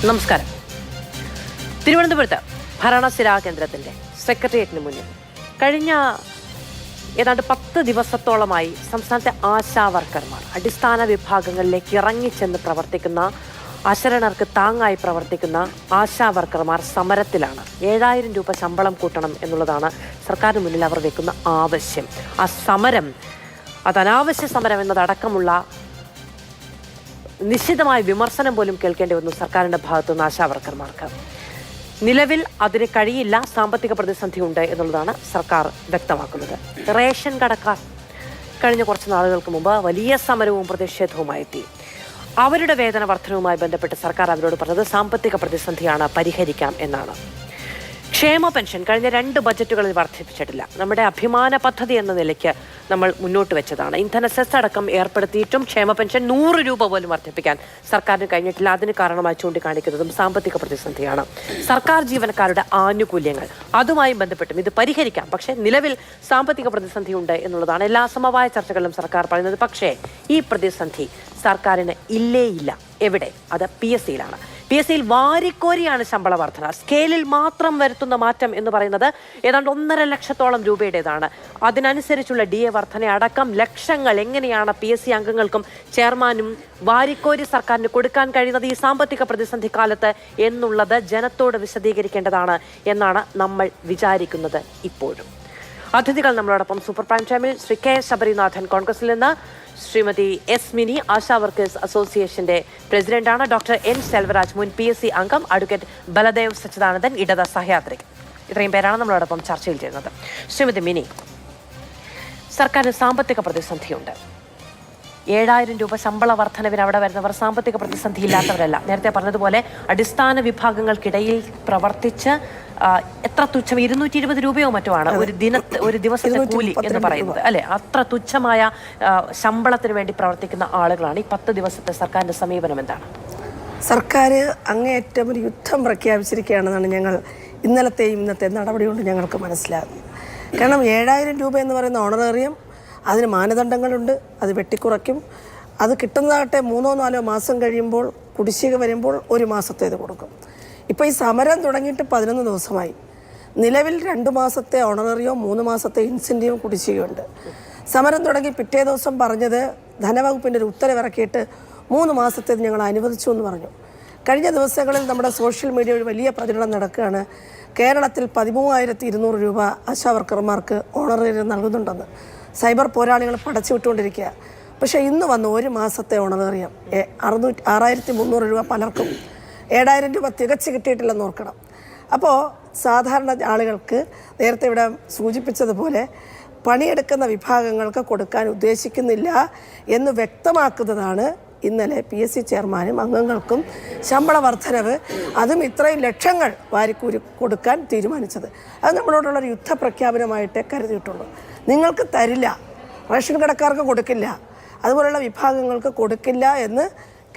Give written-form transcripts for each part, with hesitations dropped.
നമസ്കാരം. തിരുവനന്തപുരത്ത് ഭരണസിരാ കേന്ദ്രത്തിന്റെ സെക്രട്ടേറിയറ്റിന് മുന്നിൽ കഴിഞ്ഞ ഏതാണ്ട് 10 ദിവസത്തോളമായി സംസ്ഥാനത്തെ ആശാ വർക്കർമാർ അടിസ്ഥാന വിഭാഗങ്ങളിലേക്ക് ഇറങ്ങിച്ചെന്ന് പ്രവർത്തിക്കുന്ന, അശരണർക്ക് താങ്ങായി പ്രവർത്തിക്കുന്ന ആശാ വർക്കർമാർ സമരത്തിലാണ്. 7000 രൂപ ശമ്പളം കൂട്ടണം എന്നുള്ളതാണ് സർക്കാരിന് മുന്നിൽ അവർ വെക്കുന്ന ആവശ്യം. ആ സമരം അത് അനാവശ്യ സമരം എന്നതടക്കമുള്ള നിശ്ചിതമായ വിമർശനം പോലും കേൾക്കേണ്ടി വന്നു സർക്കാരിൻ്റെ ഭാഗത്തുനിന്ന് ആശാ വർക്കർമാർക്ക്. നിലവിൽ അതിന് കഴിയില്ല, സാമ്പത്തിക പ്രതിസന്ധി ഉണ്ട് എന്നുള്ളതാണ് സർക്കാർ വ്യക്തമാക്കുന്നത്. റേഷൻ കടക്കാർ കഴിഞ്ഞ കുറച്ച് നാളുകൾക്ക് മുമ്പ് വലിയ സമരവും പ്രതിഷേധവുമായി എത്തി. അവരുടെ വേതന വർധനവുമായി ബന്ധപ്പെട്ട് സർക്കാർ അവരോട് പറഞ്ഞത് സാമ്പത്തിക പ്രതിസന്ധിയാണ്, പരിഹരിക്കാം എന്നാണ്. ക്ഷേമ പെൻഷൻ കഴിഞ്ഞ 2 ബജറ്റുകളിൽ വർദ്ധിപ്പിച്ചിട്ടില്ല. നമ്മുടെ അഭിമാന പദ്ധതി എന്ന നിലയ്ക്ക് നമ്മൾ മുന്നോട്ട് വെച്ചതാണ്. ഇന്ധന സെസ് അടക്കം ഏർപ്പെടുത്തിയിട്ടും ക്ഷേമ പെൻഷൻ 100 രൂപ പോലും വർദ്ധിപ്പിക്കാൻ സർക്കാരിന് കഴിഞ്ഞിട്ടില്ല. അതിന് കാരണമായി ചൂണ്ടിക്കാണിക്കുന്നതും സാമ്പത്തിക പ്രതിസന്ധിയാണ്. സർക്കാർ ജീവനക്കാരുടെ ആനുകൂല്യങ്ങൾ, അതുമായി ബന്ധപ്പെട്ടും ഇത് പരിഹരിക്കാം, പക്ഷേ നിലവിൽ സാമ്പത്തിക പ്രതിസന്ധി ഉണ്ട് എന്നുള്ളതാണ് എല്ലാ സമവായ ചർച്ചകളിലും സർക്കാർ പറയുന്നത്. പക്ഷേ ഈ പ്രതിസന്ധി സർക്കാരിന് ഇല്ല. എവിടെ? അത് PSCയിലാണ്. PSCയിൽ വാരിക്കോരിയാണ് ശമ്പള വർധന. സ്കെയിലിൽ മാത്രം വരുത്തുന്ന മാറ്റം എന്ന് പറയുന്നത് ഏതാണ്ട് 1.5 ലക്ഷത്തോളം രൂപയുടേതാണ്. അതിനനുസരിച്ചുള്ള DA വർധന അടക്കം ലക്ഷങ്ങൾ എങ്ങനെയാണ് PSC അംഗങ്ങൾക്കും ചെയർമാനും വാരിക്കോരി സർക്കാരിന് കൊടുക്കാൻ കഴിയുന്നത് ഈ സാമ്പത്തിക പ്രതിസന്ധി കാലത്ത് എന്നുള്ളത് ജനത്തോട് വിശദീകരിക്കേണ്ടതാണ് എന്നാണ് നമ്മൾ വിചാരിക്കുന്നത് ഇപ്പോഴും. അതിഥികൾ നമ്മളോടൊപ്പം സൂപ്പർ പ്രൈം ടൈമിൽ ശ്രീ K. ശബരിനാഥൻ കോൺഗ്രസിൽ നിന്ന്, Shrimati S. Mini ASHA workers അസോസിയേഷന്റെ പ്രസിഡന്റാണ്, ഡോക്ടർ N. സെൽവരാജ് മുൻ PSC അംഗം, അഡ്വക്കേറ്റ് ബലദേവ് സച്ചിദാനന്ദൻ ഇടത് സഹയാത്രികൻ. ഇത്രയും പേരാണ് നമ്മളോടൊപ്പം ചർച്ചയിൽ ചെയ്യുന്നത്. ശ്രീമതി മിനി, സർക്കാരിന് സാമ്പത്തിക പ്രതിസന്ധിയുണ്ട്. 7000 രൂപ ശമ്പള വർധനവിന് അവിടെ വരുന്നവർ സാമ്പത്തിക പ്രതിസന്ധി ഇല്ലാത്തവരല്ല. നേരത്തെ പറഞ്ഞതുപോലെ അടിസ്ഥാന വിഭാഗങ്ങൾക്കിടയിൽ പ്രവർത്തിച്ച് എത്ര തുച്ഛം 220 രൂപയോ മറ്റോ ആണ് ഒരു ദിവസത്തെ കൂലി എന്ന് പറയുന്നത്, അല്ലെ? അത്ര തുച്ഛമായ ശമ്പളത്തിന് വേണ്ടി പ്രവർത്തിക്കുന്ന ആളുകളാണ്. ഈ 10 ദിവസത്തെ സർക്കാരിന്റെ സമീപനം എന്താണ്? സർക്കാർ അങ്ങേയറ്റം ഒരു യുദ്ധം പ്രഖ്യാപിച്ചിരിക്കുകയാണെന്നാണ് ഞങ്ങൾ ഇന്നലത്തെയും ഇന്നത്തെ നടപടി കൊണ്ട് ഞങ്ങൾക്ക് മനസ്സിലാകുന്നത്. കാരണം 7000 രൂപ എന്ന് പറയുന്ന ഓണറേറിയം, അതിന് മാനദണ്ഡങ്ങളുണ്ട്, അത് വെട്ടിക്കുറയ്ക്കും. അത് കിട്ടുന്നതാകട്ടെ 3-4 മാസം കഴിയുമ്പോൾ കുടിശ്ശിക വരുമ്പോൾ 1 മാസത്തേത് കൊടുക്കും. ഇപ്പോൾ ഈ സമരം തുടങ്ങിയിട്ട് 11 ദിവസമായി. നിലവിൽ 2 മാസത്തെ ഓണററിയും 3 മാസത്തെ ഇൻസെൻറ്റീവും കുടിശ്ശികയുണ്ട്. സമരം തുടങ്ങി പിറ്റേ ദിവസം പറഞ്ഞത് ധനവകുപ്പിൻ്റെ ഒരു ഉത്തരവിറക്കിയിട്ട് 3 മാസത്തേത് ഞങ്ങൾ അനുവദിച്ചു എന്ന് പറഞ്ഞു. കഴിഞ്ഞ ദിവസങ്ങളിൽ നമ്മുടെ സോഷ്യൽ മീഡിയ വഴി വലിയ പ്രചരണം നടക്കുകയാണ്. കേരളത്തിൽ 13,200 രൂപ ആശാ വർക്കർമാർക്ക് ഓണറേറിയം നൽകുന്നുണ്ടെന്ന് സൈബർ പോരാളികൾ പടച്ചു വിട്ടുകൊണ്ടിരിക്കുക. പക്ഷേ ഇന്ന് വന്ന് 1 മാസത്തെ ഓണറേറിയം 6,300 രൂപ പലർക്കും, 7000 രൂപ തികച്ച് കിട്ടിയിട്ടില്ലെന്ന് ഓർക്കണം. അപ്പോൾ സാധാരണ ആളുകൾക്ക് നേരത്തെ ഇവിടെ സൂചിപ്പിച്ചതുപോലെ പണിയെടുക്കുന്ന വിഭാഗങ്ങൾക്ക് കൊടുക്കാൻ ഉദ്ദേശിക്കുന്നില്ല എന്ന് വ്യക്തമാക്കുന്നതാണ് ഇന്നലെ PSC ചെയർമാനും അംഗങ്ങൾക്കും ശമ്പള വർധനവ്, അതും ഇത്രയും ലക്ഷങ്ങൾ വാരിക്കൂരി കൊടുക്കാൻ തീരുമാനിച്ചത്. അത് നമ്മളോടുള്ളൊരു യുദ്ധപ്രഖ്യാപനമായിട്ടേ കരുതിയിട്ടുള്ളൂ. നിങ്ങൾക്ക് തരില്ല, റേഷൻ കടക്കാർക്ക് കൊടുക്കില്ല, അതുപോലുള്ള വിഭാഗങ്ങൾക്ക് കൊടുക്കില്ല എന്ന്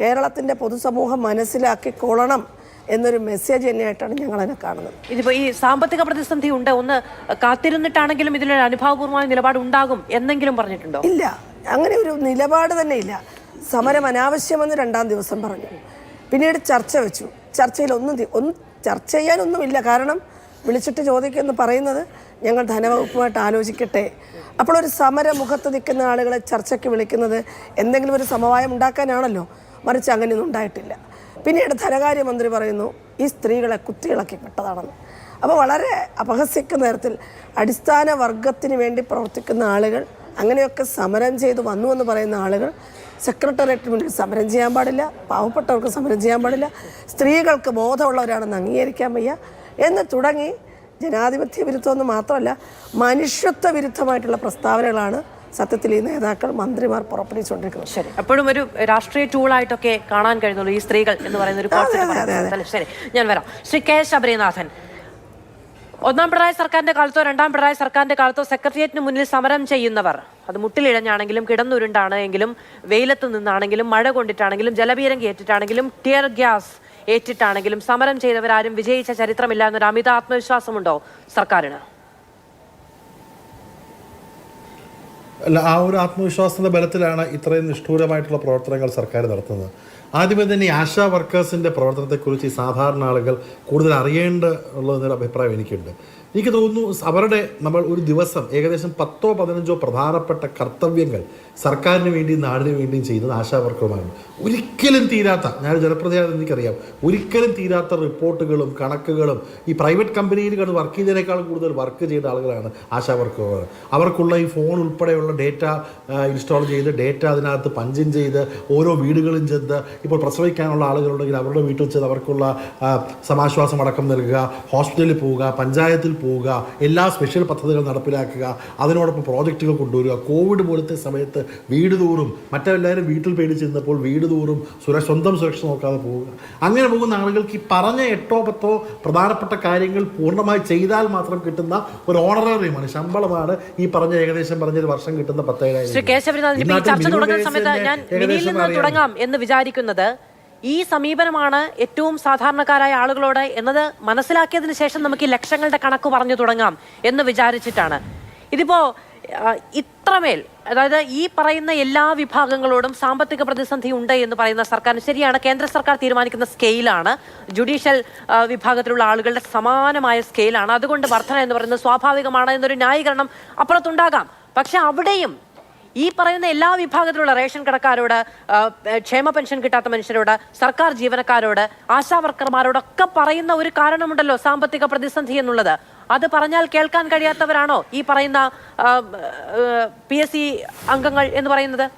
കേരളത്തിൻ്റെ പൊതുസമൂഹം മനസ്സിലാക്കിക്കൊള്ളണം എന്നൊരു മെസ്സേജ് തന്നെയായിട്ടാണ് ഞങ്ങളതിനെ കാണുന്നത്. ഇതിപ്പോൾ ഈ സാമ്പത്തിക പ്രതിസന്ധി ഉണ്ട്, ഒന്ന് കാത്തിരുന്നിട്ടാണെങ്കിലും ഇതിലൊരു അനുഭാവപൂർവമായ നിലപാട് ഉണ്ടാകും എന്നെങ്കിലും പറഞ്ഞിട്ടുണ്ടോ? ഇല്ല, അങ്ങനെ ഒരു നിലപാട് തന്നെ ഇല്ല. സമരം അനാവശ്യമെന്ന് 2-ാം ദിവസം പറഞ്ഞു. പിന്നീട് ചർച്ച വെച്ചു. ചർച്ചയിൽ ഒന്നും ചർച്ച ചെയ്യാനൊന്നുമില്ല. കാരണം വിളിച്ചിട്ട് ചോദിക്കുമെന്ന് പറയുന്നത് ഞങ്ങൾ ധനവകുപ്പുമായിട്ട് ആലോചിക്കട്ടെ. അപ്പോൾ ഒരു സമരമുഖത്ത് നിൽക്കുന്ന ആളുകളെ ചർച്ചയ്ക്ക് വിളിക്കുന്നത് എന്തെങ്കിലും ഒരു സമവായം ഉണ്ടാക്കാനാണല്ലോ, മറിച്ച് അങ്ങനെയൊന്നും ഉണ്ടായിട്ടില്ല. പിന്നീട് ധനകാര്യമന്ത്രി പറയുന്നു ഈ സ്ത്രീകളെ കുത്തിയിളക്കി വിട്ടതാണെന്ന്. അപ്പോൾ വളരെ അപഹസിക്കുന്ന തരത്തിൽ അടിസ്ഥാന വർഗത്തിന് വേണ്ടി പ്രവർത്തിക്കുന്ന ആളുകൾ, അങ്ങനെയൊക്കെ സമരം ചെയ്ത് വന്നു എന്ന് പറയുന്ന ആളുകൾ സെക്രട്ടേറിയറ്റിന് മുന്നിൽ സമരം ചെയ്യാൻ പാടില്ല, പാവപ്പെട്ടവർക്ക് സമരം ചെയ്യാൻ പാടില്ല, സ്ത്രീകൾക്ക് ബോധമുള്ളവരാണെന്ന് അംഗീകരിക്കാൻ വയ്യ എന്ന് തുടങ്ങി ജനാധിപത്യ വിരുദ്ധമെന്ന് മാത്രമല്ല മനുഷ്യത്വ വിരുദ്ധമായിട്ടുള്ള പ്രസ്താവനകളാണ് സത്യത്തിൽ ഈ നേതാക്കൾ, മന്ത്രിമാർ പുറപ്പെടുവിച്ചുകൊണ്ടിരിക്കുന്നത്. ശരി, അപ്പോഴും ഒരു രാഷ്ട്രീയ ടൂളായിട്ടൊക്കെ കാണാൻ കഴിയുന്നുള്ളൂ ഈ സ്ത്രീകൾ എന്ന് പറയുന്ന ഒരു കോൺസെപ്റ്റ്. ശരി, ഞാൻ വരാം. ശ്രീ K. ശബരിനാഥൻ, 1-ാം പിണറായി സർക്കാരിന്റെ കാലത്തോ 2-ാം പിണറായി സർക്കാരിന്റെ കാലത്തോ സെക്രട്ടേറിയറ്റിന് മുന്നിൽ സമരം ചെയ്യുന്നവർ, അത് മുട്ടിലിഴഞ്ഞാണെങ്കിലും കിടന്നുരുണ്ടാണ് എങ്കിലും വെയിലത്ത് നിന്നാണെങ്കിലും മഴ കൊണ്ടിട്ടാണെങ്കിലും ജലപീരങ്കി ഏറ്റിട്ടാണെങ്കിലും ടിയർ ഗ്യാസ് ഏറ്റിട്ടാണെങ്കിലും സമരം ചെയ്തവരാരും വിജയിച്ച ചരിത്രമില്ല എന്നൊരു അമിത ആത്മവിശ്വാസമുണ്ടോ സർക്കാരിന്? അല്ല, ആ ഒരു ആത്മവിശ്വാസത്തിന്റെ ബലത്തിലാണ് ഇത്രയും നിഷ്ഠൂരമായിട്ടുള്ള പ്രവർത്തനങ്ങൾ സർക്കാർ നടത്തുന്നത്. ആദ്യമേ തന്നെ ഈ ആശാ വർക്കേഴ്സിൻ്റെ പ്രവർത്തനത്തെക്കുറിച്ച് ഈ സാധാരണ ആളുകൾ കൂടുതൽ അറിയേണ്ടതുള്ളതെന്നൊരു അഭിപ്രായം എനിക്കുണ്ട്. എനിക്ക് തോന്നുന്നു അവരുടെ നമ്മൾ ഒരു ദിവസം ഏകദേശം 10-15 പ്രധാനപ്പെട്ട കർത്തവ്യങ്ങൾ സർക്കാരിന് വേണ്ടിയും നാടിന് വേണ്ടിയും ചെയ്യുന്നത് ആശാ വർക്കർമാരാണ്. ഒരിക്കലും തീരാത്ത, ഞാൻ ജനപ്രതിനിധിയാണെന്ന് എനിക്കറിയാം, ഒരിക്കലും തീരാത്ത റിപ്പോർട്ടുകളും കണക്കുകളും ഈ പ്രൈവറ്റ് കമ്പനിയിൽ വർക്ക് ചെയ്തതിനേക്കാൾ കൂടുതൽ വർക്ക് ചെയ്ത ആളുകളാണ് ആശാ വർക്കർമാർ. അവർക്കുള്ള ഈ ഫോൺ ഉൾപ്പെടെയുള്ള ഡേറ്റ ഇൻസ്റ്റാൾ ചെയ്ത് ഡേറ്റ അതിനകത്ത് പഞ്ചിൻ ചെയ്ത് ഓരോ വീടുകളും ചെന്ന് ഇപ്പോൾ പ്രസവിക്കാനുള്ള ആളുകളുണ്ടെങ്കിൽ അവരുടെ വീട്ടിൽ ചെന്ന് അവർക്കുള്ള സമാശ്വാസം അടക്കം നൽകുക, ഹോസ്പിറ്റലിൽ പോവുക, പഞ്ചായത്തിൽ പോവുക, എല്ലാ സ്പെഷ്യൽ പദ്ധതികൾ നടപ്പിലാക്കുക, അതിനോടൊപ്പം പ്രോജക്റ്റുകൾ കൊണ്ടുവരിക. കോവിഡ് പോലത്തെ സമയത്ത് വീട് തോറും മറ്റെല്ലാവരും വീട്ടിൽ പേടിച്ചിരുന്നപ്പോൾ വീട് തോറും സ്വന്തം സുരക്ഷ നോക്കാതെ പോവുക. അങ്ങനെ പോകുന്ന ആളുകൾക്ക് ഈ പറഞ്ഞ 8-10 പ്രധാനപ്പെട്ട കാര്യങ്ങൾ പൂർണ്ണമായി ചെയ്താൽ മാത്രം കിട്ടുന്ന ഒരു ഓണററിയുമാണ്, ശമ്പളമാണ് ഈ പറഞ്ഞ ഏകദേശം പറഞ്ഞൊരു വർഷം കിട്ടുന്ന 10,000. ചർച്ച തുടങ്ങുന്ന സമയത്ത് ഞാൻ മിനിയിൽ നിന്ന് തുടങ്ങാം എന്ന് വിചാരിക്കുന്നത് ഈ സമീപനമാണ് ഏറ്റവും സാധാരണക്കാരായ ആളുകളോട് എന്നത് മനസ്സിലാക്കിയതിന് ശേഷം നമുക്ക് ഈ ലക്ഷങ്ങളുടെ കണക്ക് പറഞ്ഞു തുടങ്ങാം എന്ന് വിചാരിച്ചിട്ടാണ്. ഇതിപ്പോ ഇത്രമേൽ, അതായത് ഈ പറയുന്ന എല്ലാ വിഭാഗങ്ങളോടും സാമ്പത്തിക പ്രതിസന്ധി ഉണ്ട് എന്ന് പറയുന്ന സർക്കാർ, ശരിയാണ്, കേന്ദ്ര സർക്കാർ തീരുമാനിക്കുന്ന സ്കെയിലാണ്, ജുഡീഷ്യൽ വിഭാഗത്തിലുള്ള ആളുകളുടെ സമാനമായ സ്കെയിലാണ്, അതുകൊണ്ട് വർധന എന്ന് പറയുന്നത് സ്വാഭാവികമാണ് എന്നൊരു ന്യായീകരണം അപ്പുറത്തുണ്ടാകാം. പക്ഷെ അവിടെയും ഈ പറയുന്ന എല്ലാ വിഭാഗത്തിലുള്ള റേഷൻ കടക്കാരോട്, ക്ഷേമ പെൻഷൻ കിട്ടാത്ത മനുഷ്യരോട്, സർക്കാർ ജീവനക്കാരോട്, ആശാ വർക്കർമാരോടൊക്കെ പറയുന്ന ഒരു കാരണമുണ്ടല്ലോ, സാമ്പത്തിക പ്രതിസന്ധി എന്നുള്ളത്. അത് പറഞ്ഞാൽ കേൾക്കാൻ കഴിയാത്തവരാണോ ഈ പറയുന്ന PSC അംഗങ്ങൾ എന്ന് പറയുന്നത്?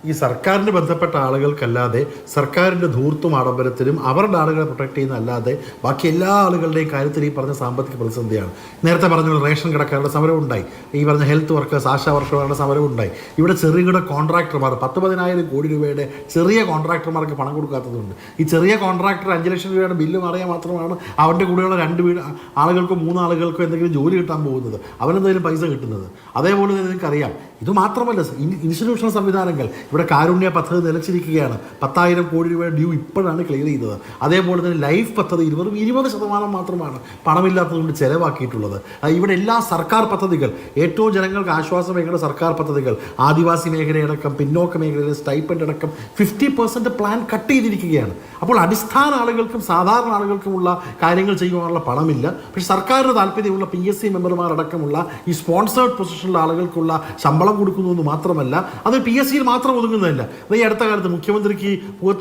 ഈ സർക്കാരിന് ബന്ധപ്പെട്ട ആളുകൾക്കല്ലാതെ, സർക്കാരിൻ്റെ ധൂർത്തും ആഡംബരത്തിനും അവരുടെ ആളുകളെ പ്രൊട്ടക്ട് ചെയ്യുന്ന അല്ലാതെ ബാക്കി എല്ലാ ആളുകളുടെയും കാര്യത്തിൽ ഈ പറഞ്ഞ സാമ്പത്തിക പ്രതിസന്ധിയാണ്. നേരത്തെ പറഞ്ഞ റേഷൻ കടക്കാരുടെ സമരം ഉണ്ടായി, ഈ പറഞ്ഞ ഹെൽത്ത് വർക്കേഴ്സ്, ആശാ വർക്കർമാരുടെ സമരം ഉണ്ടായി. ഇവിടെ ചെറുകിട കോൺട്രാക്ടർമാർ 10-10,000 കോടി രൂപയുടെ ചെറിയ കോൺട്രാക്ടർമാർക്ക് പണം കൊടുക്കാത്തതുണ്ട്. ഈ ചെറിയ കോൺട്രാക്ടർ 5 ലക്ഷം രൂപയുടെ ബില്ല് മാറിയാൽ മാത്രമാണ് അവൻ്റെ കൂടെയുള്ള 2 ആളുകൾക്കോ 3 ആളുകൾക്കോ എന്തെങ്കിലും ജോലി കിട്ടാൻ പോകുന്നത്, അവനെന്തെങ്കിലും പൈസ കിട്ടുന്നത്. അതേപോലെ തന്നെ നിങ്ങൾക്കറിയാം, ഇത് മാത്രമല്ല ഇൻസ്റ്റിറ്റ്യൂഷണൽ സംവിധാനങ്ങൾ, ഇവിടെ കാരുണ്യ പദ്ധതി നിലച്ചിരിക്കുകയാണ്. 10,000 കോടി രൂപയുടെ ഡ്യൂ ഇപ്പോഴാണ് ക്ലിയർ ചെയ്തത്. അതേപോലെ തന്നെ ലൈഫ് പദ്ധതി 20% മാത്രമാണ് പണമില്ലാത്തതുകൊണ്ട് ചിലവാക്കിയിട്ടുള്ളത്. ഇവിടെ എല്ലാ സർക്കാർ പദ്ധതികൾ, ഏറ്റവും ജനങ്ങൾക്ക് ആശ്വാസം മേഖല സർക്കാർ പദ്ധതികൾ, ആദിവാസി മേഖലയടക്കം പിന്നോക്ക മേഖലയിലെ സ്റ്റൈപ്പൻഡ് അടക്കം 50% പ്ലാൻ കട്ട് ചെയ്തിരിക്കുകയാണ്. അപ്പോൾ അടിസ്ഥാന ആളുകൾക്കും സാധാരണ ആളുകൾക്കുമുള്ള കാര്യങ്ങൾ ചെയ്യുവാനുള്ള പണമില്ല. പക്ഷേ സർക്കാരിന് താല്പര്യമുള്ള PSC മെമ്പർമാരടക്കമുള്ള ഈ സ്പോൺസേർഡ് പൊസിഷനിലുള്ള ആളുകൾക്കുള്ള ശമ്പളം കൊടുക്കുന്നു എന്ന് മാത്രമല്ല, അത് PSCയിൽ മാത്രം ഒതുങ്ങുന്നതല്ല. ഈ അടുത്ത കാലത്ത് മുഖ്യമന്ത്രിക്ക്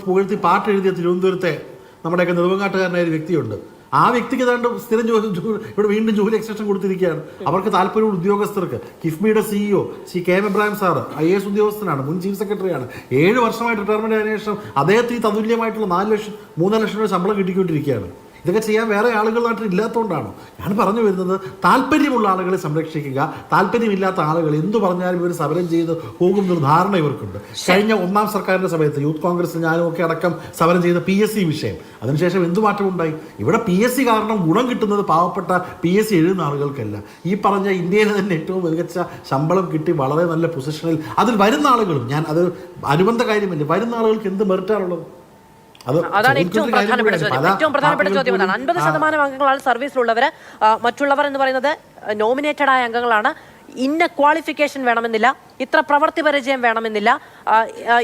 പുകഴ്ത്തി പാട്ട് എഴുതിയ തിരുവനന്തപുരത്തെ നമ്മുടെയൊക്കെ നെടുമങ്ങാട്ടുകാരനായ ഒരു വ്യക്തിയുണ്ട്. ആ വ്യക്തിക്ക് ഏതാണ്ട് സ്ഥിരം ഇവിടെ വീണ്ടും ജോലി എക്സ്റ്റൻഷൻ കൊടുത്തിരിക്കുകയാണ്. അവർക്ക് താല്പര്യമുള്ള ഉദ്യോഗസ്ഥർക്ക്. കിഫ്ബിയുടെ CEO Shri KM Ibrahim sir IAS ഉദ്യോഗസ്ഥനാണ്, മുൻ ചീഫ് സെക്രട്ടറിയാണ്. 7 വർഷമായിട്ട് റിട്ടയർമെന്റ് ആയതിനു ശേഷം അദ്ദേഹത്തിന് തതുല്യമായിട്ടുള്ള 3 ലക്ഷം രൂപ ശമ്പളം കിട്ടിക്കൊണ്ടിരിക്കുകയാണ്. ഇതൊക്കെ ചെയ്യാൻ വേറെ ആളുകൾ നാട്ടിൽ ഇല്ലാത്തതുകൊണ്ടാണോ? ഞാൻ പറഞ്ഞു വരുന്നത്, താല്പര്യമുള്ള ആളുകളെ സംരക്ഷിക്കുക, താല്പര്യമില്ലാത്ത ആളുകൾ എന്തു പറഞ്ഞാലും ഇവർ സമരം ചെയ്ത് പോകുന്നൊരു ധാരണ ഇവർക്കുണ്ട്. കഴിഞ്ഞ 1ാം സർക്കാരിൻ്റെ സമയത്ത് യൂത്ത് കോൺഗ്രസിൽ ഞാനും ഒക്കെ അടക്കം സമരം ചെയ്ത PSC വിഷയം, അതിനുശേഷം എന്തു മാറ്റമുണ്ടായി? ഇവിടെ PSC കാരണം ഗുണം കിട്ടുന്നത് പാവപ്പെട്ട PSC എഴുതുന്ന ആളുകൾക്കല്ല, ഈ പറഞ്ഞ ഇന്ത്യയിലെ തന്നെ ഏറ്റവും മികച്ച ശമ്പളം കിട്ടി വളരെ നല്ല പൊസിഷനിൽ അതിൽ വരുന്ന ആളുകളും, ഞാൻ അത് അനുബന്ധ കാര്യമല്ലേ, വരുന്ന ആളുകൾക്ക് എന്ത് മെറിറ്റാണുള്ളത്? അതാണ് ഏറ്റവും പ്രധാനപ്പെട്ട ചോദ്യം. അതാണ് 50% അംഗങ്ങളാണ് സർവീസിലുള്ളവര്. മറ്റുള്ളവർ എന്ന് പറയുന്നത് നോമിനേറ്റഡ് ആയ അംഗങ്ങളാണ്. ഇന്ന ക്വാളിഫിക്കേഷൻ വേണമെന്നില്ല, ഇത്ര പ്രവൃത്തി പരിചയം വേണമെന്നില്ല,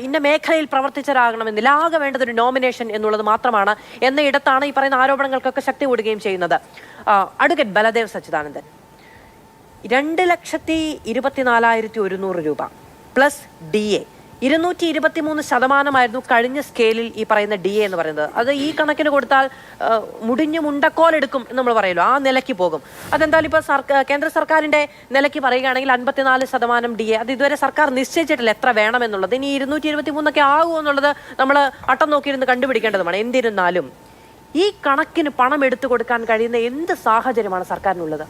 ഇന്ന മേഖലയിൽ പ്രവർത്തിച്ചവരാകണമെന്നില്ല, ആകെ വേണ്ടത് ഒരു നോമിനേഷൻ എന്നുള്ളത് മാത്രമാണ് എന്ന ഇടത്താണ് ഈ പറയുന്ന ആരോപണങ്ങൾക്കൊക്കെ ശക്തി കൂടുകയും ചെയ്യുന്നത്. അഡ്വക്കേറ്റ് ബലദേവ് സച്ചിദാനന്ദൻ, 2,24,100 രൂപ പ്ലസ് DA 223% കഴിഞ്ഞ സ്കെയിലിൽ ഈ പറയുന്ന DA എന്ന് പറയുന്നത്. അത് ഈ കണക്കിന് കൊടുത്താൽ മുടിഞ്ഞു മുണ്ടക്കോലെടുക്കും എന്ന് നമ്മൾ പറയുമല്ലോ, ആ നിലയ്ക്ക് പോകും. അതെന്തായാലും ഇപ്പോൾ കേന്ദ്ര സർക്കാരിൻ്റെ നിലയ്ക്ക് പറയുകയാണെങ്കിൽ 54% DA. അത് ഇതുവരെ സർക്കാർ നിശ്ചയിച്ചിട്ടില്ല എത്ര വേണമെന്നുള്ളത്. ഇനി 223 ആകുമോ എന്നുള്ളത് നമ്മൾ അട്ടം നോക്കിയിരുന്ന് കണ്ടുപിടിക്കേണ്ടതുമാണ്. എന്നിരുന്നാലും ഈ കണക്കിന് പണം എടുത്തു കൊടുക്കാൻ കഴിയുന്ന എന്ത് സാഹചര്യമാണ് സർക്കാരിനുള്ളത്?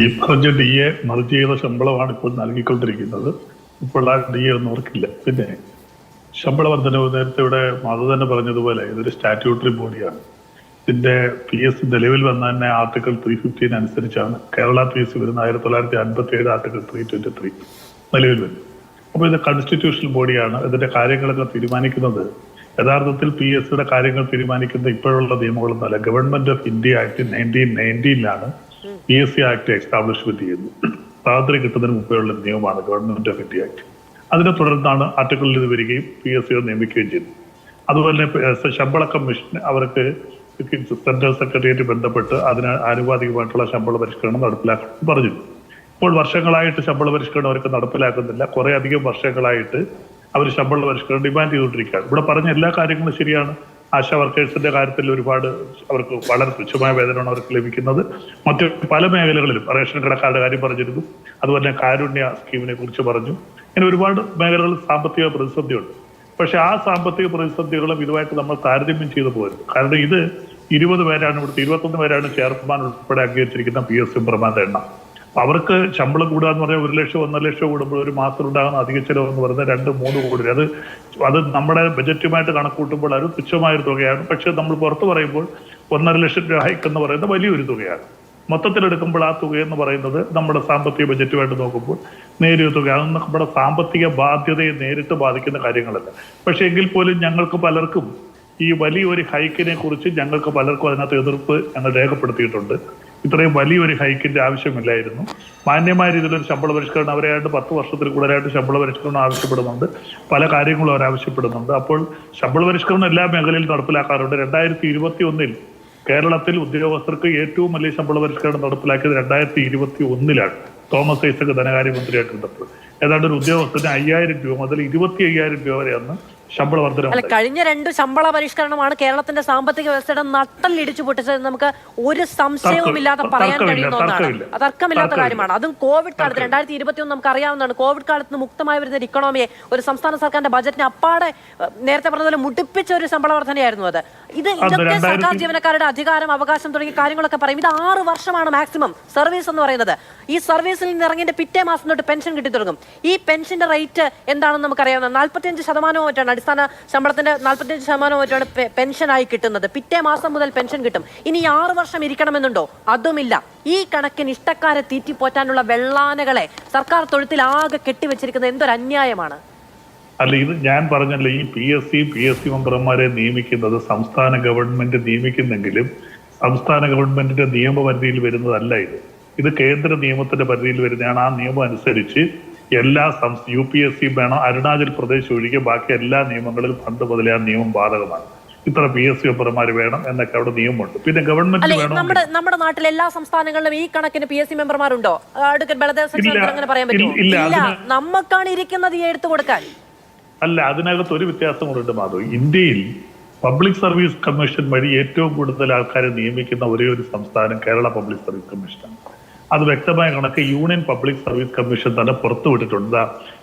ഈ പറഞ്ഞ DA മെർജ് ചെയ്ത ശമ്പളമാണ് ഇപ്പോൾ നൽകിക്കൊണ്ടിരിക്കുന്നത്. ഇപ്പോൾ ആ DA ഒന്നും ഓർക്കില്ല. പിന്നെ ശമ്പള വർധനവ് നേരത്തെ ഇവിടെ മാധവ് തന്നെ പറഞ്ഞതുപോലെ ഇതൊരു സ്റ്റാറ്റ്യൂട്ടറി ബോഡിയാണ്. ഇതിന്റെ PSC നിലവിൽ വന്ന തന്നെ ആർട്ടിക്കിൾ 315 അനുസരിച്ചാണ് കേരള PSC വരുന്ന 1957 ആർട്ടിക്കിൾ 323 നിലവിൽ വരുന്നത്. അപ്പോൾ ഇത് കോൺസ്റ്റിറ്റ്യൂഷണൽ ബോഡിയാണ്. ഇതിന്റെ കാര്യങ്ങളൊക്കെ തീരുമാനിക്കുന്നത് യഥാർത്ഥത്തിൽ PSCയുടെ കാര്യങ്ങൾ തീരുമാനിക്കുന്ന ഇപ്പോഴുള്ള നിയമങ്ങളൊന്നുമല്ല. Government of India act 1919 PSC act establishment ചെയ്യുന്നു. സ്വാതന്ത്ര്യം കിട്ടുന്നതിന് മുമ്പേയുള്ള നിയമമാണ് ഗവൺമെന്റ് ഓഫ് ഇന്ത്യ ആക്ട്. അതിനെ തുടർന്നാണ് ആർട്ടിക്കിളിൽ ഇത് വരികയും PSC നിയമിക്കുകയും ചെയ്തു. അതുപോലെ ശമ്പള കമ്മീഷൻ അവർക്ക് സെൻട്രൽ സെക്രട്ടേറിയറ്റ് ബന്ധപ്പെട്ട് അതിന് ആനുപാതികമായിട്ടുള്ള ശമ്പള പരിഷ്കരണം നടപ്പിലാക്കണം പറഞ്ഞു. ഇപ്പോൾ വർഷങ്ങളായിട്ട് ശമ്പള പരിഷ്കരണം അവർക്ക് നടപ്പിലാക്കുന്നില്ല. കുറെ അധികം വർഷങ്ങളായിട്ട് അവർ ശമ്പള പരിഷ്കരണം ഡിമാൻഡ് ചെയ്തുകൊണ്ടിരിക്കുകയാണ്. ഇവിടെ പറഞ്ഞ എല്ലാ കാര്യങ്ങളും ശരിയാണ്. ആശാ വർക്കേഴ്സിന്റെ കാര്യത്തിൽ ഒരുപാട് അവർക്ക് വളരെ തുച്ഛമായ വേതനമാണ് അവർക്ക് ലഭിക്കുന്നത്. മറ്റു പല മേഖലകളിലും റേഷൻ കടക്കാരുടെ കാര്യം പറഞ്ഞിരുന്നു. അതുപോലെ കാരുണ്യ സ്കീമിനെ കുറിച്ച് പറഞ്ഞു. ഇങ്ങനെ ഒരുപാട് മേഖലകളിൽ സാമ്പത്തിക പ്രതിസന്ധിയുണ്ട്. പക്ഷെ ആ സാമ്പത്തിക പ്രതിസന്ധികളും ഇതുമായിട്ട് നമ്മൾ താരതമ്യം ചെയ്തു പോരുത്. കാരണം ഇത് 20 പേരാണ്, ഇവിടുത്തെ 21 പേരാണ് ചെയർമാൻ ഉൾപ്പെടെ അംഗീകരിച്ചിരിക്കുന്ന PSC മെമ്പർമാരുടെ എണ്ണം. അവർക്ക് ശമ്പളം കൂടുക എന്ന് പറഞ്ഞാൽ 1 ലക്ഷം 1.5 ലക്ഷം കൂടുമ്പോൾ ഒരു മാസം ഉണ്ടാകുന്ന അധിക ചെലവ് എന്ന് പറയുന്നത് 2-3 കോടി. അത് നമ്മുടെ ബജറ്റുമായിട്ട് കണക്കൂട്ടുമ്പോൾ അത് തുച്ഛമായൊരു തുകയാണ്. പക്ഷെ നമ്മൾ പുറത്ത് പറയുമ്പോൾ 1.5 ലക്ഷം രൂപ ഹൈക്ക് എന്ന് പറയുന്നത് വലിയൊരു തുകയാണ്. മൊത്തത്തിലെടുക്കുമ്പോൾ ആ തുക എന്ന് പറയുന്നത് നമ്മുടെ സാമ്പത്തിക ബജറ്റുമായിട്ട് നോക്കുമ്പോൾ നേരിയ തുക. അത് നമ്മുടെ സാമ്പത്തിക ബാധ്യതയെ നേരിട്ട് ബാധിക്കുന്ന കാര്യങ്ങളല്ല. പക്ഷെ എങ്കിൽ പോലും ഞങ്ങൾക്ക് പലർക്കും ഈ വലിയൊരു ഹൈക്കിനെ കുറിച്ച് ഞങ്ങൾക്ക് പലർക്കും അതിനകത്ത് എതിർപ്പ് ഞങ്ങൾ രേഖപ്പെടുത്തിയിട്ടുണ്ട്. ഇത്രയും വലിയൊരു ഹൈക്കിന്റെ ആവശ്യമില്ലായിരുന്നു. മാന്യമായ രീതിയിലൊരു ശമ്പള പരിഷ്കരണം അവരെയായിട്ട് 10 വർഷത്തിൽ കൂടുതലായിട്ട് ശമ്പള പരിഷ്കരണം ആവശ്യപ്പെടുന്നുണ്ട്. പല കാര്യങ്ങളും അവർ ആവശ്യപ്പെടുന്നുണ്ട്. അപ്പോൾ ശമ്പള പരിഷ്കരണം എല്ലാ മേഖലയിലും നടപ്പിലാക്കാറുണ്ട്. 2021 കേരളത്തിൽ ഉദ്യോഗസ്ഥർക്ക് ഏറ്റവും വലിയ ശമ്പള പരിഷ്കരണം നടപ്പിലാക്കിയത് 2021 തോമസ് ഐസക് ധനകാര്യമന്ത്രിയായിട്ടിരുന്നപ്പോൾ ഏതാണ്ട് ഒരു ഉദ്യോഗസ്ഥന് 5000 രൂപ മുതൽ 25,000 രൂപ വരെ അന്ന് ശമ്പള വർധന. അല്ല, കഴിഞ്ഞ 2 ശമ്പള പരിഷ്കരണമാണ് കേരളത്തിന്റെ സാമ്പത്തിക വ്യവസ്ഥയുടെ നട്ടലിടിച്ചു പൊട്ടിച്ചത്. നമുക്ക് ഒരു സംശയവും ഇല്ലാതെ പറയാൻ കഴിയുന്ന ഒന്നാണ്. തർക്കമില്ലാത്ത കാര്യമാണ്. അതും കോവിഡ് കാലത്ത് 2021 നമുക്ക് അറിയാവുന്നതാണ്. കോവിഡ് കാലത്ത് മുക്തമായി വരുന്ന ഒരു ഇക്കണോമിയെ ഒരു സംസ്ഥാന സർക്കാരിന്റെ ബജറ്റിനെ അപ്പാടെ നേരത്തെ പറഞ്ഞതുപോലെ മുടിപ്പിച്ച ഒരു ശമ്പള വർധനയായിരുന്നു അത്. ഇതൊക്കെ സർക്കാർ ജീവനക്കാരുടെ അധികാരം, അവകാശം തുടങ്ങിയ കാര്യങ്ങളൊക്കെ പറയും. ഇത് 6 വർഷമാണ് മാക്സിമം സർവീസ് എന്ന് പറയുന്നത്. ഈ സർവീസിൽ നിന്ന് ഇറങ്ങിന്റെ പിറ്റേ മാസം തൊട്ട് പെൻഷൻ കിട്ടി തുടങ്ങും. ഈ പെൻഷന്റെ റേറ്റ് എന്താണെന്ന് നമുക്കറിയാവുന്ന 45% അടിസ്ഥാന ശമ്പളത്തിന്റെ 45% പെൻഷനായി കിട്ടുന്നത്. പിറ്റേ മാസം മുതൽ പെൻഷൻ കിട്ടും. ഇനി 6 വർഷം ഇരിക്കണമെന്നുണ്ടോ? അതുമില്ല. ഈ കണക്കിന് ഇഷ്ടക്കാരെ തീറ്റിപ്പോറ്റാനുള്ള വെള്ളാനകളെ സർക്കാർ തൊഴുത്തിൽ ആകെ കെട്ടിവെച്ചിരിക്കുന്നത് എന്തൊരു അന്യായമാണ്. അല്ല, ഇത് ഞാൻ പറഞ്ഞല്ലോ, ഈ PSC മെമ്പർമാരെ നിയമിക്കുന്നത് സംസ്ഥാന ഗവൺമെന്റ് നിയമിക്കുന്നെങ്കിലും സംസ്ഥാന ഗവൺമെന്റിന്റെ നിയമപരിധിയിൽ വരുന്നതല്ല. ഇത് കേന്ദ്ര നിയമത്തിന്റെ പരിധിയിൽ വരുന്നതാണ്. ആ നിയമം അനുസരിച്ച് എല്ലാ UPSC വേണം, അരുണാചൽ പ്രദേശ് ഒഴികെ ബാക്കി എല്ലാ നിയമങ്ങളിലും പണ്ട് മുതലേ ആ നിയമം ബാധകമാണ്. ഇത്ര PSC മെമ്പർമാർ വേണം എന്നൊക്കെ അവിടെ നിയമമുണ്ട്. പിന്നെ ഗവൺമെന്റ് വേണം. നമ്മുടെ നാട്ടിലെ എല്ലാ സംസ്ഥാനങ്ങളിലും ഈ കണക്കിന് PSC മെമ്പർമാരുണ്ടോ? അഡ്വക്കേറ്റ് ബലദേവ് സച്ചിദാനന്ദൻ അങ്ങനെ പറയാൻ പറ്റുമോ? ഇല്ല. നമുക്കാണ് ഇരിക്കുന്നത് ഈ എടുത്തു കൊടുക്കാൻ. അല്ല, അതിനകത്ത് ഒരു വ്യത്യാസം കൂടെ മാധവ്. ഇന്ത്യയിൽ പബ്ലിക് സർവീസ് കമ്മീഷൻ വഴി ഏറ്റവും കൂടുതൽ ആൾക്കാരെ നിയമിക്കുന്ന ഒരേ ഒരു സംസ്ഥാനം കേരള പബ്ലിക് സർവീസ് കമ്മീഷനാണ്. അത് വ്യക്തമായ കണക്ക് യൂണിയൻ പബ്ലിക് സർവീസ് കമ്മീഷൻ തന്നെ പുറത്തുവിട്ടിട്ടുണ്ട്.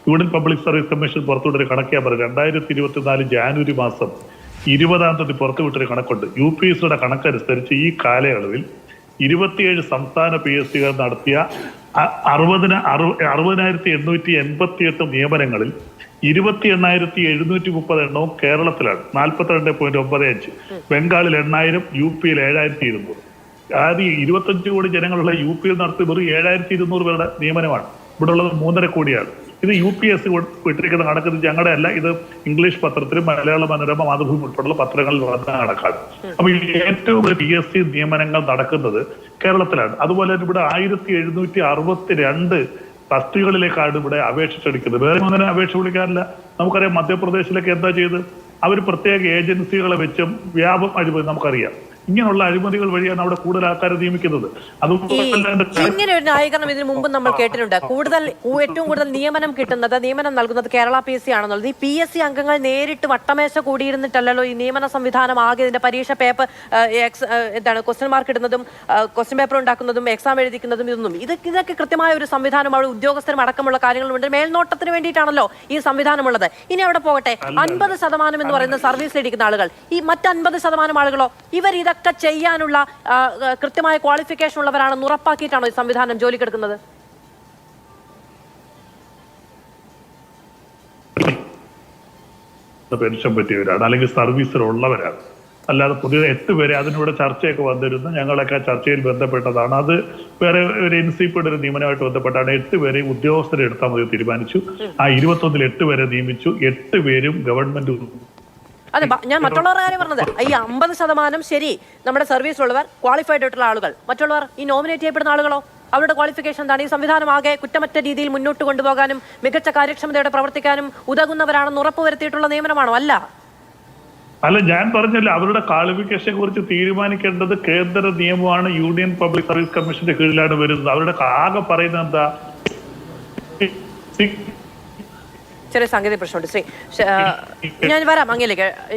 യൂണിയൻ പബ്ലിക് സർവീസ് കമ്മീഷൻ പുറത്തുവിട്ടൊരു കണക്കാ പറയുന്നത് 2024 ജാനുവരി മാസം 20-ാം തീയതി പുറത്തുവിട്ടൊരു കണക്കുണ്ട്. UPSCയുടെ കണക്കനുസരിച്ച് ഈ കാലയളവിൽ 27 സംസ്ഥാന PSCകൾ നടത്തിയ 60,888 നിയമനങ്ങളിൽ 28,730 എണ്ണവും കേരളത്തിലാണ്. 42.95. ബംഗാളിൽ 8,000, UP-യിൽ 7,200. ആദ്യം 25 കോടി ജനങ്ങളുള്ള UP-യിൽ നടത്തി വെറും 7,200 പേരുടെ നിയമനമാണ്. ഇവിടെ ഉള്ളത് 3.5 കോടിയാണ്. ഇത് UPSC വിട്ടിരിക്കുന്ന കണക്ക് ഞങ്ങളുടെ അല്ല. ഇത് ഇംഗ്ലീഷ് പത്രത്തിലും മലയാള മനോരമ, മാതൃഭൂമി ഉൾപ്പെടെയുള്ള പത്രങ്ങളിൽ വന്ന കണക്കാണ്. അപ്പൊ ഏറ്റവും PSC നിയമനങ്ങൾ നടക്കുന്നത് കേരളത്തിലാണ്. അതുപോലെ തന്നെ ഇവിടെ 1762 തസ്തികകളിലേക്കാണ് ഇവിടെ അപേക്ഷിച്ചെടുക്കുന്നത്. വേറെ അങ്ങനെ അപേക്ഷ വിളിക്കാറില്ല. നമുക്കറിയാം മധ്യപ്രദേശിലൊക്കെ എന്താ ചെയ്ത് അവർ പ്രത്യേക ഏജൻസികളെ വെച്ചും വ്യാപം അഴിമതി നമുക്കറിയാം. ഇങ്ങനെയുള്ള അഴിമതികൾ വഴിയാണ് അവിടെ കൂടുതൽ ആൾക്കാരെ നിയമിക്കുന്നത്. ഇങ്ങനെ ഒരു ന്യായീകരണം ഇതിനു മുമ്പ് നമ്മൾ കേട്ടിട്ടുണ്ട്. ഏറ്റവും കൂടുതൽ നിയമനം നൽകുന്നത് കേരള PSC ആണെന്നുള്ളത്. ഈ PSC അംഗങ്ങൾ നേരിട്ട് വട്ടമേശ കൂടിയിരുന്നിട്ടല്ലോ ഈ നിയമന സംവിധാനം ആകെ ഇതിന്റെ പരീക്ഷ പേപ്പർ ക്വസ്റ്റ്യൻ മാർക്ക് ഇടുന്നതും ക്വസ്റ്റ്യൻ പേപ്പർ ഉണ്ടാക്കുന്നതും എക്സാം എഴുതിക്കുന്നതും ഇതൊക്കെ കൃത്യമായ ഒരു സംവിധാനം അവിടെ ഉദ്യോഗസ്ഥരും അടക്കമുള്ള കാര്യങ്ങളുണ്ട്. മേൽനോട്ടത്തിന് വേണ്ടിയിട്ടാണല്ലോ ഈ സംവിധാനമുള്ളത്. ഇനി അവിടെ പോകട്ടെ, 50% എന്ന് പറയുന്ന സർവീസിലിരിക്കുന്ന ആളുകൾ, ഈ മറ്റ് 50% ആളുകളോ? ഇവർ ഇതൊക്കെ ചെയ്യാനുള്ള കൃത്യമായ ക്വാളിഫിക്കേഷൻ ഉള്ളവരാണെന്ന് ഉറപ്പാക്കിയിട്ടാണോ ഈ സംവിധാനം ജോലിക്കെടുക്കുന്നത്? പെൻഷൻ പറ്റിയവരാണ്, അല്ലെങ്കിൽ സർവീസിലുള്ളവരാണ്. അല്ലാതെ പുതിയ 8 പേരെ അതിനൂടെ ചർച്ചയൊക്കെ വന്നിരുന്നു. ഞങ്ങളൊക്കെ ചർച്ചയിൽ ബന്ധപ്പെട്ടതാണ്. അത് വേറെ ഒരു NCPയുടെ ഒരു നിയമനമായിട്ട് ബന്ധപ്പെട്ടാണ് 8 പേരെയും ഉദ്യോഗസ്ഥരെ എടുത്താൽ മതി തീരുമാനിച്ചു. ആ 21-ൽ 8 പേരെ നിയമിച്ചു. 8 പേരും ഗവൺമെന്റ്. അതെ, ഞാൻ മറ്റുള്ളവരുടെ കാര്യം പറഞ്ഞത്. ഈ 50% ശരി, നമ്മുടെ സർവീസിലുള്ളവർ, ക്വാളിഫൈഡ് ആയിട്ടുള്ള ആളുകൾ. മറ്റുള്ളവർ ഈ നോമിനേറ്റ് ചെയ്യപ്പെടുന്ന ആളുകളോ? അവരുടെ ക്വാളിഫിക്കേഷൻ എന്താണ്? ഈ സംവിധാനമാകെ കുറ്റമറ്റ രീതിയിൽ മുന്നോട്ട് കൊണ്ടുപോകാനും മികച്ച കാര്യക്ഷമതയോടെ പ്രവർത്തിക്കാനും ഉതകുന്നവരാണെന്ന് ഉറപ്പുവരുത്തിയിട്ടുള്ള നിയമനമാണോ? അല്ല. ഞാൻ പറഞ്ഞല്ലോ, അവരുടെ ക്വാളിഫിക്കേഷനെ കുറിച്ച് തീരുമാനിക്കേണ്ടത് കേന്ദ്ര നിയമമാണ്. യൂണിയൻ പബ്ലിക് സർവീസ് കമ്മീഷന്റെ കീഴിലാണ് വരുന്നത്. അവരുടെ ആകെ പറയുന്നത് എന്താ? ചെറിയ സാങ്കേതിക പ്രശ്നമുണ്ട് ശ്രീ.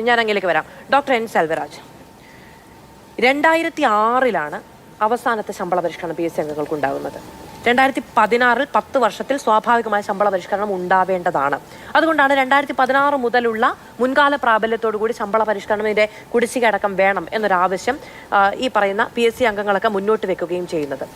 ഞാൻ അങ്ങയിലേക്ക് വരാം. ഡോക്ടർ എൻ സെൽവരാജ്, 2006 അവസാനത്തെ ശമ്പള പരിഷ്കരണം PSC അംഗങ്ങൾക്ക് ഉണ്ടാകുന്നത്. 2016 10 വർഷത്തിൽ സ്വാഭാവികമായ ശമ്പള പരിഷ്കരണം ഉണ്ടാവേണ്ടതാണ്. അതുകൊണ്ടാണ് 2016 മുതലുള്ള മുൻകാല പ്രാബല്യത്തോടുകൂടി ശമ്പള പരിഷ്കരണത്തിന്റെ കുടിശ്ശിക അടക്കം വേണം എന്നൊരാവശ്യം ഈ പറയുന്ന PSC അംഗങ്ങളൊക്കെ മുന്നോട്ട് വെക്കുകയും ചെയ്യുന്നത്.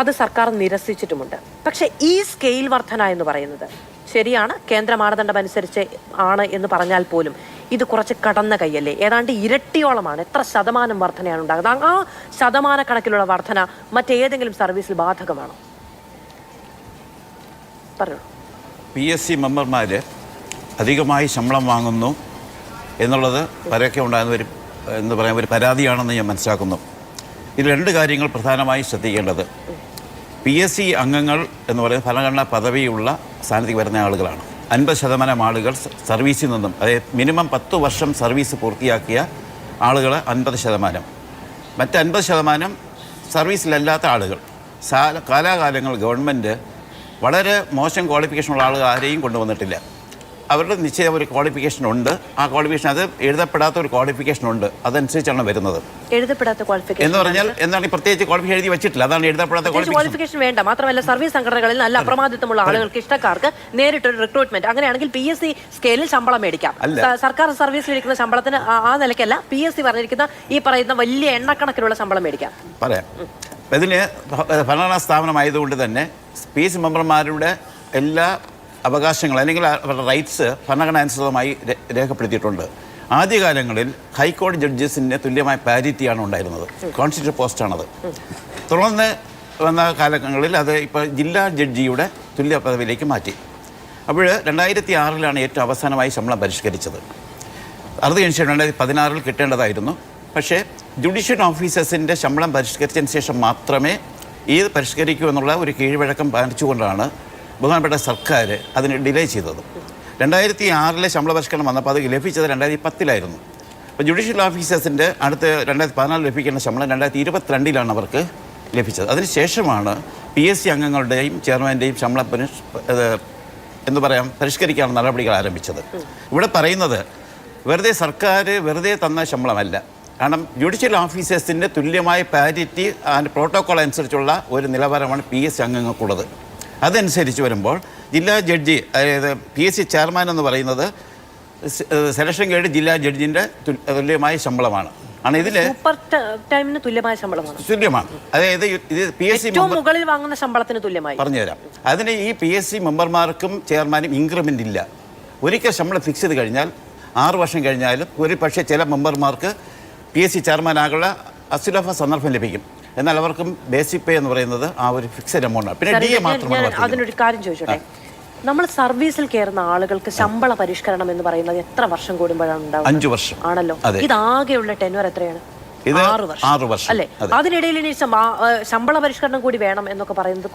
അത് സർക്കാർ നിരസിച്ചിട്ടുമുണ്ട്. പക്ഷേ ഈ സ്കെയിൽ വർധന എന്ന് പറയുന്നത് ശരിയാണ്, കേന്ദ്ര മാനദണ്ഡം അനുസരിച്ച് ആണ് എന്ന് പറഞ്ഞാൽ പോലും ഇത് കുറച്ച് കടന്ന കൈയല്ലേ? ഏതാണ്ട് ഇരട്ടിയോളമാണ്. എത്ര ശതമാനം വർധനയാണ് ഉണ്ടാകുന്നത്? ആ ശതമാനക്കണക്കിലുള്ള വർധന മറ്റേതെങ്കിലും സർവീസിൽ ബാധകമാണോ? പറഞ്ഞു. PSC മെമ്പർമാർ അധികമായി ശമ്പളം വാങ്ങുന്നു എന്നുള്ളത് പരക്കെ ഉണ്ടാകുന്ന ഒരു പരാതിയാണെന്ന് ഞാൻ മനസ്സിലാക്കുന്നു. ഇതിൽ 2 കാര്യങ്ങൾ പ്രധാനമായി ശ്രദ്ധിക്കേണ്ടത്. PSC അംഗങ്ങൾ എന്ന് പറയുന്ന ഭരണഘടനാ പദവിയുള്ള സ്ഥാനത്തേക്ക് വരുന്ന ആളുകളാണ്. 50% ആളുകൾ സർവീസിൽ നിന്നും, അതായത് മിനിമം 10 വർഷം സർവീസ് പൂർത്തിയാക്കിയ ആളുകൾ 50%. മറ്റ് 50% സർവീസിലല്ലാത്ത ആളുകൾ. കാലാകാലങ്ങൾ ഗവൺമെൻറ് വളരെ മോശം ക്വാളിഫിക്കേഷനുള്ള ആളുകൾ ആരെയും കൊണ്ടുവന്നിട്ടില്ല. അവരുടെ നിശ്ചയ ഒരു ക്വാളിഫിക്കേഷൻ ഉണ്ട്. ആ ക്വാളിഫിക്കേഷൻ അത് എഴുതപ്പെടാത്ത ഒരു ക്വാളിഫിക്കേഷൻ ഉണ്ട്. അതനുസരിച്ചാണ് വരുന്നത്. എഴുതപ്പെടാത്ത ക്വാളിഫിക്കേഷൻ എന്ന് പറഞ്ഞാൽ എന്താണ്? പ്രത്യേകിച്ച് ക്വാളിഫിക്കേഷൻ എഴുതി വെച്ചിട്ടില്ല. അതാണ് എഴുതപ്പെടാത്ത ക്വാളിഫിക്കേഷൻ. വേണ്ട. മാത്രമല്ല സർവീസ് സംഘടനകളിൽ നല്ല അപ്രമാദിത്വമുള്ള ആളുകൾക്ക്, ഇഷ്ടക്കാർക്ക് നേരിട്ടൊരു റിക്രൂട്ട്മെന്റ്. അങ്ങനെയാണെങ്കിൽ PSC സ്കെയിലിൽ ശമ്പളം മേടിക്കാം. സർക്കാർ സർവീസിലിരിക്കുന്ന ശമ്പളത്തിന് ആ നിലയ്ക്കല്ല, PSC പറഞ്ഞിരിക്കുന്ന ഈ പറയുന്ന വലിയ എണ്ണക്കണക്കിലുള്ള ശമ്പളം മേടിക്കാം. പറയാം. ഇതിന് ഭരണഘടനാ സ്ഥാപനമായതുകൊണ്ട് തന്നെ PSC മെമ്പർമാരുടെ എല്ലാ അവകാശങ്ങൾ അല്ലെങ്കിൽ അവരുടെ റൈറ്റ്സ് ഭരണഘടന അനുസൃതമായി രേഖപ്പെടുത്തിയിട്ടുണ്ട്. ആദ്യകാലങ്ങളിൽ ഹൈക്കോടതി ജഡ്ജസിന് തുല്യമായ പാരിറ്റിയാണ് ഉണ്ടായിരുന്നത്. കോൺസ്റ്റിറ്റ്യൂഷൻ പോസ്റ്റാണത്. തുടർന്ന് വന്ന കാലങ്ങളിൽ അത് ഇപ്പോൾ ജില്ലാ ജഡ്ജിയുടെ തുല്യ പദവിയിലേക്ക് മാറ്റി. അപ്പോൾ 2006 ഏറ്റവും അവസാനമായി ശമ്പളം പരിഷ്കരിച്ചത്. അത് കഴിഞ്ഞ് 2016 കിട്ടേണ്ടതായിരുന്നു. പക്ഷേ ജുഡീഷ്യൽ ഓഫീസേഴ്സിൻ്റെ ശമ്പളം പരിഷ്കരിച്ചതിന് ശേഷം മാത്രമേ ഇത് പരിഷ്കരിക്കൂ എന്നുള്ള ഒരു കീഴ്വഴക്കം പാലിച്ചുകൊണ്ടാണ് ബഹുമാനപ്പെട്ട സർക്കാർ അതിന് ഡിലേ ചെയ്തത്. 2006 ശമ്പള പരിഷ്കരണം വന്നപ്പോൾ അത് ലഭിച്ചത് 2010 അപ്പോൾ ജുഡീഷ്യൽ ഓഫീസേഴ്സിൻ്റെ അടുത്ത് 2014 ലഭിക്കേണ്ട ശമ്പളം 2022 അവർക്ക് ലഭിച്ചത്. അതിനുശേഷമാണ് PSC അംഗങ്ങളുടെയും ചെയർമാൻ്റെയും ശമ്പളം പരിഷ്കരിക്കാനുള്ള നടപടികൾ ആരംഭിച്ചത്. ഇവിടെ പറയുന്നത് സർക്കാർ വെറുതെ തന്ന ശമ്പളമല്ല. കാരണം ജുഡീഷ്യൽ ഓഫീസേഴ്സിൻ്റെ തുല്യമായ പാരിറ്റി ആൻഡ് പ്രോട്ടോക്കോൾ അനുസരിച്ചുള്ള ഒരു നിലവാരമാണ് PSC അംഗങ്ങൾക്കുള്ളത്. അതനുസരിച്ച് വരുമ്പോൾ ജില്ലാ ജഡ്ജി, അതായത് PSC ചെയർമാൻ എന്ന് പറയുന്നത് സെലക്ഷൻ കഴിഞ്ഞ് ജില്ലാ ജഡ്ജിൻ്റെ തുല്യമായ ശമ്പളമാണ്. തുല്യമാണ്. അതായത് ഇത് PSC മുകളിൽ വാങ്ങുന്ന ശമ്പളത്തിന് തുല്യമായി പറഞ്ഞുതരാം. അതിന് ഈ PSC മെമ്പർമാർക്കും ചെയർമാനും ഇൻക്രിമെൻ്റ് ഇല്ല. ഒരിക്കൽ ശമ്പളം ഫിക്സ് ചെയ്ത് കഴിഞ്ഞാൽ 6 വർഷം കഴിഞ്ഞാലും ഒരു പക്ഷേ ചില മെമ്പർമാർക്ക് PSC ചെയർമാനാകുള്ള അസുലഭ സന്ദർഭം ലഭിക്കും. എന്നാൽ അവർക്കും ബേസിക് പേ എന്ന് പറയുന്നത് ആ ഒരു ഫിക്സഡ് എമൗണ്ട് ആണ്. പിന്നെ DA മാത്രമാണ്. അതിനൊരു കാര്യം ചോദിച്ചോട്ടെ, നമ്മൾ സർവീസിൽ കയറുന്ന ആളുകൾക്ക് ശമ്പള പരിഷ്കരണം എന്ന് പറയുന്നത് എത്ര വർഷം കൂടുമ്പോഴാണ് ഉണ്ടാവുക? 5 വർഷം ആണല്ലോ. ഇതാകെയുള്ള ടെന്വർ എത്രയാണ്? 6 വർഷം അല്ലേ? അതിനിടയിൽ ഇനി ശമ്പള പരിഷ്കരണം കൂടി വേണം എന്നൊക്കെ പറയുന്നത്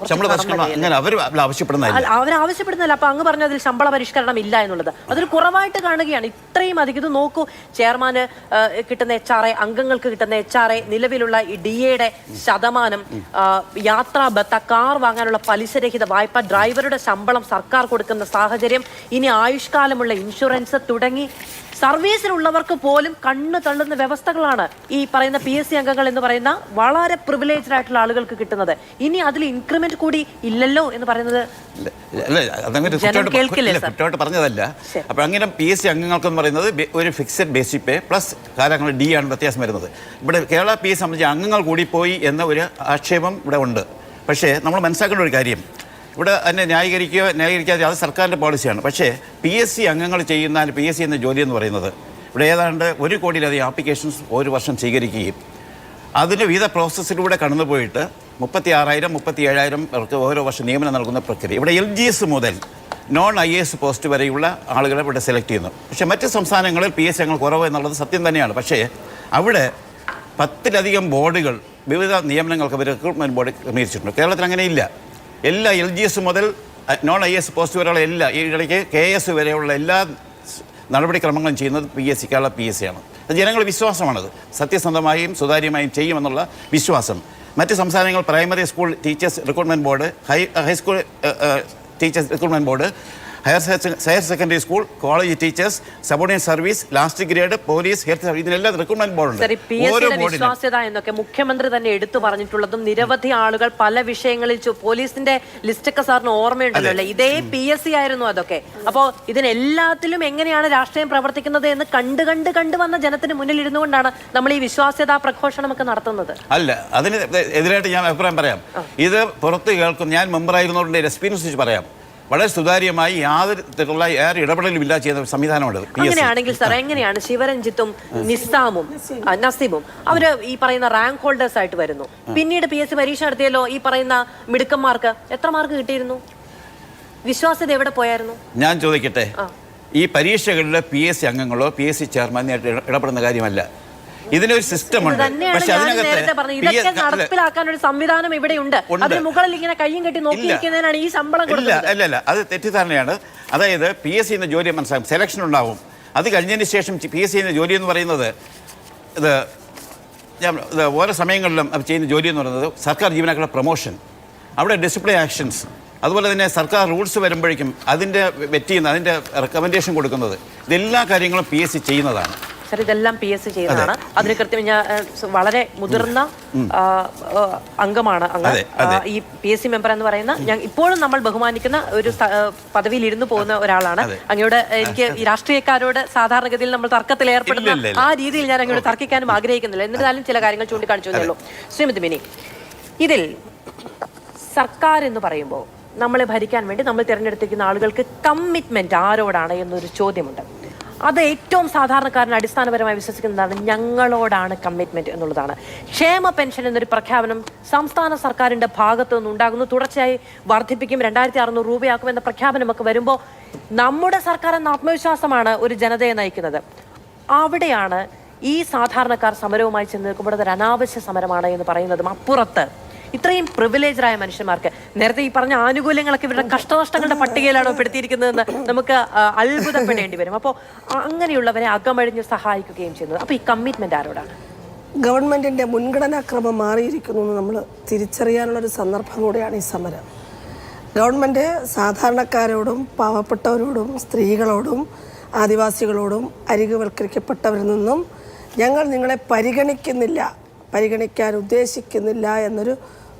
അവർ ആവശ്യപ്പെടുന്നില്ല. അപ്പൊ അങ്ങ് പറഞ്ഞതിൽ ശമ്പള പരിഷ്കരണം ഇല്ല എന്നുള്ളത് അതൊരു കുറവായിട്ട് കാണുകയാണ്. ഇത്രയും അധികം ഇത് നോക്കൂ, ചെയർമാന് കിട്ടുന്ന HRA, അംഗങ്ങൾക്ക് കിട്ടുന്ന HRA, നിലവിലുള്ള ഈ DA ശതമാനം, യാത്രാ ഭത്ത, കാർ വാങ്ങാനുള്ള പലിശരഹിത വായ്പ, ഡ്രൈവറുടെ ശമ്പളം സർക്കാർ കൊടുക്കുന്ന സാഹചര്യം, ഇനി ആയുഷ്കാലമുള്ള ഇൻഷുറൻസ് തുടങ്ങി സർവീസിലുള്ളവർക്ക് പോലും കണ്ണു തള്ളുന്ന വ്യവസ്ഥകളാണ് ഈ പറയുന്ന PSC അംഗങ്ങൾ എന്ന് പറയുന്ന വളരെ പ്രിവിലേജ്ഡ് ആയിട്ടുള്ള ആളുകൾക്ക് കിട്ടുന്നത്. ഇനി അതിൽ ഇൻക്രിമെന്റ് കൂടി ഇല്ലല്ലോ എന്ന് പറയുന്നത് പറഞ്ഞതല്ല. അപ്പൊ അങ്ങനെ PSC അംഗങ്ങൾക്കെന്ന് പറയുന്നത് ഒരു ഫിക്സഡ് ബേസിക് പേ പ്ലസ് കാലങ്ങളിൽ DA ആണ് വ്യത്യാസം വരുന്നത്. ഇവിടെ കേരള PSC സംബന്ധിച്ച് അംഗങ്ങൾ കൂടിപ്പോയി എന്ന ഒരു ആക്ഷേപം ഇവിടെ ഉണ്ട്. പക്ഷേ നമ്മൾ മനസ്സിലാക്കേണ്ട ഒരു കാര്യം, ഇവിടെ അതിനെ ന്യായീകരിക്കാതെ അത് സർക്കാരിൻ്റെ പോളിസിയാണ്. പക്ഷേ PSC അംഗങ്ങൾ ചെയ്യുന്ന PSC എന്ന ജോലി എന്ന് പറയുന്നത് ഇവിടെ ഏതാണ്ട് 1 കോടിയിലധികം ആപ്ലിക്കേഷൻസ് ഒരു വർഷം സ്വീകരിക്കുകയും അതിന് വിവിധ പ്രോസസ്സിലൂടെ കടന്നുപോയിട്ട് 36,000-37,000 പേർക്ക് ഓരോ വർഷം നിയമനം നൽകുന്ന പ്രക്രിയ. ഇവിടെ LGS മുതൽ നോൺ IAS പോസ്റ്റ് വരെയുള്ള ആളുകളെ ഇവിടെ സെലക്ട് ചെയ്യുന്നു. പക്ഷേ മറ്റ് സംസ്ഥാനങ്ങളിൽ PSC അംഗങ്ങൾ കുറവ് എന്നുള്ളത് സത്യം തന്നെയാണ്. പക്ഷേ അവിടെ 10ലധികം ബോർഡുകൾ വിവിധ നിയമനങ്ങൾക്ക് അവർ റിക്രൂട്ട്മെൻറ്റ് ബോർഡ് ക്രമീകരിച്ചിട്ടുണ്ട്. കേരളത്തിൽ അങ്ങനെയില്ല. എല്ലാ LGS മുതൽ നോൺ IAS പോസ്റ്റ് വരെയുള്ള എല്ലാ ഈ ഇടയ്ക്ക് KS വരെയുള്ള എല്ലാ നടപടിക്രമങ്ങളും ചെയ്യുന്നത് കേരള PSC ആണ്. അത് ജനങ്ങളുടെ വിശ്വാസമാണത്. സത്യസന്ധമായും സുതാര്യമായും ചെയ്യുമെന്നുള്ള വിശ്വാസം. മറ്റ് സംസ്ഥാനങ്ങൾ primary school teachers recruitment board, high school teachers recruitment board, higher secondary school, college teachers, subordinate service, last grade, police, health service, ഇതിനെല്ലാം റിക്രൂട്ട്മെന്റ് ബോർഡുണ്ട്. ഓരോ വിശ്വാസ്യത എന്നൊക്കെ മുഖ്യമന്ത്രി തന്നെ എടുത്തു പറഞ്ഞിട്ടുള്ളതും നിരവധി ആളുകൾ പല വിഷയങ്ങളിൽ പോലീസിന്റെ ലിസ്റ്റൊക്കെ സാറിന് ഓർമ്മയുണ്ടല്ലോ. ഇതേ PSC ആയിരുന്നു അതൊക്കെ. അപ്പോൾ ഇതിനെല്ലാത്തിലും എങ്ങനെയാണ് രാഷ്ട്രീയം പ്രവർത്തിക്കുന്നത് എന്ന് കണ്ട് വന്ന ജനത്തിന് മുന്നിൽ ഇരുന്നുകൊണ്ടാണ് നമ്മൾ ഈ വിശ്വാസ്യതാ പ്രഘോഷണമൊക്കെ നടത്തുന്നത്. അല്ല, അതിന് എതിരായിട്ട് ഞാൻ അഭിപ്രായം പറയാം. ഇത് പുറത്ത് കേൾക്കും. ഞാൻ മെമ്പറായിരുന്നവരുടെ എക്സ്പീരിയൻസ് വെച്ച് പറയാം. വളരെ സുതാര്യമായി യാതൊരു തരത്തിലുള്ള ഇടപെടലും ഇല്ല ചെയ്യുന്ന സംവിധാനമുണ്ട്. അങ്ങനെയാണെങ്കിൽ സാർ എങ്ങനെയാണ് ശിവരഞ്ജിത്തും നിസാമും നസീമും അവര് ഈ പറയുന്ന റാങ്ക് ഹോൾഡേഴ്സ് ആയിട്ട് വരുന്നു? പിന്നീട് PSC പരീക്ഷ നടത്തിയല്ലോ ഈ പറയുന്ന മിടുക്കന്മാർക്ക് എത്ര മാർക്ക് കിട്ടിയിരുന്നു? വിശ്വാസ്യത എവിടെ പോയായിരുന്നു? ഞാൻ ചോദിക്കട്ടെ, ഈ പരീക്ഷകളിലെ PSC അംഗങ്ങളോ PSC ചെയർമാനായിട്ട് ഇടപെടുന്ന കാര്യമല്ല. ഇതിനൊരു സിസ്റ്റം ഉണ്ട്. പക്ഷെ ഇതൊക്കെ നടപ്പിലാക്കാൻ ഒരു സംവിധാനം ഇവിടെയുണ്ട്. അതിന് മുകളിൽ ഇങ്ങനെ കയ്യും കെട്ടി നോക്കിയിരിക്കുന്നതിനാണ് ഈ ശമ്പളം കൊടുക്കുന്നത്. അല്ല, അത് തെറ്റിദ്ധാരണയാണ്. അതായത് PSC എന്ന ജോലി മനസ്സിലാക്കും, സെലക്ഷൻ ഉണ്ടാവും. അത് കഴിഞ്ഞതിന് ശേഷം PSC എന്ന ജോലി എന്ന് പറയുന്നത് ഇത് ഓരോ സമയങ്ങളിലും അവർ ചെയ്യുന്ന ജോലി എന്ന് പറയുന്നത് സർക്കാർ ജീവനക്കാരുടെ പ്രൊമോഷൻ, അവിടെ ഡിസിപ്ലിൻ ആക്ഷൻസ്, അതുപോലെ തന്നെ സർക്കാർ റൂൾസ് വരുമ്പോഴേക്കും അതിൻ്റെ വെറ്റിന്ന് അതിൻ്റെ റെക്കമെൻഡേഷൻ കൊടുക്കുന്നത്, ഇതെല്ലാ കാര്യങ്ങളും PSC ചെയ്യുന്നതാണ്. ഇതെല്ലാം PSC ചെയ്യുന്നതാണ്. അതിന് കൃത്യം ഞാൻ വളരെ മുതിർന്ന അംഗമാണ് അങ്ങ്. ഈ PSC മെമ്പർ എന്ന് പറയുന്ന ഇപ്പോഴും നമ്മൾ ബഹുമാനിക്കുന്ന ഒരു പദവിയിൽ ഇരുന്നു പോകുന്ന ഒരാളാണ്. അങ്ങയോട് എനിക്ക് ഈ രാഷ്ട്രീയക്കാരോട് സാധാരണഗതിയിൽ നമ്മൾ തർക്കത്തിൽ ഏർപ്പെടുന്ന ആ രീതിയിൽ ഞാൻ അങ്ങോട്ട് തർക്കിക്കാനും ആഗ്രഹിക്കുന്നില്ല. എന്നിരുന്നാലും ചില കാര്യങ്ങൾ ചൂണ്ടിക്കാണിച്ചു. ശ്രീമതി മിനി, ഇതിൽ സർക്കാർ എന്ന് പറയുമ്പോൾ നമ്മളെ ഭരിക്കാൻ വേണ്ടി നമ്മൾ തിരഞ്ഞെടുത്തിരിക്കുന്ന ആളുകൾക്ക് കമ്മിറ്റ്മെന്റ് ആരോടാണ് എന്നൊരു ചോദ്യമുണ്ട്. അത് ഏറ്റവും സാധാരണക്കാരന് അടിസ്ഥാനപരമായി വിശ്വസിക്കുന്നതാണ് ഞങ്ങളോടാണ് കമ്മിറ്റ്മെന്റ് എന്നുള്ളതാണ്. ക്ഷേമ പെൻഷൻ എന്നൊരു പ്രഖ്യാപനം സംസ്ഥാന സർക്കാരിന്റെ ഭാഗത്തു നിന്നുണ്ടാകുന്നു. തുടർച്ചയായി വർദ്ധിപ്പിക്കും, 2600 രൂപയാക്കും എന്ന പ്രഖ്യാപനമൊക്കെ വരുമ്പോൾ നമ്മുടെ സർക്കാർ എന്ന ആത്മവിശ്വാസമാണ് ഒരു ജനതയെ നയിക്കുന്നത്. അവിടെയാണ് ഈ സാധാരണക്കാർ സമരവുമായി ചെന്ന് നിൽക്കുമ്പോൾ അതൊരു അനാവശ്യ സമരമാണ് എന്ന് പറയുന്നതും അപ്പുറത്ത് ഇത്രയും പ്രിവിലേജായ മനുഷ്യന്മാർക്ക് നേരത്തെ ഈ പറഞ്ഞ ആനുകൂല്യങ്ങളൊക്കെ ഇവരുടെ കഷ്ടനഷ്ടങ്ങളുടെ പട്ടികയിലാണോ പെടുത്തിയിരിക്കുന്നതെന്ന് നമുക്ക് അത്ഭുതപ്പെടേണ്ടി വരും. അപ്പോൾ അങ്ങനെയുള്ളവരെ അകമഴിഞ്ഞ് സഹായിക്കുകയും ചെയ്യുന്നത്. അപ്പോൾ ഈ കമ്മിറ്റ്മെന്റ് ആരോടാണ്? ഗവൺമെന്റിന്റെ മുൻഗണനാക്രമം മാറിയിരിക്കുന്നു എന്ന് നമ്മൾ തിരിച്ചറിയാനുള്ളൊരു സന്ദർഭം കൂടെയാണ് ഈ സമരം. ഗവൺമെന്റ് സാധാരണക്കാരോടും പാവപ്പെട്ടവരോടും സ്ത്രീകളോടും ആദിവാസികളോടും അരികുവൽക്കരിക്കപ്പെട്ടവരിൽ നിന്നും ഞങ്ങൾ നിങ്ങളെ പരിഗണിക്കാൻ ഉദ്ദേശിക്കുന്നില്ല എന്നൊരു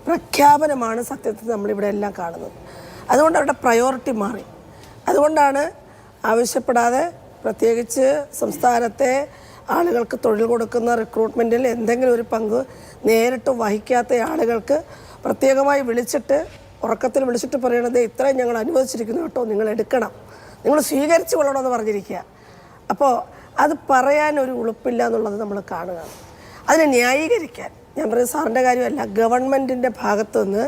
പ്രഖ്യാപനമാണ് സത്യത്തിൽ നമ്മളിവിടെ എല്ലാം കാണുന്നത്. അതുകൊണ്ട് അവരുടെ പ്രയോറിറ്റി മാറി. അതുകൊണ്ടാണ് ആവശ്യപ്പെടാതെ പ്രത്യേകിച്ച് സംസ്ഥാനത്തെ ആളുകൾക്ക് തൊഴിൽ കൊടുക്കുന്ന റിക്രൂട്ട്മെൻറ്റിൽ എന്തെങ്കിലും ഒരു പങ്ക് നേരിട്ട് വഹിക്കാത്ത ആളുകൾക്ക് പ്രത്യേകമായി ഉറക്കത്തിൽ വിളിച്ചിട്ട് പറയണത് ഇത്രയും ഞങ്ങൾ അനുവദിച്ചിരിക്കുന്നു കേട്ടോ, നിങ്ങൾ എടുക്കണം, നിങ്ങൾ സ്വീകരിച്ചു കൊള്ളണമെന്ന് പറഞ്ഞിരിക്കുക. അപ്പോൾ അത് പറയാൻ ഒരു ഉളുപ്പില്ല എന്നുള്ളത് നമ്മൾ കാണുക. അതിനെ ന്യായീകരിക്കാൻ, ഞാൻ പറയുന്നത് സാറിൻ്റെ കാര്യമല്ല, ഗവൺമെൻറ്റിൻ്റെ ഭാഗത്തു നിന്ന്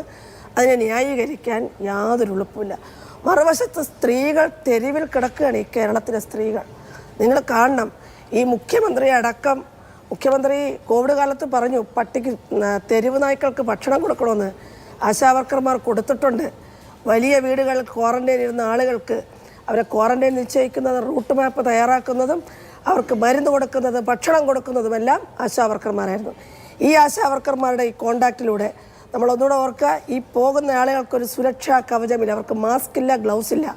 അതിനെ ന്യായീകരിക്കാൻ യാതൊരു ഉളുപ്പില്ല. മറുവശത്ത് സ്ത്രീകൾ തെരുവിൽ കിടക്കുകയാണ്. ഈ കേരളത്തിലെ സ്ത്രീകൾ നിങ്ങൾ കാണണം. ഈ മുഖ്യമന്ത്രി കോവിഡ് കാലത്ത് പറഞ്ഞു പട്ടിക്ക് തെരുവ് നായ്ക്കൾക്ക് ഭക്ഷണം കൊടുക്കണമെന്ന്. ആശാവർക്കർമാർ കൊടുത്തിട്ടുണ്ട്. വലിയ വീടുകൾ ക്വാറന്റൈൻ ഇരുന്ന ആളുകൾക്ക് അവരെ ക്വാറന്റൈൻ നിശ്ചയിക്കുന്നത്, റൂട്ട് മാപ്പ് തയ്യാറാക്കുന്നതും അവർക്ക് മരുന്ന് കൊടുക്കുന്നതും ഭക്ഷണം കൊടുക്കുന്നതുമെല്ലാം ആശാവർക്കർമാരായിരുന്നു. ഈ ആശാവർക്കർമാരുടെ ഈ കോണ്ടാക്റ്റിലൂടെ നമ്മളൊന്നുകൂടെ ഓർക്കുക, ഈ പോകുന്ന ആളുകൾക്കൊരു സുരക്ഷാ കവചമില്ല, അവർക്ക് മാസ്ക് ഇല്ല, ഗ്ലൗസ് ഇല്ല.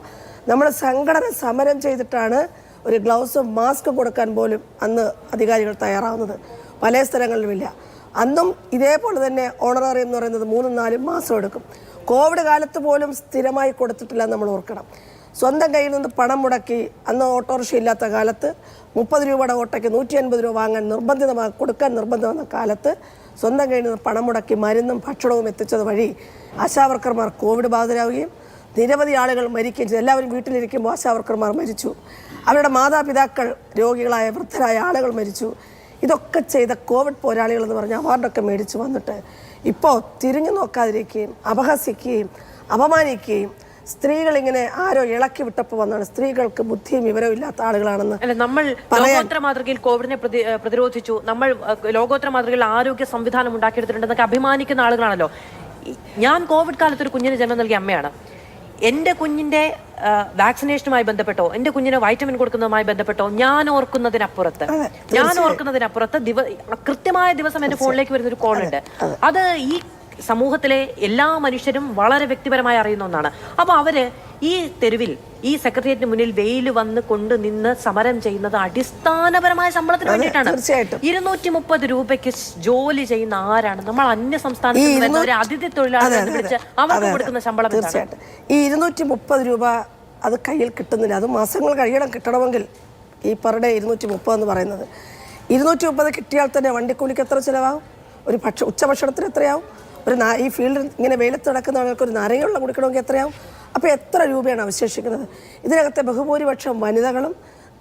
നമ്മൾ സംഘടന സമരം ചെയ്തിട്ടാണ് ഒരു ഗ്ലൗസും മാസ്ക് കൊടുക്കാൻ പോലും അന്ന് അധികാരികൾ തയ്യാറാവുന്നത്. പല സ്ഥലങ്ങളിലുമില്ല. അന്നും ഇതേപോലെ തന്നെ ഓണറേറിയം എന്ന് പറയുന്നത് 3-4 മാസം എടുക്കും. കോവിഡ് കാലത്ത് പോലും സ്ഥിരമായി കൊടുത്തിട്ടില്ല നമ്മൾ ഓർക്കണം. സ്വന്തം കയ്യിൽ നിന്ന് പണം മുടക്കി, അന്ന് ഓട്ടോറിക്ഷ ഇല്ലാത്ത കാലത്ത് 30 രൂപയുടെ ഓട്ടോയ്ക്ക് 150 രൂപ കൊടുക്കാൻ നിർബന്ധമെന്ന കാലത്ത് സ്വന്തം കയ്യിൽ നിന്ന് പണം മുടക്കി മരുന്നും ഭക്ഷണവും എത്തിച്ചത് വഴി ആശാവർക്കർമാർ കോവിഡ് ബാധിതരാവുകയും നിരവധി ആളുകൾ മരിക്കുകയും ചെയ്തു. എല്ലാവരും വീട്ടിലിരിക്കുമ്പോൾ ആശാവർക്കർമാർ മരിച്ചു. അവരുടെ മാതാപിതാക്കൾ രോഗികളായ വൃദ്ധരായ ആളുകൾ മരിച്ചു. ഇതൊക്കെ ചെയ്ത കോവിഡ് പോരാളികൾ എന്ന് പറഞ്ഞ അവാർഡൊക്കെ മേടിച്ച് വന്നിട്ട് ഇപ്പോൾ തിരിഞ്ഞു നോക്കാതിരിക്കുകയും അപഹസിക്കുകയും അപമാനിക്കുകയും സ്ത്രീകൾ ഇങ്ങനെ ആരോ ഇളക്കി വിട്ടപ്പോൾ വന്നാണ്. സ്ത്രീകൾക്ക് ബുദ്ധിയും വിവരവും ഇല്ലാത്ത ആളുകളാണെന്ന് അല്ല, നമ്മൾ ലോകോത്തര മാതൃകയിൽ കോവിഡിനെ പ്രതിരോധിച്ചു, നമ്മൾ ലോകോത്തര മാതൃകയിൽ ആരോഗ്യ സംവിധാനം ഉണ്ടാക്കിയെടുത്തിട്ടുണ്ടെന്നൊക്കെ അഭിമാനിക്കുന്ന ആളുകളാണല്ലോ. ഞാൻ കോവിഡ് കാലത്ത് ഒരു കുഞ്ഞിന് ജന്മം നൽകിയ അമ്മയാണ്. എൻ്റെ കുഞ്ഞിൻ്റെ വാക്സിനേഷനുമായി ബന്ധപ്പെട്ടോ എൻ്റെ കുഞ്ഞിന് വൈറ്റമിൻ കൊടുക്കുന്നതുമായി ബന്ധപ്പെട്ടോ ഞാൻ ഓർക്കുന്നതിനപ്പുറത്ത് കൃത്യമായ ദിവസം എൻ്റെ ഫോണിലേക്ക് വരുന്നൊരു കോൾ ഉണ്ട്. അത് ഈ സമൂഹത്തിലെ എല്ലാ മനുഷ്യരും വളരെ വ്യക്തിപരമായി അറിയുന്ന ഒന്നാണ്. അപ്പോൾ അവര് ഈ തെരുവിൽ ഈ സെക്രട്ടേറിയറ്റിന് മുന്നിൽ വെയിൽ വന്ന് കൊണ്ട് നിന്ന് സമരം ചെയ്യുന്നത് അടിസ്ഥാനപരമായ ശമ്പളത്തിന് വേണ്ടിയിട്ടാണ്. 230 രൂപയ്ക്ക് ജോലി ചെയ്യുന്ന ആരാണ്? നമ്മൾ അന്യ സംസ്ഥാനത്ത് നിന്ന് ഒരു അതിഥി തൊഴിലാളികളെ വിളിച്ച് അവർക്ക് കൊടുക്കുന്ന ശമ്പളം. തീർച്ചയായിട്ടും ഈ 230 രൂപ അത് കയ്യിൽ കിട്ടുന്നില്ല. അത് മാസങ്ങൾ കിട്ടണമെങ്കിൽ ഈ പെർ ഡേ 230 എന്ന് പറയുന്നത് 230 കിട്ടിയാൽ തന്നെ വണ്ടിക്കൂലിക്ക് എത്ര ചിലവാകും? ഒരു ഉച്ചഭക്ഷണത്തിന് എത്രയാവും? ഈ ഫീൽഡിൽ ഇങ്ങനെ വെയിലത്ത് നടക്കുന്ന ആൾക്ക് ഒരു നാരങ്ങ കുടിക്കണമെങ്കിൽ എത്രയാവും? അപ്പോൾ എത്ര രൂപയാണ് അവശേഷിക്കുന്നത്? ഇതിനകത്തെ ബഹുഭൂരിപക്ഷം വനിതകളും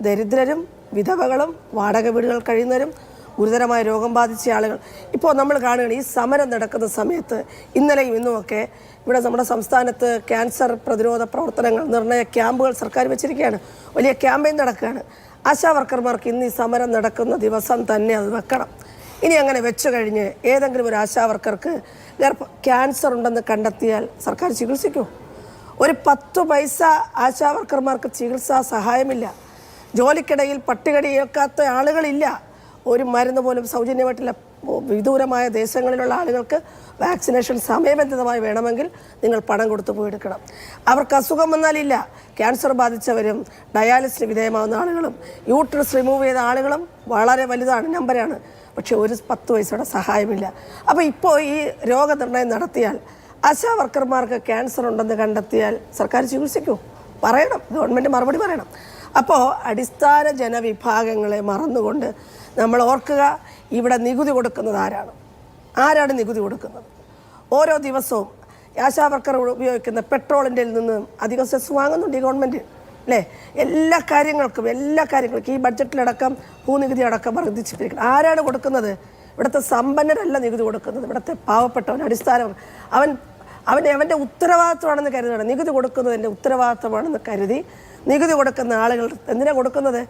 ദരിദ്രരും വിധവകളും വാടക വീടുകൾ കഴിയുന്നവരും ഗുരുതരമായ രോഗം ബാധിച്ച ആളുകൾ. ഇപ്പോൾ നമ്മൾ കാണുകയാണ് ഈ സമരം നടക്കുന്ന സമയത്ത് ഇന്നലെയും ഇന്നുമൊക്കെ ഇവിടെ നമ്മുടെ സംസ്ഥാനത്ത് ക്യാൻസർ പ്രതിരോധ പ്രവർത്തനങ്ങൾ നിർണയ ക്യാമ്പുകൾ സർക്കാർ വെച്ചിരിക്കുകയാണ്. വലിയ ക്യാമ്പയിൻ നടക്കുകയാണ്. ആശാ വർക്കർമാർക്ക് ഇന്ന് ഈ സമരം നടക്കുന്ന ദിവസം തന്നെ അത് വെക്കണം. ഇനി അങ്ങനെ വെച്ചു കഴിഞ്ഞ് ഏതെങ്കിലും ഒരു ആശാവർക്കർക്ക് ക്യാൻസർ ഉണ്ടെന്ന് കണ്ടെത്തിയാൽ സർക്കാർ ചികിത്സിക്കൂ? ഒരു 10 പൈസ ആശാവർക്കർമാർക്ക് ചികിത്സാ സഹായമില്ല. ജോലിക്കിടയിൽ പട്ടികടി ഏൽക്കാത്ത ആളുകളില്ല. ഒരു മരുന്ന് പോലും സൗജന്യമായിട്ടില്ല. വിദൂരമായ ദേശങ്ങളിലുള്ള ആളുകൾക്ക് വാക്സിനേഷൻ സമയബന്ധിതമായി വേണമെങ്കിൽ നിങ്ങൾ പണം കൊടുത്ത് പോയി എടുക്കണം. അവർക്ക് അസുഖം വന്നാലില്ല. ക്യാൻസർ ബാധിച്ചവരും ഡയാലിസിന് വിധേയമാവുന്ന ആളുകളും യൂട്രസ് റിമൂവ് ചെയ്ത ആളുകളും വളരെ വലുതാണ്, നമ്പറാണ്. പക്ഷെ ഒരു 10 പൈസയുടെ സഹായമില്ല. അപ്പോൾ ഇപ്പോൾ ഈ രോഗനിർണയം നടത്തിയാൽ ആശാ വർക്കർമാർക്ക് ക്യാൻസർ ഉണ്ടെന്ന് കണ്ടെത്തിയാൽ സർക്കാർ ചികിത്സിക്കൂ? പറയണം, ഗവൺമെൻറ് മറുപടി പറയണം. അപ്പോൾ അടിസ്ഥാന ജനവിഭാഗങ്ങളെ മറന്നുകൊണ്ട് നമ്മൾ ഓർക്കുക, ഇവിടെ നികുതി കൊടുക്കുന്നത് ആരാണ് നികുതി കൊടുക്കുന്നത്? ഓരോ ദിവസവും ആശാ വർക്കർ ഉപയോഗിക്കുന്ന പെട്രോളിൻ്റെ നിന്ന് അധികം സെസ് വാങ്ങുന്നുണ്ട് ഈ ഗവൺമെൻറ് അല്ലേ? എല്ലാ കാര്യങ്ങൾക്കും ഈ ബഡ്ജറ്റിലടക്കം ഭൂനികുതി അടക്കം വർദ്ധിച്ചിരിക്കുന്നത് ആരാണ് കൊടുക്കുന്നത്? ഇവിടുത്തെ സമ്പന്നരല്ല നികുതി കൊടുക്കുന്നത്, ഇവിടുത്തെ പാവപ്പെട്ടവൻ അടിസ്ഥാനം അവൻ്റെ ഉത്തരവാദിത്വമാണെന്ന് കരുതണം. നികുതി കൊടുക്കുന്നത് എൻ്റെ ഉത്തരവാദിത്വമാണെന്ന് കരുതി നികുതി കൊടുക്കുന്ന ആളുകൾ എന്തിനാണ് കൊടുക്കുന്നത്?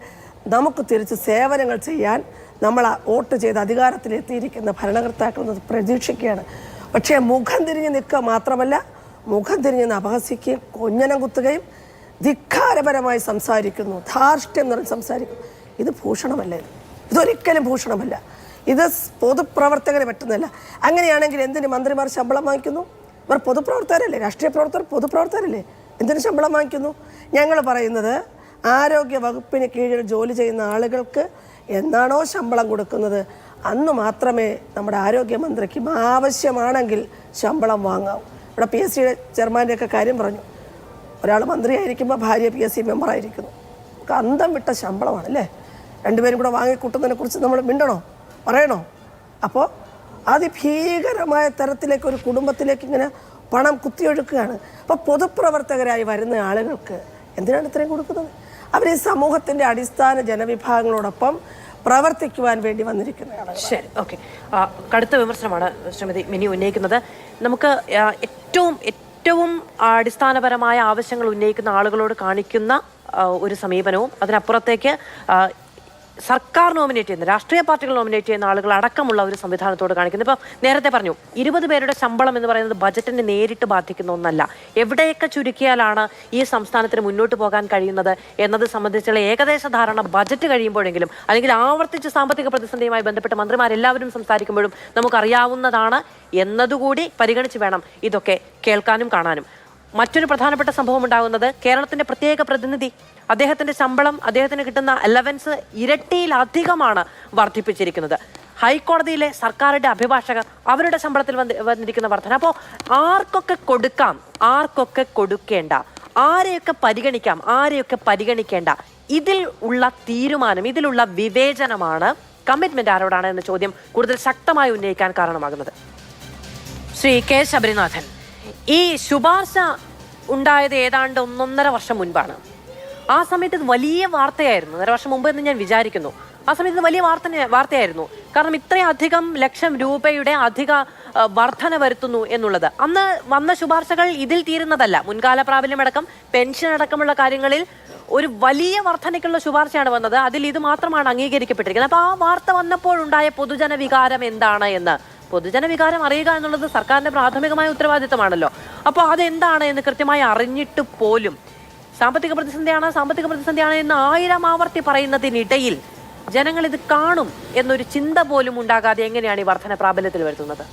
നമുക്ക് തിരിച്ച് സേവനങ്ങൾ ചെയ്യാൻ നമ്മൾ വോട്ട് ചെയ്ത് അധികാരത്തിലെത്തിയിരിക്കുന്ന ഭരണകർത്താക്കൾ പ്രതീക്ഷിക്കുകയാണ്. പക്ഷേ മുഖം തിരിഞ്ഞ് നിൽക്കുക മാത്രമല്ല, മുഖം തിരിഞ്ഞ് അപഹസിക്കുകയും കൊഞ്ഞനം കുത്തുകയും ധിക്കാരപരമായി സംസാരിക്കുന്നു, ധാർഷ്ട്യം നിറഞ്ഞ് സംസാരിക്കുന്നു. ഇത് ഭൂഷണമല്ല, ഇതൊരിക്കലും ഭൂഷണമല്ല. ഇത് പൊതുപ്രവർത്തകരെ പറ്റുന്നില്ല. അങ്ങനെയാണെങ്കിൽ എന്തിന് മന്ത്രിമാർ ശമ്പളം വാങ്ങിക്കുന്നു? ഇവർ പൊതുപ്രവർത്തകരല്ലേ, രാഷ്ട്രീയ പ്രവർത്തകർ പൊതുപ്രവർത്തകരല്ലേ, എന്തിനു ശമ്പളം വാങ്ങിക്കുന്നു? ഞങ്ങൾ പറയുന്നത് ആരോഗ്യ വകുപ്പിന് കീഴിൽ ജോലി ചെയ്യുന്ന ആളുകൾക്ക് എന്നാണോ ശമ്പളം കൊടുക്കുന്നത് അന്ന് മാത്രമേ നമ്മുടെ ആരോഗ്യമന്ത്രിക്കും ആവശ്യമാണെങ്കിൽ ശമ്പളം വാങ്ങാവൂ. ഇവിടെ PSC ചെയർമാൻ്റെയൊക്കെ കാര്യം പറഞ്ഞു. ഒരാൾ മന്ത്രിയായിരിക്കുമ്പോൾ ഭാര്യ PSC മെമ്പറായിരിക്കുന്നു. നമുക്ക് അന്തം വിട്ട ശമ്പളമാണ് അല്ലേ? രണ്ടുപേരും കൂടെ വാങ്ങിക്കൂട്ടുന്നതിനെക്കുറിച്ച് നമ്മൾ മിണ്ടണോ, പറയണോ? അപ്പോൾ അതിഭീകരമായ തരത്തിലേക്ക് ഒരു കുടുംബത്തിലേക്ക് ഇങ്ങനെ പണം കുത്തിയൊഴുക്കുകയാണ്. അപ്പോൾ പൊതുപ്രവർത്തകരായി വരുന്ന ആളുകൾക്ക് എന്തിനാണ് ഇത്രയും കൊടുക്കുന്നത്? അവർ ഈ സമൂഹത്തിൻ്റെ അടിസ്ഥാന ജനവിഭാഗങ്ങളോടൊപ്പം പ്രവർത്തിക്കുവാൻ വേണ്ടി വന്നിരിക്കുന്നതാണ്. ശരി, ഓക്കെ. കടുത്ത വിമർശനമാണ് ശ്രീമതി മിനി ഉന്നയിക്കുന്നത്. നമുക്ക് ഏറ്റവും അടിസ്ഥാനപരമായ ആവശ്യങ്ങൾ ഉന്നയിക്കുന്ന ആളുകളോട് കാണിക്കുന്ന ഒരു സമീപനവും അതിനപ്പുറത്തേക്ക് സർക്കാർ നോമിനേറ്റ് ചെയ്യുന്ന രാഷ്ട്രീയ പാർട്ടികൾ നോമിനേറ്റ് ചെയ്യുന്ന ആളുകൾ അടക്കമുള്ള ഒരു സംവിധാനത്തോട് കാണിക്കുന്നത്. ഇപ്പോൾ നേരത്തെ പറഞ്ഞു 20 പേരുടെ ശമ്പളം എന്ന് പറയുന്നത് ബജറ്റിനെ നേരിട്ട് ബാധിക്കുന്ന ഒന്നല്ല. എവിടെയൊക്കെ ചുരുക്കിയാലാണ് ഈ സംസ്ഥാനത്തിന് മുന്നോട്ട് പോകാൻ കഴിയുന്നത് എന്നത് സംബന്ധിച്ചുള്ള ഏകദേശ ധാരണ ബജറ്റ് കഴിയുമ്പോഴെങ്കിലും അല്ലെങ്കിൽ ആവർത്തിച്ച് സാമ്പത്തിക പ്രതിസന്ധിയുമായി ബന്ധപ്പെട്ട് മന്ത്രിമാരെല്ലാവരും സംസാരിക്കുമ്പോഴും നമുക്കറിയാവുന്നതാണ് എന്നതുകൂടി പരിഗണിച്ച് വേണം ഇതൊക്കെ കേൾക്കാനും കാണാനും. മറ്റൊരു പ്രധാനപ്പെട്ട സംഭവം ഉണ്ടാകുന്നത് കേരളത്തിന്റെ പ്രത്യേക പ്രതിനിധി, അദ്ദേഹത്തിന്റെ ശമ്പളം, അദ്ദേഹത്തിന് കിട്ടുന്ന അലവൻസ് ഇരട്ടിയിലധികമാണ് വർദ്ധിപ്പിച്ചിരിക്കുന്നത്. ഹൈക്കോടതിയിലെ സർക്കാരിന്റെ അഭിഭാഷകർ, അവരുടെ ശമ്പളത്തിൽ വന്നിരിക്കുന്ന വർധന. അപ്പോൾ ആർക്കൊക്കെ കൊടുക്കാം, ആർക്കൊക്കെ കൊടുക്കേണ്ട, ആരെയൊക്കെ പരിഗണിക്കാം, ആരെയൊക്കെ പരിഗണിക്കേണ്ട, ഇതിൽ ഉള്ള തീരുമാനം, ഇതിലുള്ള വിവേചനമാണ് കമ്മിറ്റ്മെന്റ് ആരോടാണ് എന്ന ചോദ്യം കൂടുതൽ ശക്തമായി ഉന്നയിക്കാൻ കാരണമാകുന്നത്. ശ്രീ കെ ശബരിനാഥൻ, ഈ ശുപാർശ ഉണ്ടായത് ഏതാണ്ട് 1.5 വർഷം മുൻപാണ്. ആ സമയത്ത് ഇത് വലിയ വാർത്തയായിരുന്നു. 1.5 വർഷം മുമ്പ് എന്ന് ഞാൻ വിചാരിക്കുന്നു. ആ സമയത്ത് വലിയ വാർത്തയായിരുന്നു. കാരണം ഇത്രയധികം ലക്ഷം രൂപയുടെ അധിക വർധന വരുത്തുന്നു എന്നുള്ളത്. അന്ന് വന്ന ശുപാർശകൾ ഇതിൽ തീരുന്നതല്ല. മുൻകാല പ്രാബല്യമടക്കം പെൻഷൻ അടക്കമുള്ള കാര്യങ്ങളിൽ ഒരു വലിയ വർധനയ്ക്കുള്ള ശുപാർശയാണ് വന്നത്. അതിൽ ഇത് മാത്രമാണ് അംഗീകരിക്കപ്പെട്ടിരിക്കുന്നത്. അപ്പോൾ ആ വാർത്ത വന്നപ്പോഴുണ്ടായ പൊതുജന വികാരം എന്താണ് എന്ന്, പൊതുജന വികാരം അറിയുക എന്നുള്ളത് സർക്കാരിന്റെ പ്രാഥമികമായ ഉത്തരവാദിത്തമാണല്ലോ. അപ്പോൾ അതെന്താണ് എന്ന് കൃത്യമായി അറിഞ്ഞിട്ട് പോലും സാമ്പത്തിക പ്രതിസന്ധിയാണ് എന്ന് 1000 ആവർത്തി പറയുന്നതിനിടയിൽ ജനങ്ങൾ ഇത് കാണും എന്നൊരു ചിന്ത പോലും ഉണ്ടാകാതെ എങ്ങനെയാണ് ഈ വർധന പ്രാബല്യത്തിൽ വരുത്തുന്നത്?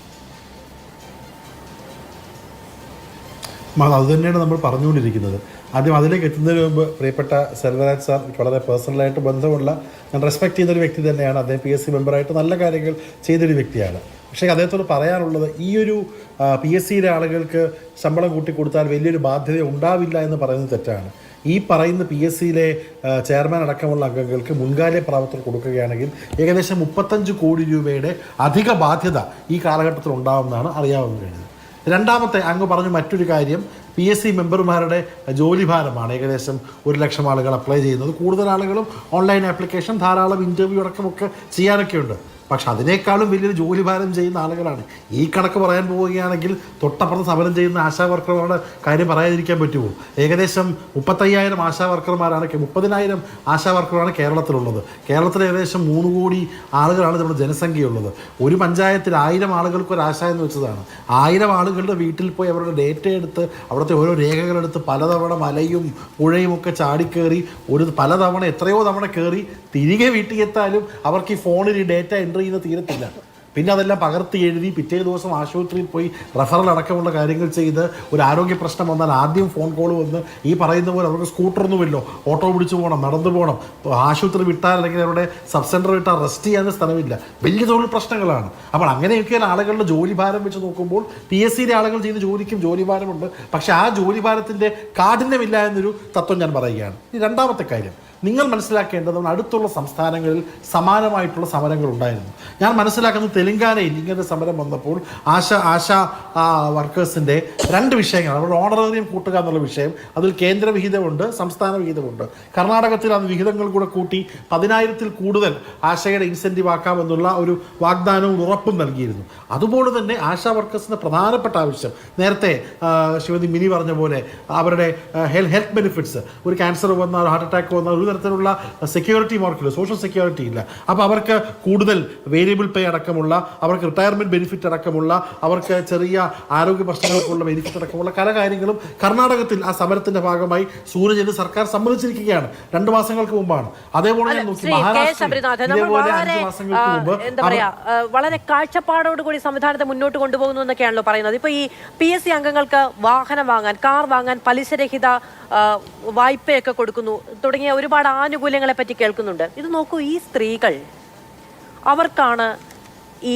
അത് തന്നെയാണ് നമ്മൾ പറഞ്ഞുകൊണ്ടിരിക്കുന്നത്. ആദ്യം അതിലേക്ക് എത്തുന്നതിന് മുമ്പ് പ്രിയപ്പെട്ട സെൽവരാജ് സാർ വളരെ പേഴ്സണലായിട്ട് ബന്ധമുള്ള, ഞാൻ റെസ്പെക്ട് ചെയ്യുന്നൊരു വ്യക്തി തന്നെയാണ്. അദ്ദേഹം PSC മെമ്പറായിട്ട് നല്ല കാര്യങ്ങൾ ചെയ്തൊരു വ്യക്തിയാണ്. പക്ഷേ അദ്ദേഹത്തോട് പറയാനുള്ളത്, ഈ ഒരു PSCയിലെ ആളുകൾക്ക് ശമ്പളം കൂട്ടിക്കൊടുത്താൽ വലിയൊരു ബാധ്യത ഉണ്ടാവില്ല എന്ന് പറയുന്നത് തെറ്റാണ്. ഈ പറയുന്ന PSCയിലെ ചെയർമാൻ അടക്കമുള്ള അംഗങ്ങൾക്ക് മുൻകാല പ്രാബല്യം കൊടുക്കുകയാണെങ്കിൽ ഏകദേശം 35 കോടി രൂപയുടെ അധിക ബാധ്യത ഈ കാലഘട്ടത്തിൽ ഉണ്ടാവുമെന്നാണ് അറിയാവുന്ന കഴിഞ്ഞത്. രണ്ടാമത്തെ അങ്ങ് പറഞ്ഞു മറ്റൊരു കാര്യം, PSC മെമ്പർമാരുടെ ജോലിഭാരമാണ്. ഏകദേശം 1 ലക്ഷം ആളുകൾ അപ്ലൈ ചെയ്യുന്നത്. കൂടുതൽ ആളുകളും ഓൺലൈൻ ആപ്ലിക്കേഷൻ, ധാരാളം ഇൻ്റർവ്യൂ അടക്കമൊക്കെ ചെയ്യാനൊക്കെയുണ്ട്. പക്ഷെ അതിനേക്കാളും വലിയൊരു ജോലിഭാരം ചെയ്യുന്ന ആളുകളാണ്. ഈ കണക്ക് പറയാൻ പോവുകയാണെങ്കിൽ തൊട്ടപ്പുറത്ത് സമരം ചെയ്യുന്ന ആശാ വർക്കർമാരുടെ കാര്യം പറയാതിരിക്കാൻ പറ്റുമോ? ഏകദേശം 35,000 ആശാ വർക്കർമാരാണ്, 30,000 ആശാ വർക്കറാണ് കേരളത്തിലുള്ളത്. കേരളത്തിൽ ഏകദേശം 3 കോടി ആളുകളാണ് നമ്മുടെ ജനസംഖ്യയുള്ളത്. ഒരു പഞ്ചായത്തിൽ 1000 ആളുകൾക്ക് ഒരു ആശ എന്ന് വെച്ചതാണ്. 1000 ആളുകളുടെ വീട്ടിൽ പോയി അവരുടെ ഡേറ്റ എടുത്ത് അവിടുത്തെ ഓരോ രേഖകളെടുത്ത് പലതവണ മലയും പുഴയും ഒക്കെ ചാടിക്കേറി പലതവണ എത്രയോ തവണ കയറി തിരികെ വീട്ടിൽ എത്താനും അവർക്ക് ഈ ഫോണിൽ ഈ ഡേറ്റ എൻട്രി ചെയ്യുന്ന തീരത്തില്ല. പിന്നെ അതെല്ലാം പകർത്തി എഴുതി പിറ്റേ ദിവസം ആശുപത്രിയിൽ പോയി റെഫറൽ അടക്കമുള്ള കാര്യങ്ങൾ ചെയ്ത് ഒരു ആരോഗ്യ പ്രശ്നം വന്നാൽ ആദ്യം ഫോൺ കോൾ വന്ന് ഈ പറയുന്ന പോലെ അവർക്ക് സ്കൂട്ടറൊന്നുമില്ലോ, ഓട്ടോ പിടിച്ചു പോകണം, നടന്നു പോകണം, ആശുപത്രി വിട്ടാൽ അല്ലെങ്കിൽ അവരുടെ സബ് സെൻറ്റർ വിട്ടാൽ റെസ്റ്റ് ചെയ്യാൻ സ്ഥലമില്ല. വലിയ തൊഴിൽ പ്രശ്നങ്ങളാണ്. അപ്പോൾ അങ്ങനെയൊക്കെയാണ് ആളുകളുടെ ജോലിഭാരം വെച്ച് നോക്കുമ്പോൾ PSCയിലെ ആളുകൾ ചെയ്യുന്ന ജോലിക്കും ജോലിഭാരമുണ്ട്. പക്ഷേ ആ ജോലിഭാരത്തിൻ്റെ കാഠിന്യമില്ല എന്നൊരു തത്വം ഞാൻ പറയുകയാണ്. ഈ രണ്ടാമത്തെ കാര്യം, നിങ്ങൾ മനസ്സിലാക്കേണ്ടത് അടുത്തുള്ള സംസ്ഥാനങ്ങളിൽ സമാനമായിട്ടുള്ള സമരങ്ങൾ ഉണ്ടായിരുന്നു. ഞാൻ മനസ്സിലാക്കുന്നത് തെലങ്കാനയിൽ ഇങ്ങനത്തെ സമരം വന്നപ്പോൾ ആശാ വർക്കേഴ്സിൻ്റെ 2 വിഷയങ്ങളാണ്. അവരുടെ ഓണറേറിയം കൂട്ടുക എന്നുള്ള വിഷയം, അതിൽ കേന്ദ്ര വിഹിതമുണ്ട്, സംസ്ഥാന വിഹിതമുണ്ട്. കർണാടകത്തിൽ അത് വിഹിതങ്ങൾ കൂടെ കൂട്ടി 10,000-ൽ കൂടുതൽ ആശയുടെ ഇൻസെൻറ്റീവ് ആക്കാമെന്നുള്ള ഒരു വാഗ്ദാനവും ഉറപ്പും നൽകിയിരുന്നു. അതുപോലെ തന്നെ ആശാ വർക്കേഴ്സിൻ്റെ പ്രധാനപ്പെട്ട ആവശ്യം, നേരത്തെ ശ്രീമതി മിനി പറഞ്ഞ പോലെ അവരുടെ ഹെൽത്ത് ബെനിഫിറ്റ്സ്, ഒരു ക്യാൻസർ വന്നാൽ, ഹാർട്ട് അറ്റാക്ക് വന്നാൽ ഒരു തരത്തിലുള്ള സെക്യൂരിറ്റി മാർക്കില്ല, സോഷ്യൽ സെക്യൂരിറ്റി ഇല്ല. അപ്പോൾ അവർക്ക് കൂടുതൽ വേരിയബിൾ പേ അടക്കമുള്ള, അവർക്ക് റിട്ടയർമെൻറ്റ് ബെനിഫിറ്റ് അടക്കമുള്ള, അവർക്ക് ചെറിയ ആരോഗ്യ പ്രശ്നങ്ങൾക്കുള്ള ബെനിഫിറ്റ് അടക്കമുള്ള പല കാര്യങ്ങളും കർണാടകത്തിൽ ആ സമരത്തിൻ്റെ ഭാഗമായി സൂരജിന് സർക്കാർ സമ്മതിച്ചിരിക്കുകയാണ്. 2 മാസങ്ങൾക്ക് മുമ്പാണ്. അതേപോലെ ഞാൻ നോക്കി വളരെ കാഴ്ചപ്പാടോടുകൂടി സംവിധാനത്തെ മുന്നോട്ട് കൊണ്ടുപോകുന്നു എന്നൊക്കെയാണല്ലോ പറയുന്നത്. ഇപ്പൊ ഈ PSC അംഗങ്ങൾക്ക് വാഹനം വാങ്ങാൻ, കാർ വാങ്ങാൻ പലിശരഹിത വായ്പയൊക്കെ കൊടുക്കുന്നു തുടങ്ങിയ ഒരുപാട് ആനുകൂല്യങ്ങളെ പറ്റി കേൾക്കുന്നുണ്ട്. ഇത് നോക്കൂ, ഈ സ്ത്രീകൾ അവർക്കാണ് ഈ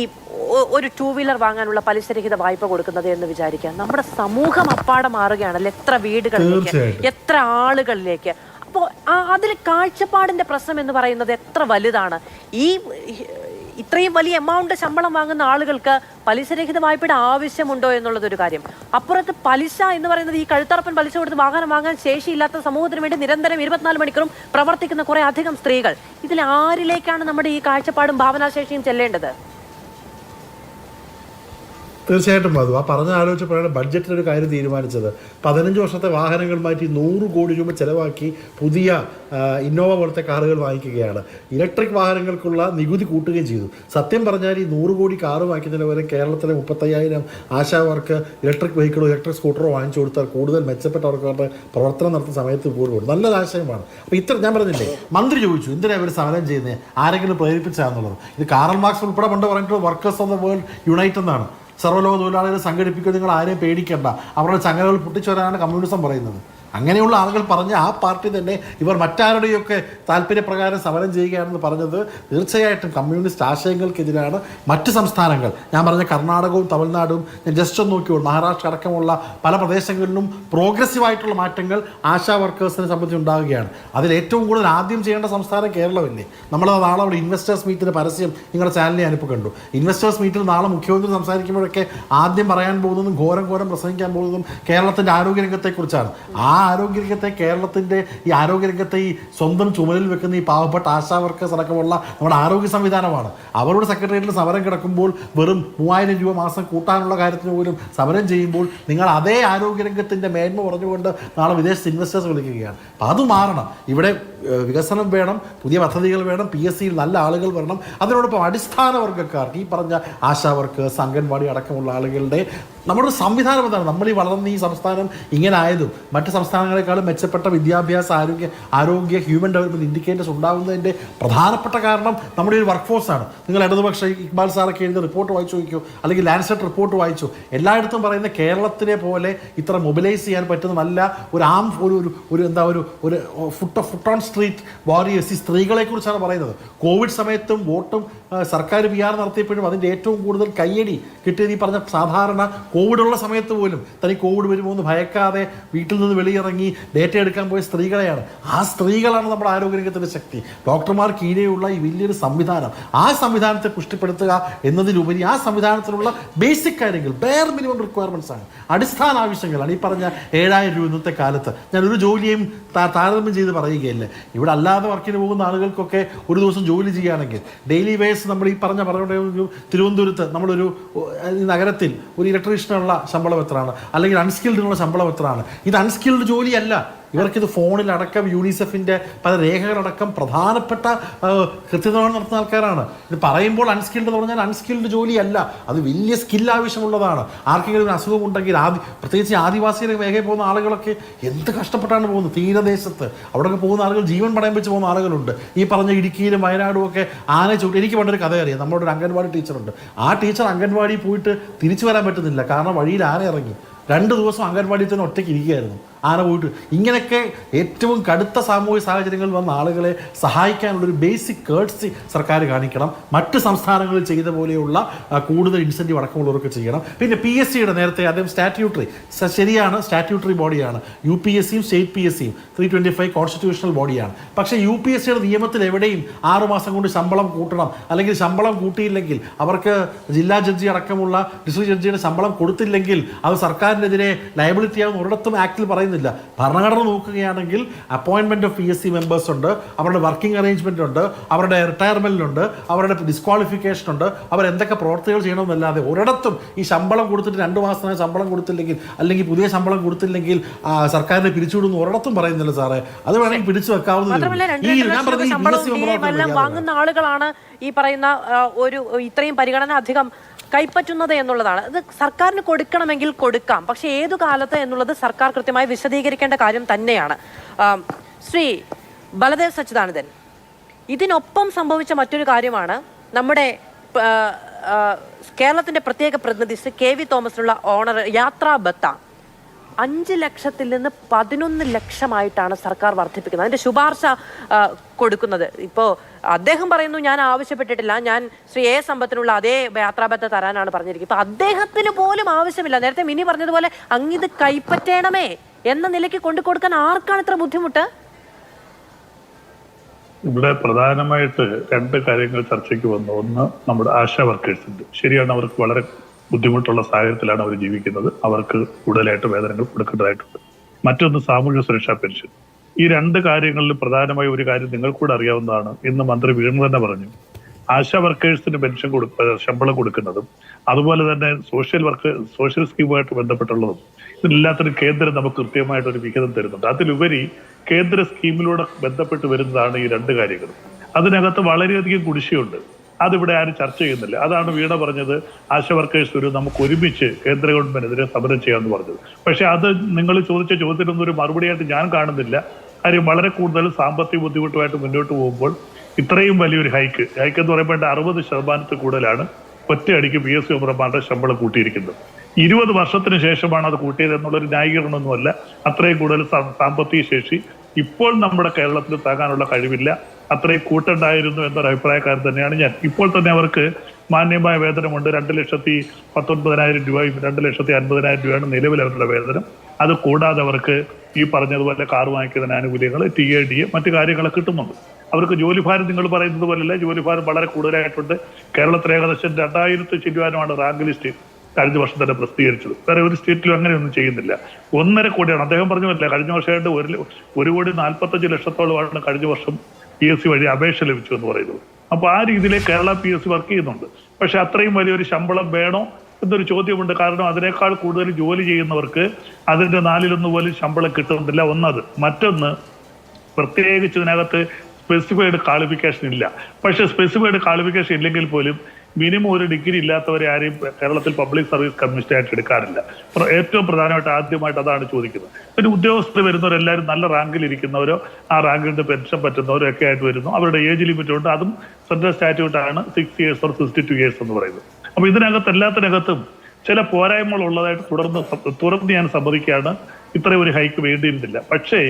ഒരു 2 വീലർ വാങ്ങാനുള്ള പലിശരഹിത വായ്പ കൊടുക്കുന്നത് എന്ന് വിചാരിക്കാം. നമ്മുടെ സമൂഹം അപ്പാടെ മാറുകയാണല്ലോ, എത്ര വീടുകളിലേക്ക്, എത്ര ആളുകളിലേക്ക്. അപ്പോൾ അതിൽ കാഴ്ചപ്പാടിന്റെ പ്രശ്നം എന്ന് പറയുന്നത് എത്ര വലുതാണ്. ഇത്രയും വലിയ എമൗണ്ട് ശമ്പളം വാങ്ങുന്ന ആളുകൾക്ക് പലിശരഹിത വായ്പയുടെ ആവശ്യമുണ്ടോ എന്നുള്ളതൊരു കാര്യം. അപ്പുറത്ത് പലിശ എന്ന് പറയുന്നത്, ഈ കഴുത്തറപ്പൻ പലിശ കൊടുത്ത് വാഹനം വാങ്ങാൻ ശേഷിയില്ലാത്ത സമൂഹത്തിന് വേണ്ടി നിരന്തരം 24 മണിക്കൂറും പ്രവർത്തിക്കുന്ന കുറെ അധികം സ്ത്രീകൾ. ഇതിൽ ആരിലേക്കാണ് നമ്മുടെ ഈ കാഴ്ചപ്പാടും ഭാവനാശേഷിയും ചെല്ലേണ്ടത്? തീർച്ചയായിട്ടും മധു, ആ പറഞ്ഞ ആലോചിച്ചപ്പോഴാണ് ബഡ്ജറ്റിലൊരു കാര്യം തീരുമാനിച്ചത്. 15 വർഷത്തെ വാഹനങ്ങൾ മാറ്റി 100 കോടി രൂപ ചിലവാക്കി പുതിയ ഇന്നോവ പോലത്തെ കാറുകൾ വാങ്ങിക്കുകയാണ്. ഇലക്ട്രിക് വാഹനങ്ങൾക്കുള്ള നികുതി കൂട്ടുകയും ചെയ്തു. സത്യം പറഞ്ഞാൽ ഈ 100 കോടി കാറ് വാങ്ങിക്കുന്നതിന് പകരം കേരളത്തിലെ 35,000 ആശാവർക്ക് ഇലക്ട്രിക് വെഹിക്കിളോ ഇലക്ട്രിക് സ്കൂട്ടറോ വാങ്ങിച്ചു കൊടുത്താൽ കൂടുതൽ മെച്ചപ്പെട്ടവർക്ക് പ്രവർത്തനം നടത്തുന്ന സമയത്ത് പോലും നല്ലൊരു ആശയമാണ്. അപ്പോൾ ഞാൻ പറഞ്ഞില്ലേ, മന്ത്രി ചോദിച്ചു എന്തിനാണ് ഇവർ സമരം ചെയ്യുന്നത്, ആരെങ്കിലും പ്രേരിപ്പിച്ചാന്നുള്ളത്. ഇത് കാറൽ മാർക്സ് ഉൾപ്പെടെ പണ്ട് പറഞ്ഞിട്ട് workers of the world unite എന്നാണ്. സർവ്വലോക തൊഴിലാളികൾ സംഘടിപ്പിക്കുക, നിങ്ങൾ ആരെയും പേടിക്കേണ്ട, അവരുടെ ചങ്ങലകൾ പൊട്ടിച്ചു വരാനാണ് കമ്മ്യൂണിസം പറയുന്നത്. അങ്ങനെയുള്ള ആളുകൾ പറഞ്ഞ ആ പാർട്ടി തന്നെ ഇവർ മറ്റാരുടെയൊക്കെ താല്പര്യപ്രകാരം സമരം ചെയ്യുകയാണെന്ന് പറഞ്ഞത് തീർച്ചയായിട്ടും കമ്മ്യൂണിസ്റ്റ് ആശയങ്ങൾക്കെതിരാണ്. മറ്റ് സംസ്ഥാനങ്ങൾ, ഞാൻ പറഞ്ഞ കർണാടകവും തമിഴ്നാടും ഞാൻ ജസ്റ്റ് ഒന്ന് നോക്കിയോളൂ, മഹാരാഷ്ട്ര അടക്കമുള്ള പല പ്രദേശങ്ങളിലും പ്രോഗ്രസീവായിട്ടുള്ള മാറ്റങ്ങൾ ആശാ വർക്കേഴ്സിനെ സംബന്ധിച്ച് ഉണ്ടാവുകയാണ്. അതിൽ ഏറ്റവും കൂടുതൽ ആദ്യം ചെയ്യേണ്ട സംസ്ഥാനം കേരളമല്ലേ. നമ്മൾ നാളെ അവിടെ ഇൻവെസ്റ്റേഴ്സ് മീറ്റിൻ്റെ പരസ്യം നിങ്ങളുടെ ചാനലിൽ ഞാനിപ്പോൾ കണ്ടു. ഇൻവെസ്റ്റേഴ്സ് മീറ്റിൽ നാളെ മുഖ്യമന്ത്രി സംസാരിക്കുമ്പോഴൊക്കെ ആദ്യം പറയാൻ പോകുന്നതും ഘോരം പ്രസംഗിക്കാൻ പോകുന്നതും കേരളത്തിൻ്റെ ആരോഗ്യരംഗത്തെക്കുറിച്ചാണ്. ആ ആരോഗ്യരംഗത്തെ കേരളത്തിൻ്റെ ഈ ആരോഗ്യരംഗത്തെ ഈ സ്വന്തം ചുമലിൽ വെക്കുന്ന ഈ പാവപ്പെട്ട ആശാ വർക്കേഴ്സ് അടക്കമുള്ള നമ്മുടെ ആരോഗ്യ സംവിധാനമാണ്. അവരുടെ സെക്രട്ടേറിയറ്റിൽ സമരം കിടക്കുമ്പോൾ വെറും 3000 രൂപ മാസം കൂട്ടാനുള്ള കാര്യത്തിന് പോലും സമരം ചെയ്യുമ്പോൾ നിങ്ങൾ അതേ ആരോഗ്യരംഗത്തിൻ്റെ മേന്മ പറഞ്ഞുകൊണ്ട് നാളെ വിദേശ ഇൻവെസ്റ്റേഴ്സ് വിളിക്കുകയാണ്. അപ്പം അത് മാറണം. ഇവിടെ വികസനം വേണം, പുതിയ പദ്ധതികൾ വേണം, PSCയിൽ നല്ല ആളുകൾ വരണം. അതിനോടൊപ്പം അടിസ്ഥാന വർഗ്ഗക്കാർക്ക് ഈ പറഞ്ഞ ആശാ വർക്കേഴ്സ്, അംഗൻവാടി അടക്കമുള്ള ആളുകളുടെ നമ്മുടെ സംവിധാനം എന്താണ്? നമ്മൾ ഈ വളർന്ന ഈ സംസ്ഥാനം ഇങ്ങനെ ആയതും മറ്റ് സംസ്ഥാനങ്ങളെക്കാളും മെച്ചപ്പെട്ട വിദ്യാഭ്യാസ ആരോഗ്യ ഹ്യൂമൻ ഡെവലപ്മെൻറ്റ് ഇൻഡിക്കേറ്റേഴ്സ് ഉണ്ടാകുന്നതിൻ്റെ പ്രധാനപ്പെട്ട കാരണം നമ്മുടെ ഒരു വർക്ക് ഫോഴ്സാണ്. നിങ്ങൾ ഇടതുപക്ഷ ഇക്ബാൽ സാറൊക്കെ എഴുതിയ റിപ്പോർട്ട് വായിച്ചു നോക്കിയോ, അല്ലെങ്കിൽ ലാൻസെറ്റ് റിപ്പോർട്ട് വായിച്ചു. എല്ലായിടത്തും പറയുന്ന കേരളത്തിനെ പോലെ ഇത്ര മൊബിലൈസ് ചെയ്യാൻ പറ്റുന്ന നല്ല ഒരു ഫുട്ട് ഓൺ സ്ട്രീറ്റ് വാരിയേഴ്സ്, ഈ സ്ത്രീകളെ കുറിച്ചാണ് പറയുന്നത്. കോവിഡ് സമയത്തും വോട്ടും സർക്കാർ PR നടത്തിയപ്പോഴും അതിൻ്റെ ഏറ്റവും കൂടുതൽ കയ്യടി കിട്ടിയത് ഈ പറഞ്ഞ സാധാരണ കോവിഡുള്ള സമയത്ത് പോലും തനിക്ക് കോവിഡ് വരുമ്പോൾ ഒന്ന് ഭയക്കാതെ വീട്ടിൽ നിന്ന് വെളിയിറങ്ങി ഡേറ്റ എടുക്കാൻ പോയ സ്ത്രീകളെയാണ്. ആ സ്ത്രീകളാണ് നമ്മുടെ ആരോഗ്യരംഗത്തിൻ്റെ ശക്തി. ഡോക്ടർമാർ കീഴെയുള്ള ഈ വലിയൊരു സംവിധാനം, ആ സംവിധാനത്തെ പുഷ്ടിപ്പെടുത്തുക എന്നതിലുപരി ആ സംവിധാനത്തിലുള്ള ബേസിക് കാര്യങ്ങൾ, ബെയർ മിനിമം റിക്വയർമെൻറ്റ്സ് ആണ്, അടിസ്ഥാന ആവശ്യങ്ങളാണ്. ഈ പറഞ്ഞ 7000 രൂപ ഇന്നത്തെ കാലത്ത് ഞാനൊരു ജോലിയും താരതമ്യം ചെയ്ത് പറയുകയല്ലേ. ഇവിടെ അല്ലാതെ വർക്കിന് പോകുന്ന ആളുകൾക്കൊക്കെ ഒരു ദിവസം ജോലി ചെയ്യുകയാണെങ്കിൽ ഡെയിലി വേസ് നമ്മൾ ഈ പറഞ്ഞ തിരുവനന്തപുരത്ത് നമ്മളൊരു നഗരത്തിൽ ഒരു ഇലക്ട്രീഷ്യനുള്ള ശമ്പളം എത്രയാണ്, അല്ലെങ്കിൽ അൺസ്കിൽഡിനുള്ള ശമ്പളം എത്രയാണ്? ഇത് അൺസ്കിൽഡ് ജോലിയല്ല. ഇവർക്കിത് ഫോണിലടക്കം യൂണിസെഫിൻ്റെ പല രേഖകളടക്കം പ്രധാനപ്പെട്ട കൃത്യനിർവഹണം നടത്തുന്ന ആൾക്കാരാണ്. ഇത് പറയുമ്പോൾ അൺസ്കിൽഡ് എന്ന് പറഞ്ഞാൽ അൺസ്കിൽഡ് ജോലിയല്ല, അത് വലിയ സ്കിൽ ആവശ്യമുള്ളതാണ്. ആർക്കെങ്കിലും ഒരു അസുഖമുണ്ടെങ്കിൽ പ്രത്യേകിച്ച് ആദിവാസി മേഖലയിൽ പോകുന്ന ആളുകളൊക്കെ എന്ത് കഷ്ടപ്പെട്ടാണ് പോകുന്നത്. തീരദേശത്ത് അവിടെയൊക്കെ പോകുന്ന ആളുകൾ ജീവൻ പണയം വെച്ച് പോകുന്ന ആളുകളുണ്ട്. ഈ പറഞ്ഞ ഇടുക്കിയിലും വയനാടും ഒക്കെ ആന ചൂട്. എനിക്ക് പണ്ടൊരു കഥ അറിയാം. നമ്മുടെ ഒരു അംഗൻവാടി ടീച്ചറുണ്ട്. ആ ടീച്ചർ അംഗൻവാടി പോയിട്ട് തിരിച്ചു വരാൻ പറ്റുന്നില്ല, കാരണം വഴിയിൽ ആന ഇറങ്ങി. 2 ദിവസം അംഗൻവാടിയിൽ തന്നെ ഒറ്റയ്ക്ക് ഇരിക്കുകയായിരുന്നു, ആന പോയിട്ട്. ഇങ്ങനെയൊക്കെ ഏറ്റവും കടുത്ത സാമൂഹിക സാഹചര്യങ്ങളിൽ വന്ന ആളുകളെ സഹായിക്കാനുള്ളൊരു ബേസിക് കേർട്സി സർക്കാർ കാണിക്കണം. മറ്റ് സംസ്ഥാനങ്ങളിൽ ചെയ്ത പോലെയുള്ള കൂടുതൽ ഇൻസെൻറ്റീവ് അടക്കമുള്ളവർക്ക് ചെയ്യണം. പിന്നെ PSCയുടെ നേരത്തെ അദ്ദേഹം സ്റ്റാറ്റ്യൂട്ടറി, ശരിയാണ്, സ്റ്റാറ്റ്യൂട്ടറി ബോഡിയാണ്. UPSCയും സ്റ്റേറ്റ് PSCയും 325 കോൺസ്റ്റിറ്റ്യൂഷണൽ ബോഡിയാണ്. പക്ഷേ UPSCയുടെ നിയമത്തിൽ എവിടെയും 6 മാസം കൊണ്ട് ശമ്പളം കൂട്ടണം, അല്ലെങ്കിൽ ശമ്പളം കൂട്ടിയില്ലെങ്കിൽ അവർക്ക് ജില്ലാ ജഡ്ജി അടക്കമുള്ള ഡിസ്ട്രിക്ട് ജഡ്ജിയുടെ ശമ്പളം കൊടുത്തില്ലെങ്കിൽ അത് സർക്കാരിനെതിരെ ലയബിലിറ്റി ആവുന്ന ഒരിടത്തും ആക്ടിൽ പറയുന്നില്ല. ഭരണഘടന നോക്കുകയാണെങ്കിൽ അപ്പോയിൻമെന്റ് ഓഫ് PSC മെമ്പേഴ്സ് ഉണ്ട്, അവരുടെ വർക്കിംഗ് അറേഞ്ച്മെന്റ് ഉണ്ട്, അവരുടെ റിട്ടയർമെന്റിലുണ്ട്, അവരുടെ ഡിസ്ക്വാളിഫിക്കേഷൻ ഉണ്ട്, അവരെന്തൊക്കെ പ്രവർത്തികൾ ചെയ്യണമെന്നല്ലാതെ ഒരിടത്തും ഈ ശമ്പളം കൊടുത്തിട്ട് 2 മാസത്തിന് ശമ്പളം കൊടുത്തില്ലെങ്കിൽ, അല്ലെങ്കിൽ പുതിയ ശമ്പളം കൊടുത്തില്ലെങ്കിൽ സർക്കാരിനെ പിരിച്ചുവിടുന്ന ഒരിടത്തും പറയുന്നില്ല സാറേ. അത് വേണമെങ്കിൽ പിടിച്ചു വെക്കാവുന്നതാണ്. വാങ്ങുന്ന ആളുകളാണ് ഈ പറയുന്ന ഒരു ഇത്രയും പരിഗണന അധികം കൈപ്പറ്റുന്നത് എന്നുള്ളതാണ്. ഇത് സർക്കാരിന് കൊടുക്കണമെങ്കിൽ കൊടുക്കാം, പക്ഷേ ഏതു കാലത്ത് എന്നുള്ളത് സർക്കാർ കൃത്യമായി വിശദീകരിക്കേണ്ട കാര്യം തന്നെയാണ്. ശ്രീ ബലദേവ് സച്ചിദാനന്ദൻ, ഇതിനൊപ്പം സംഭവിച്ച മറ്റൊരു കാര്യമാണ് നമ്മുടെ കേരളത്തിന്റെ പ്രത്യേക പ്രതിനിധി ശ്രീ KV തോമസിനുള്ള യാത്രാ ബത്ത 5 ലക്ഷത്തിൽ നിന്ന് 11 ലക്ഷമായിട്ടാണ് സർക്കാർ വർദ്ധിപ്പിക്കുന്നത്. അതിന്റെ ശുപാർശ കൊടുക്കുന്നത്. ഇപ്പോൾ അദ്ദേഹം പറയുന്നു ഞാൻ ആവശ്യപ്പെട്ടിട്ടില്ല, ഞാൻ ശ്രീ A സമ്പത്തിനുള്ള അതേ യാത്രാബത്ത തരാനാണ് പറഞ്ഞിരിക്കുന്നത്. ഇപ്പൊ അദ്ദേഹത്തിന് പോലും ആവശ്യമില്ല. നേരത്തെ മിനി പറഞ്ഞതുപോലെ അങ്ങിത് കൈപ്പറ്റേണമേ എന്ന നിലയ്ക്ക് കൊണ്ടുകൊടുക്കാൻ ആർക്കാണ് ഇത്ര ബുദ്ധിമുട്ട്? ഇവിടെ പ്രധാനമായിട്ട് 2 കാര്യങ്ങൾ ചർച്ചയ്ക്ക് വന്നു. ഒന്ന്, നമ്മുടെ ആശാ വർക്കേഴ്സിന്റെ, ശരിയാണ്, അവർക്ക് വളരെ ബുദ്ധിമുട്ടുള്ള സാഹചര്യത്തിലാണ് അവർ ജീവിക്കുന്നത്, അവർക്ക് കൂടുതലായിട്ട് വേതനങ്ങൾ കൊടുക്കേണ്ടതായിട്ടുണ്ട്. മറ്റൊന്ന്, സാമൂഹ്യ സുരക്ഷാ പെൻഷൻ. ഈ 2 കാര്യങ്ങളിൽ പ്രധാനമായി ഒരു കാര്യം നിങ്ങൾക്കൂടെ അറിയാവുന്നതാണ്. ഇന്ന് മന്ത്രി വീണു തന്നെ പറഞ്ഞു, ആശാ വർക്കേഴ്സിന് പെൻഷൻ ശമ്പളം കൊടുക്കുന്നതും അതുപോലെ തന്നെ സോഷ്യൽ സ്കീമുമായിട്ട് ബന്ധപ്പെട്ടുള്ളതും ഇതിനെല്ലാത്തിനും കേന്ദ്രം നമുക്ക് കൃത്യമായിട്ടൊരു വിഹിതം തരുന്നുണ്ട്. അതിലുപരി കേന്ദ്ര സ്കീമിലൂടെ ബന്ധപ്പെട്ട് വരുന്നതാണ് ഈ 2 കാര്യങ്ങളും. അതിനകത്ത് വളരെയധികം കുടിശ്ശിയുണ്ട്. അതിവിടെ ആരും ചർച്ച ചെയ്യുന്നില്ല. അതാണ് വീണ പറഞ്ഞത്, ആശാ വർക്കേഴ്സ് നമുക്ക് ഒരുമിച്ച് കേന്ദ്ര ഗവൺമെന്റിനെതിരെ സമരം ചെയ്യാമെന്ന് പറഞ്ഞത്. പക്ഷെ അത് നിങ്ങൾ ചോദിച്ച ചോദ്യത്തിനൊന്നും ഒരു മറുപടിയായിട്ട് ഞാൻ കാണുന്നില്ല. കാര്യം വളരെ കൂടുതൽ സാമ്പത്തിക ബുദ്ധിമുട്ടുമായിട്ട് മുന്നോട്ട് പോകുമ്പോൾ ഇത്രയും വലിയൊരു ഹൈക്ക് എന്ന് പറയുമ്പോൾ 60% കൂടുതലാണ് ഒറ്റയടിക്ക് PSC മെമ്പർമാരുടെ ശമ്പളം കൂട്ടിയിരിക്കുന്നത്. 20 വർഷത്തിന് ശേഷമാണ് അത് കൂട്ടിയത് എന്നുള്ളൊരു ന്യായീകരണമൊന്നുമല്ല. അത്രയും കൂടുതൽ സാമ്പത്തിക ശേഷി ഇപ്പോൾ നമ്മുടെ കേരളത്തിൽ താങ്ങാനുള്ള കഴിവില്ല. അത്രയും കൂട്ടുണ്ടായിരുന്നു എന്നൊരു അഭിപ്രായക്കാരൻ തന്നെയാണ് ഞാൻ. ഇപ്പോൾ തന്നെ അവർക്ക് മാന്യമായ വേതനമുണ്ട്. 2,19,000 രൂപയും 2,50,000 രൂപയാണ് നിലവിൽ അവരുടെ വേതനം. അത് കൂടാതെ അവർക്ക് ഈ പറഞ്ഞതുപോലെ കാർ വാങ്ങിക്കുന്നതിന് ആനുകൂല്യങ്ങൾ, TAD, മറ്റു കാര്യങ്ങളൊക്കെ കിട്ടുന്നുണ്ട്. അവർക്ക് ജോലിഭാരം നിങ്ങൾ പറയുന്നത് പോലെയല്ല, ജോലിഭാരം വളരെ കൂടുതലായിട്ടുണ്ട്. കേരളത്തിൽ ഏകദേശം 2000 ചില്ലുവാനുമാണ് റാങ്ക് ലിസ്റ്റ് കഴിഞ്ഞ വർഷം തന്നെ പ്രസിദ്ധീകരിച്ചത്. വേറെ ഒരു സ്റ്റേറ്റിലും അങ്ങനെയൊന്നും ചെയ്യുന്നില്ല. 1.5 കോടിയാണ് അദ്ദേഹം പറഞ്ഞതല്ല, കഴിഞ്ഞ വർഷമായിട്ട് 1,45,00,000 കഴിഞ്ഞ വർഷം PSC വഴി അപേക്ഷ ലഭിച്ചു എന്ന് പറയുന്നത്. അപ്പൊ ആ രീതിയിൽ കേരള PSC വർക്ക് ചെയ്യുന്നുണ്ട്. പക്ഷെ അത്രയും വലിയൊരു ശമ്പളം വേണോ എന്നൊരു ചോദ്യമുണ്ട്. കാരണം അതിനേക്കാൾ കൂടുതൽ ജോലി ചെയ്യുന്നവർക്ക് അതിന്റെ 1/4 പോലും ശമ്പളം കിട്ടുന്നില്ല. ഒന്നത്. മറ്റൊന്ന്, പ്രത്യേകിച്ച് ഇതിനകത്ത് സ്പെസിഫൈഡ് ക്വാളിഫിക്കേഷൻ ഇല്ല. പക്ഷെ സ്പെസിഫൈഡ് ക്വാളിഫിക്കേഷൻ ഇല്ലെങ്കിൽ പോലും മിനിമം ഒരു ഡിഗ്രി ഇല്ലാത്തവരെ ആരെയും കേരളത്തിൽ പബ്ലിക് സർവീസ് കമ്മീഷനായിട്ട് എടുക്കാറില്ല. ഏറ്റവും പ്രധാനമായിട്ട് ആദ്യമായിട്ട് അതാണ് ചോദിക്കുന്നത്. പിന്നെ ഉദ്യോഗസ്ഥർ വരുന്നവരെല്ലാവരും നല്ല റാങ്കിൽ ഇരിക്കുന്നവരോ ആ റാങ്കിന്റെ പെൻഷൻ പറ്റുന്നവരോ ഒക്കെ ആയിട്ട് വരുന്നു. അവരുടെ ഏജ് ലിമിറ്റ് ഉണ്ട്. അതും സെൻട്രൽ സ്റ്റാറ്റ്യൂട്ടാണ് 6 years or 62 years എന്ന് പറയുന്നത്. അപ്പൊ ഇതിനകത്ത് എല്ലാത്തിനകത്തും ചില പോരായ്മകൾ ഉള്ളതായിട്ട് തുറന്ന് ഞാൻ സമ്മതിക്കുകയാണ്. ഇത്രയും ഒരു ഹൈക്ക് വേണ്ടിയിരുന്നില്ല. പക്ഷേ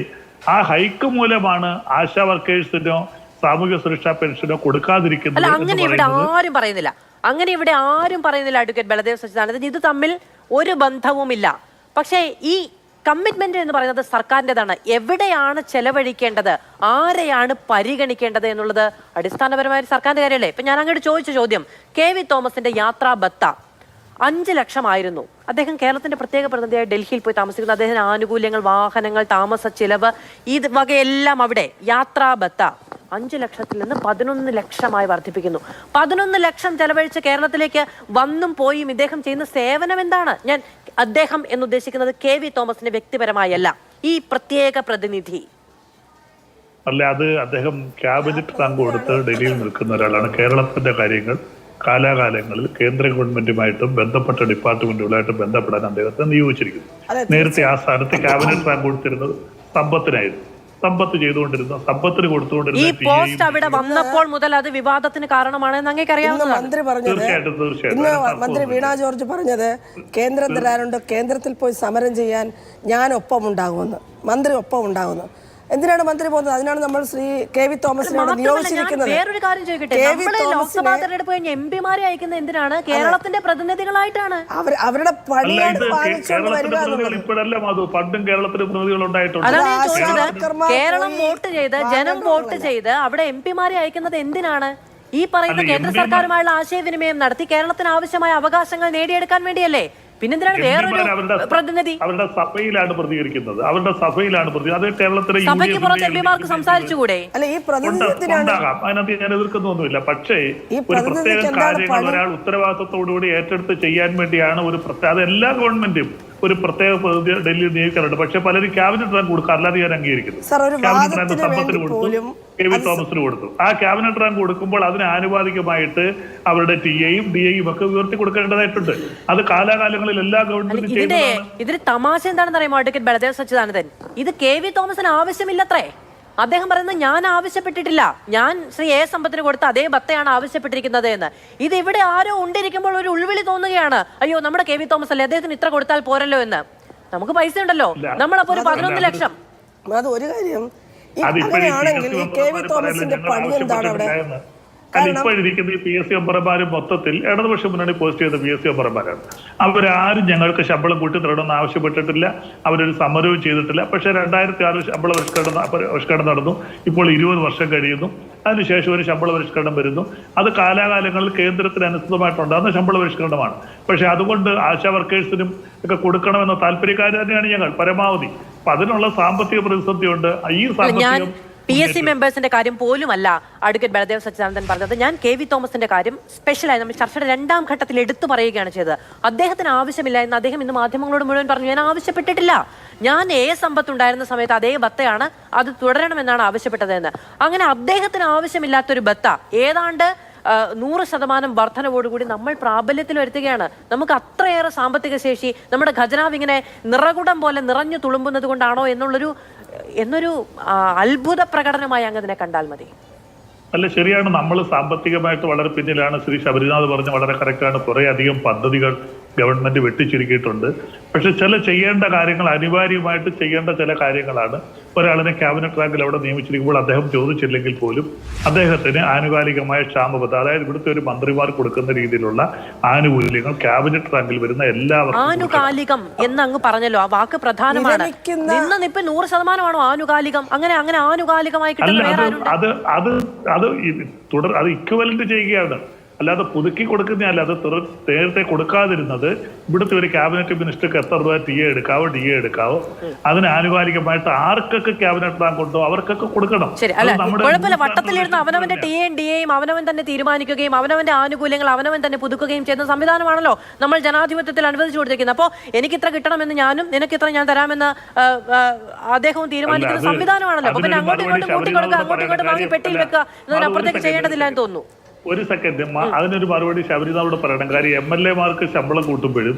ആ ഹൈക്ക് മൂലമാണ് ആശാ വർക്കേഴ്സിനോ സാമൂഹ്യ സുരക്ഷാ പെൻഷനോ കൊടുക്കാതിരിക്കുന്നത്. അങ്ങനെ ഇവിടെ ആരും പറയുന്നില്ല. അഡ്വക്കേറ്റ് ബലദേവ് സച്ചിദാനന്ദൻ, ഇത് തമ്മിൽ ഒരു ബന്ധവുമില്ല. പക്ഷേ ഈ കമ്മിറ്റ്മെന്റ് എന്ന് പറയുന്നത് സർക്കാരിൻ്റെതാണ്. എവിടെയാണ് ചെലവഴിക്കേണ്ടത്, ആരെയാണ് പരിഗണിക്കേണ്ടത് എന്നുള്ളത് അടിസ്ഥാനപരമായ സർക്കാരിന്റെ കാര്യമല്ലേ? ഇപ്പൊ ഞാൻ അങ്ങോട്ട് ചോദിച്ച ചോദ്യം, KV തോമസിന്റെ യാത്രാ ബത്ത 5 ലക്ഷമായിരുന്നു. അദ്ദേഹം കേരളത്തിന്റെ പ്രത്യേക പ്രതിനിധിയായി ഡൽഹിയിൽ പോയി താമസിക്കുന്നു. അദ്ദേഹത്തിന് ആനുകൂല്യങ്ങൾ, വാഹനങ്ങൾ, താമസ ചിലവ്, ഈ വകയെല്ലാം അവിടെ. യാത്രാ ബത്ത 5 ലക്ഷത്തിൽ നിന്ന് 11 ലക്ഷമായി വർദ്ധിപ്പിക്കുന്നു. 11 ലക്ഷം ചെലവഴിച്ച് കേരളത്തിലേക്ക് വന്നും പോയും ഇദ്ദേഹം ചെയ്യുന്ന സേവനം എന്താണ്? ഞാൻ അദ്ദേഹം എന്നുദ്ദേശിക്കുന്നത് KV തോമസിന് വ്യക്തിപരമായല്ല, ഈ പ്രത്യേക പ്രതിനിധി അല്ല. അത് അദ്ദേഹം ക്യാബിനറ്റ് റാങ്ക് കൊടുത്ത് ഡൽഹിയിൽ നിൽക്കുന്ന ഒരാളാണ്. കേരളത്തിന്റെ കാര്യങ്ങൾ കാലാകാലങ്ങളിൽ കേന്ദ്ര ഗവൺമെന്റുമായിട്ടും ബന്ധപ്പെട്ട ഡിപ്പാർട്ട്മെന്റുകളായിട്ടും ബന്ധപ്പെടാൻ അദ്ദേഹത്തെ നിയോഗിച്ചിരിക്കുന്നു. നേരത്തെ ആ സ്ഥാനത്ത് ക്യാബിനറ്റ് റാങ്ക് കൊടുത്തിരുന്നത് സമ്പത്തിനായിരുന്നു. സമ്പത്ത് ചെയ്തുകൊണ്ടിരുന്ന, സമ്പത്തിന് കൊടുത്തുകൊണ്ടിരുന്ന ഈ പോസ്റ്റ് അവിടെ വന്നപ്പോൾ മുതൽ അത് വിവാദത്തിന് കാരണമാണെന്ന് അങ്ങേക്ക് അറിയാവുന്നതാണ്. ഇന്ന് മന്ത്രി വീണ ജോർജ് പറഞ്ഞത് കേന്ദ്രം തരാനുണ്ട്, കേന്ദ്രത്തിൽ പോയി സമരം ചെയ്യാൻ ഞാൻ ഒപ്പം ഉണ്ടാകുമെന്ന്. മന്ത്രി ഒപ്പം ഉണ്ടാകുന്നു. എന്തിനാണ് മന്ത്രി പോകുന്നത്? അതിനാണ് നമ്മൾ ശ്രീ KV തോമസിനോട് നിയോഗിച്ചിരിക്കുന്നത്. വേറൊരു കാര്യം ചോദിക്കട്ടെ, ലോക്സഭാ തെരഞ്ഞെടുപ്പ് കഴിഞ്ഞ് MP-മാരെ അയക്കുന്നത് എന്തിനാണ്? കേരളത്തിന്റെ പ്രതിനിധികളായിട്ടാണ്. അവരുടെ പണിയാണ് വാങ്ങിച്ചുകൊണ്ട് വരിക എന്നുള്ളത്. പണ്ടും കേരളത്തിലെ പ്രതിനിധികൾ ഉണ്ടായിട്ടുണ്ട്. അതാണ് ഞാൻ ചോദിച്ചത്. കേരളം വോട്ട് ചെയ്ത്, ജനം വോട്ട് ചെയ്ത് അവിടെ MP-മാരെ അയക്കുന്നത് എന്തിനാണ്? ഈ പറയുന്ന കേന്ദ്ര സർക്കാരുമായുള്ള ആശയവിനിമയം നടത്തി കേരളത്തിന് ആവശ്യമായ അവകാശങ്ങൾ നേടിയെടുക്കാൻ വേണ്ടിയല്ലേ? പിന്നെന്തിനാണ് വേറൊരു പ്രതിനിധി? അവരുടെ സഭയിലാണ് പ്രതികരിക്കുന്നത്. അത് കേരളത്തിലെ സഭയ്ക്ക് പുറത്ത് MP-മാർക്ക് സംസാരിച്ചുകൂടെ? അല്ല, ഈ ഉണ്ടാകാം. അതിനകത്ത് ഞാൻ എതിർക്കുന്നൊന്നുമില്ല. പക്ഷേ ഒരു പ്രത്യേക കാര്യങ്ങൾ ഒരാൾ ഉത്തരവാദിത്തത്തോടുകൂടി ഏറ്റെടുത്ത് ചെയ്യാൻ വേണ്ടിയാണ് ഒരു പ്രത്യേക, അത് എല്ലാ ഗവൺമെന്റും ഒരു പ്രത്യേക പ്രതിനിധി ഡൽഹിയിൽ നിയോഗിക്കാറുണ്ട്. പക്ഷെ പലരും ക്യാബിനറ്റ് റാങ്ക് കൊടുക്കുക, അല്ലാതെ ഞാൻ അംഗീകരിക്കുന്നു. ക്യാബിനറ്റ് റാങ്ക് സമ്പത്തിന് കൊടുത്തു, KV തോമസിന് കൊടുത്തു. ആ ക്യാബിനറ്റ് റാങ്ക് കൊടുക്കുമ്പോൾ അതിന് ആനുപാതികമായിട്ട് അവരുടെ TA-യും DA-യും ഒക്കെ ഉയർത്തി കൊടുക്കേണ്ടതായിട്ടുണ്ട്. അത് കാലാകാലങ്ങളിൽ എല്ലാ ഗവൺമെന്റും ചെയ്യുന്നതാണ്. ഇതിന് തമാശ എന്താണെന്ന് അറിയുമോ അഡ്വക്കേറ്റ് ബലദേവ് സച്ചിദാനന്ദൻ? ഇത് KV തോമസിന് ആവശ്യമില്ലത്രേ. അദ്ദേഹം പറയുന്നത് ഞാൻ ആവശ്യപ്പെട്ടിട്ടില്ല, ഞാൻ ശ്രീ A സമ്പത്തിന് കൊടുത്ത അതേ ബത്തയാണ് ആവശ്യപ്പെട്ടിരിക്കുന്നത് എന്ന്. ഇത് ഇവിടെ ആരോ ഉണ്ടിരിക്കുമ്പോൾ ഒരു ഉൾവിളി തോന്നുകയാണ്, അയ്യോ നമ്മുടെ KV തോമസ് അല്ലേ, അദ്ദേഹത്തിന് ഇത്ര കൊടുത്താൽ പോരല്ലോ എന്ന്. നമുക്ക് പൈസ ഉണ്ടല്ലോ, നമ്മളപ്പോ ഒരു 11 ലക്ഷം. അത് ഒരു കാര്യം. അങ്ങനെയാണെങ്കിൽ ഈ KV തോമസിന്റെ പണി എന്താണ് അവിടെ? ഇപ്പോഴിരിക്കുന്ന ഈ PSC മെമ്പർമാരും മൊത്തത്തിൽ ഇടതുപക്ഷ മുന്നണി പോസ്റ്റ് ചെയ്ത PSC മെമ്പർമാരാണ്. അവരാരും ഞങ്ങൾക്ക് ശമ്പളം കൂട്ടി തരണമെന്ന് ആവശ്യപ്പെട്ടിട്ടില്ല. അവരൊരു സമരവും ചെയ്തിട്ടില്ല. പക്ഷേ 2006 ശമ്പള പരിഷ്കരണം നടന്നു. ഇപ്പോൾ 20 വർഷം കഴിയുന്നു. അതിനുശേഷം ഒരു ശമ്പള പരിഷ്കരണം വരുന്നു. അത് കാലാകാലങ്ങളിൽ കേന്ദ്രത്തിന് അനുസൃതമായിട്ടുണ്ടാകുന്ന ശമ്പള പരിഷ്കരണമാണ്. പക്ഷെ അതുകൊണ്ട് ആശാ വർക്കേഴ്സിനും ഒക്കെ കൊടുക്കണമെന്ന താല്പര്യക്കാർ തന്നെയാണ് ഞങ്ങൾ പരമാവധി. അപ്പൊ അതിനുള്ള സാമ്പത്തിക പ്രതിസന്ധിയുണ്ട്. ഈ സാമ്പത്തികം PSC മെമ്പേഴ്സിന്റെ കാര്യം പോലുമല്ല അഡ്വക്കേറ്റ് ബലദേവ് സച്ചിദാനന്ദൻ പറഞ്ഞത്. ഞാൻ KV തോമസിന്റെ കാര്യം സ്പെഷ്യലായി നമ്മൾ ചർച്ചയുടെ 2ാം ഘട്ടത്തിൽ എടുത്തു പറയുകയാണ് ചെയ്തത്. അദ്ദേഹത്തിന് ആവശ്യമില്ല എന്ന് അദ്ദേഹം ഇന്ന് മാധ്യമങ്ങളോട് മുഴുവൻ പറഞ്ഞു. ഞാൻ ആവശ്യപ്പെട്ടിട്ടില്ല, ഞാൻ A സമ്പത്ത് ഉണ്ടായിരുന്ന സമയത്ത് അതേ ബത്തയാണ്, അത് തുടരണമെന്നാണ് ആവശ്യപ്പെട്ടതെന്ന്. അങ്ങനെ അദ്ദേഹത്തിന് ആവശ്യമില്ലാത്തൊരു ബത്ത ഏതാണ്ട് 100% വർധനവോടുകൂടി നമ്മൾ പ്രാബല്യത്തിൽ വരുത്തുകയാണ്. നമുക്ക് അത്രയേറെ സാമ്പത്തിക ശേഷി, നമ്മുടെ ഖജനാവ് ഇങ്ങനെ നിറകുടം പോലെ നിറഞ്ഞു തുളുമ്പുന്നത് കൊണ്ടാണോ എന്നൊരു അത്ഭുത പ്രകടനമായി അങ്ങ് അതിനെ കണ്ടാൽ മതി. അല്ല, ശരിയാണ്. നമ്മൾ സാമ്പത്തികമായിട്ട് വളരെ പിന്നിലാണ്. ശ്രീ ശബരിനാഥ് പറഞ്ഞ വളരെ കറക്റ്റാണ്. കുറെ അധികം പദ്ധതികൾ ഗവൺമെന്റ് വെട്ടിച്ചുരുക്കിയിട്ടുണ്ട്. പക്ഷെ ചെയ്യേണ്ട കാര്യങ്ങൾ, അനിവാര്യമായിട്ട് ചെയ്യേണ്ട ചില കാര്യങ്ങളാണ്. ഒരാളിനെ ക്യാബിനറ്റ് റാങ്കിൽ അവിടെ നിയമിച്ചിരിക്കുമ്പോൾ അദ്ദേഹം ചോദിച്ചില്ലെങ്കിൽ പോലും അദ്ദേഹത്തിന് ആനുകാലികമായ ക്ഷാമബദ്ധ, അതായത് ഇവിടുത്തെ ഒരു മന്ത്രിമാർ കൊടുക്കുന്ന രീതിയിലുള്ള ആനുകൂല്യങ്ങൾ ക്യാബിനറ്റ് റാങ്കിൽ വരുന്ന എല്ലാവർക്കും. ആനുകാലികം എന്ന് അങ്ങ് പറഞ്ഞല്ലോ, ആ വാക്ക് പ്രധാനമാണ്. ഇന്ന് 100%ആണോ ആനുകാലികം? അങ്ങനെ ആനുകാലികമായി അത് ഇക്വലന്റ് ചെയ്യുകയാണ്. അല്ലാതെ പുതുക്കി കൊടുക്കുന്നതല്ല. അത് നേരത്തെ കൊടുക്കാതിരുന്നത് ഇവിടുത്തെ ഒരു ക്യാബിനറ്റ് മിനിസ്റ്റർക്ക് എത്ര രൂപ ടി എ എടുക്കാവോ ഡി എ എടുക്കാവോ അതിന് ആനുകാലികമായിട്ട് ആർക്കൊക്കെ ക്യാബിനറ്റ് റാങ്ക് ഉണ്ടോ അവർക്കൊക്കെ കൊടുക്കണം. ശരി, അല്ല കുഴപ്പമില്ല. വട്ടത്തിലിരുന്ന് അവനവന്റെ ടി എയും ഡി എയും അവനവൻ തന്നെ തീരുമാനിക്കുകയും അവനവന്റെ ആനുകൂല്യങ്ങൾ അവനവൻ തന്നെ പുതുക്കുകയും ചെയ്യുന്ന സംവിധാനമാണല്ലോ നമ്മൾ ജനാധിപത്യത്തിൽ അനുവദിച്ചു കൊടുത്തിരിക്കുന്നത്. അപ്പോൾ എനിക്കിത്ര കിട്ടണമെന്ന് ഞാനും നിനക്കിത്ര ഞാൻ തരാമെന്ന് അദ്ദേഹവും തീരുമാനിക്കുന്ന സംവിധാനമാണല്ലോ. അപ്പൊ പിന്നെ അങ്ങോട്ടും ഇങ്ങോട്ടും കൂട്ടിക്കൊടുക്കുക, അങ്ങോട്ടും ഇങ്ങോട്ടും വാങ്ങി പെട്ടിയിൽ വെക്കുക എന്നതിനപ്പുറത്തേക്ക് ചെയ്യേണ്ടതില്ല എന്ന് തോന്നുന്നു. ഒരു സെക്കൻഡ്, അതിനൊരു മറുപടി ശബരിനാഥോട് പറയണം. കാര്യം MLA-മാർക്ക് ശമ്പളം കൂട്ടുമ്പോഴും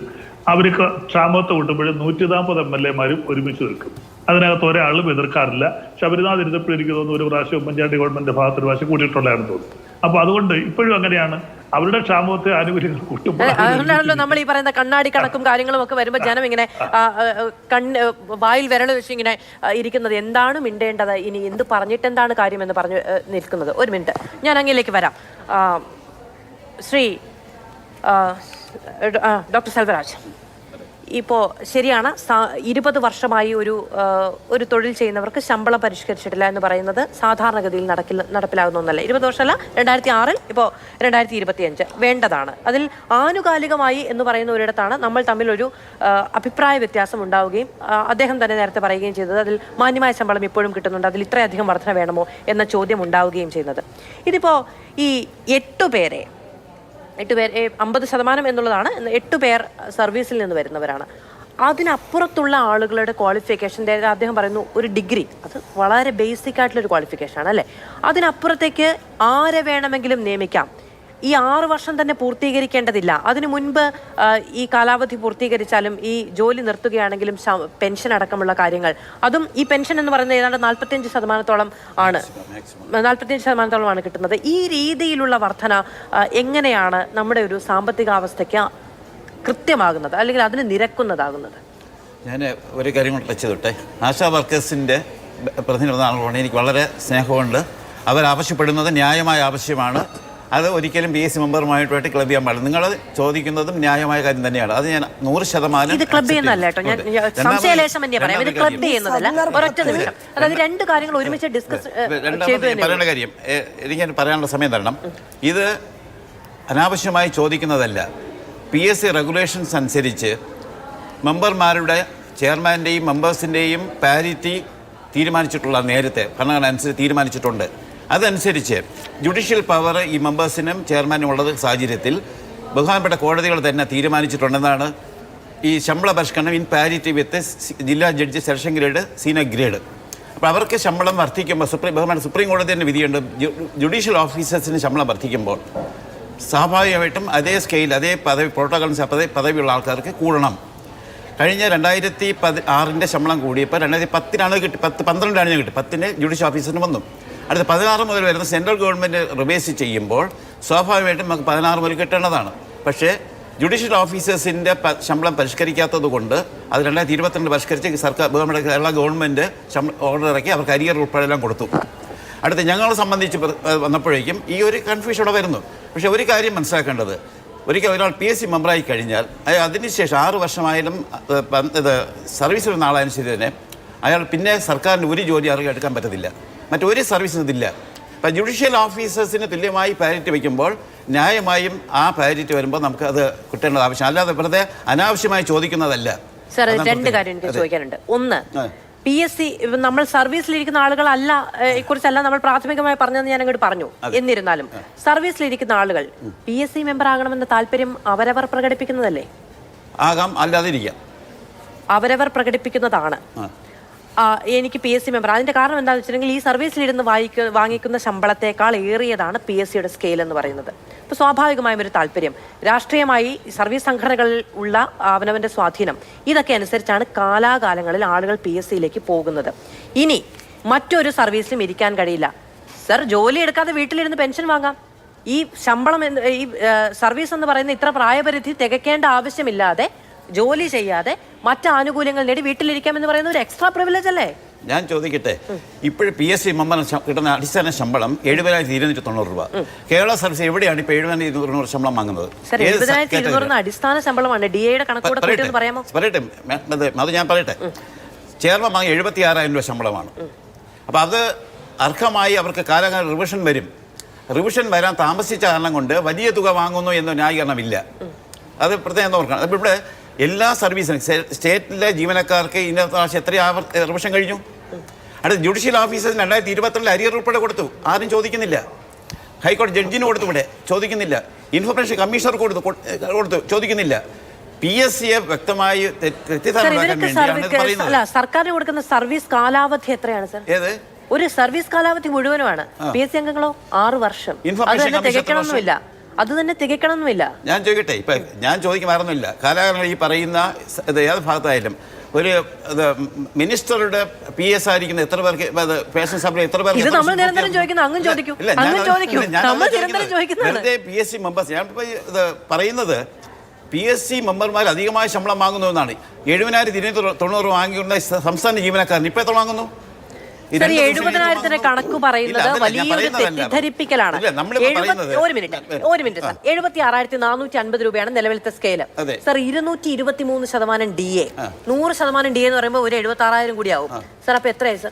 അവർക്ക് ക്ഷാമത്തെ കൂട്ടുമ്പോഴും 140 MLA-മാരും ഒരുമിച്ച് നിൽക്കും. അതിനകത്ത് ഒരാളും എതിർക്കാറില്ല. ശബരിനാഥ് ഇരുന്നപ്പോഴും എനിക്ക് തോന്നുന്നു ഒരു പ്രാവശ്യം ഉമ്മൻചാണ്ടി ഗവൺമെന്റ് ഭാഗത്തൊരു പ്രാവശ്യം കൂട്ടിയിട്ടുള്ളതാണെന്ന് തോന്നുന്നു. അപ്പൊ അതുകൊണ്ട് ഇപ്പോഴും അങ്ങനെയാണ്. അവരുടെ ക്ഷാമത്തെ ആനുകൂല്യങ്ങൾ കൂട്ടുമ്പോൾ അതുകൊണ്ടാണല്ലോ നമ്മൾ ഈ പറയുന്ന കണ്ണാടി കണക്കും കാര്യങ്ങളും ഒക്കെ വരുമ്പോൾ ജനം ഇങ്ങനെ വായിൽ വിരൽ വെച്ച് ഇങ്ങനെ ഇരിക്കുന്നത്. എന്താണ് മിണ്ടേണ്ടത്, ഇനി എന്ത് പറഞ്ഞിട്ട് എന്താണ് കാര്യമെന്ന് പറഞ്ഞു നിൽക്കുന്നത്. ഒരു മിനിറ്റ്, ഞാൻ അങ്ങിലേക്ക് വരാം. ശ്രീ ഡോക്ടർ സെൽവരാജ്, ഇപ്പോൾ ശരിയാണ്, 20 വർഷമായി ഒരു തൊഴിൽ ചെയ്യുന്നവർക്ക് ശമ്പളം പരിഷ്കരിച്ചിട്ടില്ല എന്ന് പറയുന്നത് സാധാരണഗതിയിൽ നടപ്പിലാകുന്ന ഒന്നല്ല. 20 വർഷമല്ല, 2006 ഇപ്പോൾ 2025 വേണ്ടതാണ്. അതിൽ ആനുകാലികമായി എന്ന് പറയുന്ന ഒരിടത്താണ് നമ്മൾ തമ്മിലൊരു അഭിപ്രായ വ്യത്യാസം ഉണ്ടാവുകയും അദ്ദേഹം തന്നെ നേരത്തെ പറയുകയും ചെയ്തത് അതിൽ മാന്യമായ ശമ്പളം ഇപ്പോഴും കിട്ടുന്നുണ്ട്, അതിൽ ഇത്രയധികം വർധന വേണമോ എന്ന ചോദ്യം ഉണ്ടാവുകയും ചെയ്യുന്നത്. ഇതിപ്പോൾ ഈ 8 പേർ 50% എന്നുള്ളതാണ്. 8 പേർ സർവീസിൽ നിന്ന് വരുന്നവരാണ്. അതിനപ്പുറത്തുള്ള ആളുകളുടെ ക്വാളിഫിക്കേഷൻ അദ്ദേഹം പറയുന്നു ഒരു ഡിഗ്രി, അത് വളരെ ബേസിക് ആയിട്ടുള്ളൊരു ക്വാളിഫിക്കേഷൻ ആണ് അല്ലേ. അതിനപ്പുറത്തേക്ക് ആരെ വേണമെങ്കിലും നിയമിക്കാം. ഈ 6 വർഷം തന്നെ പൂർത്തീകരിക്കേണ്ടതില്ല. അതിനു മുൻപ് ഈ കാലാവധി പൂർത്തീകരിച്ചാലും ഈ ജോലി നിർത്തുകയാണെങ്കിലും പെൻഷൻ അടക്കമുള്ള കാര്യങ്ങൾ, അതും ഈ പെൻഷൻ എന്ന് പറയുന്നത് ഏതാണ്ട് 45% ആണ്, 45% കിട്ടുന്നത്. ഈ രീതിയിലുള്ള വർധന എങ്ങനെയാണ് നമ്മുടെ ഒരു സാമ്പത്തികാവസ്ഥയ്ക്ക് കൃത്യമാകുന്നത്, അല്ലെങ്കിൽ അതിന് നിരക്കുന്നതാകുന്നത്? ഞാൻ ഒരു കാര്യം കൊണ്ട് ടച്ച് ചെയ്തോട്ടെ. ആശാ വർക്കേഴ്സിൻ്റെ പ്രതിനിധി ആളുകളാണ്, എനിക്ക് വളരെ സ്നേഹമുണ്ട്. അവരാവശ്യപ്പെടുന്നത് ന്യായമായ ആവശ്യമാണ്. അത് ഒരിക്കലും PSC മെമ്പറുമായിട്ട് ക്ലബ് ചെയ്യാൻ പാടില്ല. നിങ്ങൾ ചോദിക്കുന്നതും ന്യായമായ കാര്യം തന്നെയാണ്. അത് ഞാൻ 100% ഇത് ക്ലബ് ചെയ്യുന്നതല്ല കേട്ടോ, ഞാൻ സംശയലേശം തന്നെ പറയാം. ഇത് ക്ലബ് ചെയ്യുന്നതല്ല. ഒരൊറ്റ നിമിഷം, അതായത് 2 കാര്യങ്ങൾ ഒരുമിച്ച് ഡിസ്കസ് പറയേണ്ട കാര്യം എനിക്ക് പറയാനുള്ള സമയം തരണം. ഇത് അനാവശ്യമായി ചോദിക്കുന്നതല്ല. PSC റെഗുലേഷൻസ് അനുസരിച്ച് മെമ്പർമാരുടെ ചെയർമാൻ്റെയും മെമ്പേഴ്സിൻ്റെയും പാരിറ്റി തീരുമാനിച്ചിട്ടുള്ള, നേരത്തെ ഭരണഘടന അനുസരിച്ച് തീരുമാനിച്ചിട്ടുണ്ട്. അതനുസരിച്ച് ജുഡീഷ്യൽ പവർ ഈ മെമ്പേഴ്സിനും ചെയർമാനും ഉള്ളത് സാഹചര്യത്തിൽ ബഹുമാനപ്പെട്ട കോടതികൾ തന്നെ തീരുമാനിച്ചിട്ടുണ്ടെന്നാണ് ഈ ശമ്പള പരിഷ്കരണം ഇൻ പാരിറ്റി വിത്ത് ജില്ലാ judge session grade senior grade. അപ്പോൾ അവർക്ക് ശമ്പളം വർദ്ധിക്കുമ്പോൾ ബഹുമാന സുപ്രീം കോടതി തന്നെ വിധിയുണ്ട്. ജുഡീഷ്യൽ ഓഫീസേഴ്സിന് ശമ്പളം വർദ്ധിക്കുമ്പോൾ സ്വാഭാവികമായിട്ടും അതേ സ്കെയിൽ, അതേ പദവി, പ്രോട്ടോകോൾസ് പദവിയുള്ള ആൾക്കാർക്ക് കൂടണം. കഴിഞ്ഞ 2016 ശമ്പളം കൂടിയപ്പോൾ 2010 കിട്ടി, 12 കിട്ടി, 10 ജുഡീഷ്യൽ ഓഫീസറിന് വന്നു. അടുത്ത 16 മുതൽ വരുന്ന സെൻട്രൽ ഗവൺമെൻറ് റിവേഴ്സ് ചെയ്യുമ്പോൾ സ്വാഭാവികമായിട്ടും നമുക്ക് 16 മുതൽ കിട്ടേണ്ടതാണ്. പക്ഷേ ജുഡീഷ്യൽ ഓഫീസേഴ്സിൻ്റെ ശമ്പളം പരിഷ്കരിക്കാത്തത് കൊണ്ട് അത് 2022 പരിഷ്കരിച്ച് സർക്കാർ കേരള ഗവൺമെൻറ് ഓർഡർ ഇറക്കി അവർക്ക് അരിയർ ഉൾപ്പെടെല്ലാം കൊടുത്തു. അടുത്ത് ഞങ്ങളെ സംബന്ധിച്ച് വന്നപ്പോഴേക്കും ഈ ഒരു കൺഫ്യൂഷൻ അവിടെ വരുന്നു. പക്ഷേ ഒരു കാര്യം മനസ്സിലാക്കേണ്ടത്, ഒരിക്കൽ ഒരാൾ PSC മെമ്പറായി കഴിഞ്ഞാൽ അതിനുശേഷം 6 വർഷമായാലും സർവീസിൽ വന്ന ആളായാലും ശരി തന്നെ അയാൾ പിന്നെ സർക്കാരിന് ഒരു ജോലി അറിയാൻ എടുക്കാൻ പറ്റത്തില്ല, മറ്റൊരു സർവീസിന് ഇതില്ല. അപ്പം ജുഡീഷ്യൽ ഓഫീസേഴ്സിന് തുല്യമായി പാരിറ്റി വയ്ക്കുമ്പോൾ ന്യായമായും ആ പാരിറ്റി വരുമ്പോൾ നമുക്ക് അത് കിട്ടേണ്ടത് ആവശ്യം, അല്ലാതെ വെറുതെ അനാവശ്യമായി ചോദിക്കുന്നതല്ല. സാർ, 2 കാര്യം എനിക്ക് ചോദിക്കാനുണ്ട്. ഒന്ന്, PSC നമ്മൾ സർവീസിലിരിക്കുന്ന ആളുകളല്ല, കുറിച്ചല്ല നമ്മൾ പ്രാഥമികമായി പറഞ്ഞതെന്ന് ഞാൻ അങ്ങോട്ട് പറഞ്ഞു. എന്നിരുന്നാലും സർവീസിലിരിക്കുന്ന ആളുകൾ PSC മെമ്പർ ആകണമെന്ന താല്പര്യം അവരവർ പ്രകടിപ്പിക്കുന്നതല്ലേ? ആകാം, അല്ലാതിരിക്കാം. അവരവർ പ്രകടിപ്പിക്കുന്നതാണ്. എനിക്ക് PSC മെമ്പർ, അതിന്റെ കാരണം എന്താണെന്ന് വെച്ചിട്ടുണ്ടെങ്കിൽ ഈ സർവീസിലിരുന്ന് വാങ്ങിക്കുന്ന ശമ്പളത്തെക്കാൾ ഏറിയതാണ് PSCയുടെ സ്കെയിൽ എന്ന് പറയുന്നത്. അപ്പോൾ സ്വാഭാവികമായും ഒരു താല്പര്യം, രാഷ്ട്രീയമായി സർവീസ് സംഘടനകളിൽ ഉള്ള അവനവന്റെ സ്വാധീനം, ഇതൊക്കെ അനുസരിച്ചാണ് കാലാകാലങ്ങളിൽ ആളുകൾ PSCയിലേക്ക് പോകുന്നത്. ഇനി മറ്റൊരു സർവീസിലും ഇരിക്കാൻ കഴിയില്ല. സർ, ജോലി എടുക്കാതെ വീട്ടിലിരുന്ന് പെൻഷൻ വാങ്ങാം. ഈ ശമ്പളം, ഈ സർവീസ് എന്ന് പറയുന്ന ഇത്ര പ്രായപരിധി തികയ്ക്കേണ്ട ആവശ്യമില്ലാതെ ജോലി ചെയ്യാതെ മറ്റ് ആനുകൂല്യങ്ങൾ നേടി വീട്ടിലിരിക്കാം എന്ന് പറയുന്ന ഒരു എക്സ്ട്രാ പ്രിവിലേജ് അല്ലേ? ഞാൻ ചോദിക്കട്ടെ, ഇപ്പോഴും PSC മെമ്പറിന് കിട്ടുന്ന അടിസ്ഥാന ശമ്പളം 7290 രൂപ. കേരള സർവീസ് എവിടെയാണ് ഇപ്പോൾ 7220 ശമ്പളം വാങ്ങുന്നത്? 7220 അടിസ്ഥാന ശമ്പളമാണ്. DAയുടെ കണക്കൂടെ പറയാമോ? പറയട്ടെ, അത് ഞാൻ പറയട്ടെ. ചെയർമാൻ വാങ്ങി 76,000 രൂപ ശമ്പളമാണ്. അപ്പോൾ അത് അർഹമായി അവർക്ക് കാലാകാല റിവിഷൻ വരും. റിവിഷൻ വരാൻ താമസിച്ച കാരണം കൊണ്ട് വലിയ തുക വാങ്ങുന്നു എന്ന ന്യായീകരണമില്ല. അത് പ്രത്യേകം ഓർക്കണം. അപ്പോൾ ഇവിടെ എല്ലാ സർവീസിനും സ്റ്റേറ്റിലെ ജീവനക്കാർക്ക് ഇന്നത്തെ പ്രാവശ്യം എത്ര റിവിഷൻ കഴിഞ്ഞു? അടുത്ത ജുഡീഷ്യൽ ഓഫീസേഴ്സിന് 2022 അരിയർ ഉൾപ്പെടെ കൊടുത്തു, ആരും ചോദിക്കുന്നില്ല. ഹൈക്കോടതി ജഡ്ജിന് കൊടുത്തു, ഇവിടെ ചോദിക്കുന്നില്ല. ഇൻഫർമേഷൻ കമ്മീഷണർക്ക് കൊടുത്തു, ചോദിക്കുന്നില്ല. PSC വ്യക്തമായി സർക്കാരിന് കൊടുക്കുന്ന സർവീസ് കാലാവധി എത്രയാണ് സർ? ഏത് ഒരു സർവീസ് കാലാവധി മുഴുവനുമാണ്. PSC അംഗങ്ങളോ 6 വർഷം. അത് തന്നെ തികയ്ക്കണമെന്നില്ല. ഞാൻ ചോദിക്കട്ടെ, ഇപ്പൊ ഞാൻ ചോദിക്കുമായിരുന്നില്ല. കാലാകാലങ്ങൾ ഈ പറയുന്ന ഏത് ഭാഗത്തായാലും ഒരു മിനിസ്റ്ററുടെ PS ആയിരിക്കുന്ന എത്ര പേർക്ക് പേഴ്സൺ സഭയിൽ എത്ര പേർക്ക്? ഇത് നമ്മൾ നിരന്തരം ചോദിക്കുന്നു, അങ്ങും ചോദിക്കും, അങ്ങും ചോദിക്കും. നമ്മൾ നിരന്തരം ചോദിക്കുന്നത് PSC മെമ്പേഴ്സ്. ഞാൻ ഇത് പറയുന്നത് PSC മെമ്പർമാർ അധികമായ ശമ്പളം വാങ്ങുന്നു എന്നാണ്. 70,290 വാങ്ങിയുള്ള സംസ്ഥാന ജീവനക്കാരൻ ഇപ്പൊ എത്ര വാങ്ങുന്നു? 70,000 കണക്ക് പറയുന്നത് വലിയൊരു തെറ്റിദ്ധരിപ്പിക്കലാണ്. ഒരു മിനിറ്റ് സർ, 76,450 രൂപയാണ് നിലവിലത്തെ സ്കെയില്. സർ 223% DA, 100% DA എന്ന് പറയുമ്പോൾ ഒരു 76,000 കൂടി ആവും സർ. അപ്പൊ എത്രയായി സർ?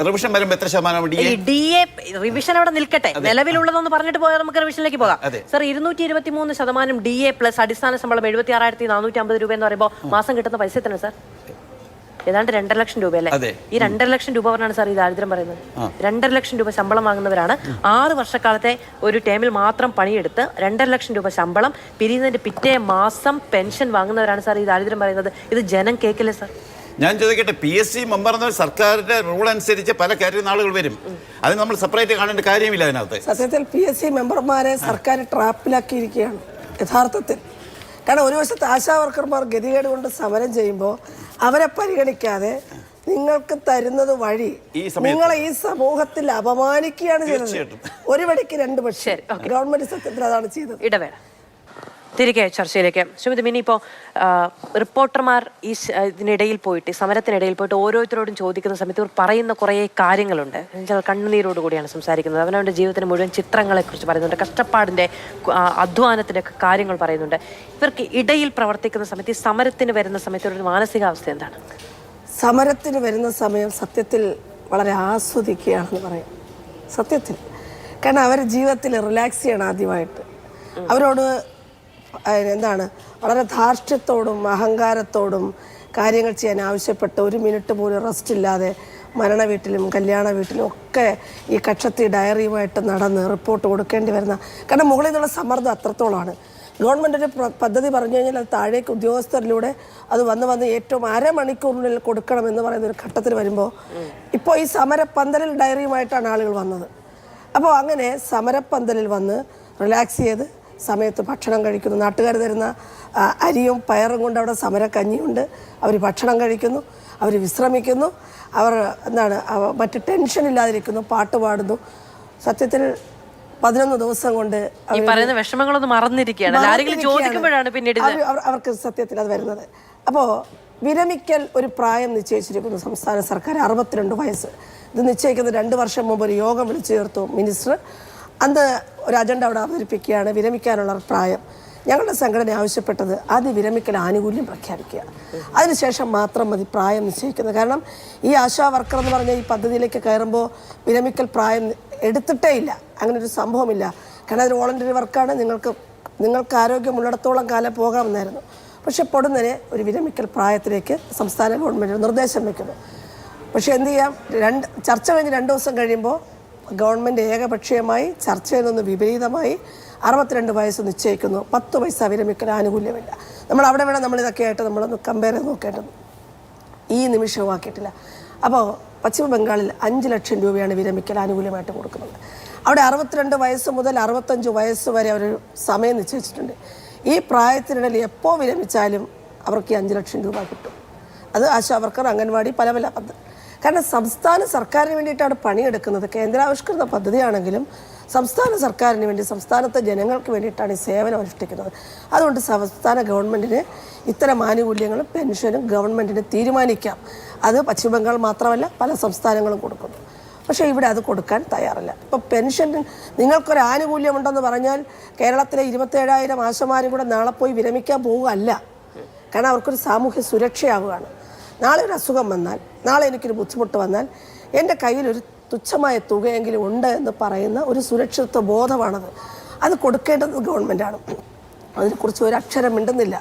റിവിഷൻ വരുമ്പോൾ എത്ര ശതമാനം DA? റിവിഷൻ അവിടെ നിൽക്കട്ടെ, നിലവിലുള്ളതെന്ന് പറഞ്ഞിട്ട് പോയാൽ നമുക്ക് റിവിഷനിലേക്ക് പോകാം. സർ 223% DA പ്ലസ് അടിസ്ഥാന ശമ്പളം 76,450 രൂപ എന്ന് പറയുമ്പോൾ മാസം കിട്ടുന്ന പൈസ എത്രയാണ് സർ? ഏതാണ്ട് 2.5 ലക്ഷം രൂപ അല്ലേ? ഈ 2.5 ലക്ഷം രൂപ പറഞ്ഞാണ് സാർ ഈ ദാരിദ്ര്യം പറയുന്നത്. 2.5 ലക്ഷം രൂപ ശമ്പളം വാങ്ങുന്നവരാണ് 6 വർഷക്കാലത്തെ ഒരു ടേമിൽ മാത്രം പണിയെടുത്ത് 2.5 ലക്ഷം രൂപ ശമ്പളം പിരിയുന്നതിന്റെ പിറ്റേ മാസം പെൻഷൻ വാങ്ങുന്നവരാണ് സാർ ഈ ദാരിദ്ര്യം പറയുന്നത്. ഇത് ജനം കേൾക്കില്ലേ സാർ? ഞാൻ ചോദിക്കട്ടെ, PSC മെമ്പർ എന്ന സർക്കാരിന്റെ റൂൾ അനുസരിച്ച് പല കാറ്റഗറി ആളുകൾ വരും. അത് നമ്മൾ സെപ്പറേറ്റ് കാണേണ്ട കാര്യമില്ല അതിനകത്ത്. സത്യത്തിൽ PSC മെമ്പർമാരെ സർക്കാർ ട്രാപ്പിലാക്കിയിരിക്കുകയാണ് യഥാർത്ഥത്തിൽ. കാരണം ഒരു വശത്ത് ആശാവർക്കർമാർ ഗതികേട് കൊണ്ട് സമരം ചെയ്യുമ്പോൾ അവരെ പരിഗണിക്കാതെ നിങ്ങൾക്ക് തരുന്നത് വഴി നിങ്ങളെ ഈ സമൂഹത്തിൽ അപമാനിക്കുകയാണ് ചെയ്യുന്നത്. ഒരു വടിക്ക് 2 പക്ഷേ ഗവൺമെന്റ് സത്യത്തിൽ അതാണ് ചെയ്തത്. ഇടവേള തിരികെ ചർച്ചയിലേക്ക്. ശ്രീമതി മിനി, ഇപ്പോൾ റിപ്പോർട്ടർമാർ ഈ ഇതിനിടയിൽ പോയിട്ട്, സമരത്തിനിടയിൽ പോയിട്ട് ഓരോരുത്തരോടും ചോദിക്കുന്ന സമയത്ത് ഇവർ പറയുന്ന കുറേ കാര്യങ്ങളുണ്ട്. കണ്ണുനീരോട് കൂടിയാണ് സംസാരിക്കുന്നത്. അവനവൻ്റെ ജീവിതത്തിന് മുഴുവൻ ചിത്രങ്ങളെക്കുറിച്ച് പറയുന്നുണ്ട്, കഷ്ടപ്പാടിൻ്റെ അധ്വാനത്തിൻ്റെ ഒക്കെ കാര്യങ്ങൾ പറയുന്നുണ്ട്. ഇവർക്ക് ഇടയിൽ പ്രവർത്തിക്കുന്ന സമയത്ത്, ഈ സമരത്തിന് വരുന്ന സമയത്ത് ഒരു മാനസികാവസ്ഥ എന്താണ്? സമരത്തിന് വരുന്ന സമയം സത്യത്തിൽ വളരെ ആസ്വദിക്കുകയാണെന്ന് പറയാം സത്യത്തിൽ. കാരണം അവർ ജീവിതത്തിൽ റിലാക്സ് ചെയ്യണം ആദ്യമായിട്ട്. അവരോട് എന്താണ് വളരെ ധാർഷ്ട്യത്തോടും അഹങ്കാരത്തോടും കാര്യങ്ങൾ ചെയ്യാൻ ആവശ്യപ്പെട്ട് 1 മിനിറ്റ് പോലും റെസ്റ്റ് ഇല്ലാതെ മരണ വീട്ടിലും കല്യാണ വീട്ടിലും ഒക്കെ ഈ കക്ഷത്തി ഡയറിയുമായിട്ട് നടന്ന് റിപ്പോർട്ട് കൊടുക്കേണ്ടി വരുന്ന, കാരണം മുകളിൽ നിന്നുള്ള സമ്മർദ്ദം അത്രത്തോളമാണ്. ഗവൺമെൻറ് ഒരു പദ്ധതി പറഞ്ഞു കഴിഞ്ഞാൽ അത് താഴേക്ക് ഉദ്യോഗസ്ഥരിലൂടെ അത് വന്ന് ഏറ്റവും അരമണിക്കൂറിനുള്ളിൽ കൊടുക്കണമെന്ന് പറയുന്ന ഒരു ഘട്ടത്തിൽ വരുമ്പോൾ ഇപ്പോൾ ഈ സമരപ്പന്തലിൽ ഡയറിയുമായിട്ടാണ് ആളുകൾ വന്നത്. അപ്പോൾ അങ്ങനെ സമരപ്പന്തലിൽ വന്ന് റിലാക്സ് ചെയ്ത് സമയത്ത് ഭക്ഷണം കഴിക്കുന്നു. നാട്ടുകാർ തരുന്ന അരിയും പയറും കൊണ്ട് അവിടെ സമരക്കഞ്ഞിയുണ്ട്. അവർ ഭക്ഷണം കഴിക്കുന്നു, അവർ വിശ്രമിക്കുന്നു, അവർ മറ്റ് ടെൻഷൻ ഇല്ലാതിരിക്കുന്നു, പാട്ട് പാടുന്നു. സത്യത്തിൽ 11 ദിവസം കൊണ്ട് വിഷമങ്ങളൊന്നും മറന്നിരിക്കുകയാണ്. അവർക്ക് സത്യത്തിൽ അത് വരുന്നത്. അപ്പോൾ വിരമിക്കൽ ഒരു പ്രായം നിശ്ചയിച്ചിരിക്കുന്നു സംസ്ഥാന സർക്കാർ, 62 വയസ്സ്. ഇത് നിശ്ചയിക്കുന്ന 2 വർഷം മുമ്പ് ഒരു യോഗം വിളിച്ചു ചേർത്തു മിനിസ്റ്റർ. അന്ന് ഒരു അജണ്ട അവിടെ അവതരിപ്പിക്കുകയാണ്, വിരമിക്കാനുള്ള പ്രായം. ഞങ്ങളുടെ സംഘടന ആവശ്യപ്പെട്ടത് ആദ്യം വിരമിക്കൽ ആനുകൂല്യം പ്രഖ്യാപിക്കുക, അതിനുശേഷം മാത്രം മതി പ്രായം നിശ്ചയിക്കുന്നത്. കാരണം ഈ ആശാ വർക്കർ എന്ന് പറഞ്ഞ ഈ പദ്ധതിയിലേക്ക് കയറുമ്പോൾ വിരമിക്കൽ പ്രായം എടുത്തിട്ടേ ഇല്ല, അങ്ങനെ ഒരു സംഭവമില്ല. കാരണം അതൊരു വോളണ്ടറി വർക്കാണ്, നിങ്ങൾക്ക് ആരോഗ്യമുള്ളിടത്തോളം കാലം പോകാമെന്നായിരുന്നു. പക്ഷെ പൊടുന്നതിനെ ഒരു വിരമിക്കൽ പ്രായത്തിലേക്ക് സംസ്ഥാന ഗവൺമെൻറ് നിർദ്ദേശം വയ്ക്കുന്നു. പക്ഷെ എന്ത് ചെയ്യാം, ചർച്ച കഴിഞ്ഞ് 2 ദിവസം കഴിയുമ്പോൾ ഗവൺമെൻറ് ഏകപക്ഷീയമായി ചർച്ചയിൽ നിന്ന് വിപരീതമായി 62 വയസ്സ് നിശ്ചയിക്കുന്നു. 10 പൈസ വിരമിക്കൽ ആനുകൂല്യമില്ല. നമ്മൾ അവിടെ വേണം നമ്മളിതൊക്കെ ആയിട്ട് നമ്മളൊന്ന് കമ്പയർ ചെയ്ത് നോക്കേണ്ടത്. ഈ നിമിഷവും ആക്കിയിട്ടില്ല. അപ്പോൾ പശ്ചിമ ബംഗാളിൽ 5 ലക്ഷം രൂപയാണ് വിരമിക്കൽ ആനുകൂല്യമായിട്ട് കൊടുക്കുന്നത്. അവിടെ 62 വയസ്സ് മുതൽ 65 വയസ്സ് വരെ അവർ സമയം നിശ്ചയിച്ചിട്ടുണ്ട്. ഈ പ്രായത്തിനിടയിൽ എപ്പോൾ വിരമിച്ചാലും അവർക്ക് 5 ലക്ഷം രൂപ കിട്ടും. അത് ആശാവർക്കർ, അംഗൻവാടി, പല പദ്ധതി. കാരണം സംസ്ഥാന സർക്കാരിന് വേണ്ടിയിട്ടാണ് പണിയെടുക്കുന്നത്. കേന്ദ്രാവിഷ്കൃത പദ്ധതിയാണെങ്കിലും സംസ്ഥാന സർക്കാരിന് വേണ്ടി, സംസ്ഥാനത്തെ ജനങ്ങൾക്ക് വേണ്ടിയിട്ടാണ് ഈ സേവനം അനുഷ്ഠിക്കുന്നത്. അതുകൊണ്ട് സംസ്ഥാന ഗവൺമെൻറ്റിന് ഇത്തരം ആനുകൂല്യങ്ങളും പെൻഷനും ഗവൺമെൻറ്റിന് തീരുമാനിക്കാം. അത് പശ്ചിമ ബംഗാൾ മാത്രമല്ല പല സംസ്ഥാനങ്ങളും കൊടുക്കുന്നു. പക്ഷേ ഇവിടെ അത് കൊടുക്കാൻ തയ്യാറല്ല. ഇപ്പോൾ പെൻഷൻ നിങ്ങൾക്കൊരു ആനുകൂല്യമുണ്ടെന്ന് പറഞ്ഞാൽ കേരളത്തിലെ 27,000 ആശമാരും കൂടെ നാളെ പോയി വിരമിക്കാൻ പോവുകയല്ല. കാരണം അവർക്കൊരു സാമൂഹ്യ സുരക്ഷയാവുകയാണ്. നാളെ ഒരു അസുഖം വന്നാൽ, നാളെ എനിക്കൊരു ബുദ്ധിമുട്ട് വന്നാൽ എൻ്റെ കയ്യിൽ ഒരു തുച്ഛമായ തുകയെങ്കിലും ഉണ്ട് എന്ന് പറയുന്ന ഒരു സുരക്ഷിതത്വ ബോധമാണത്. അത് കൊടുക്കേണ്ടത് ഗവൺമെൻറ്റാണ്. അതിനെക്കുറിച്ച് ഒരു അക്ഷരം മിണ്ടുന്നില്ല.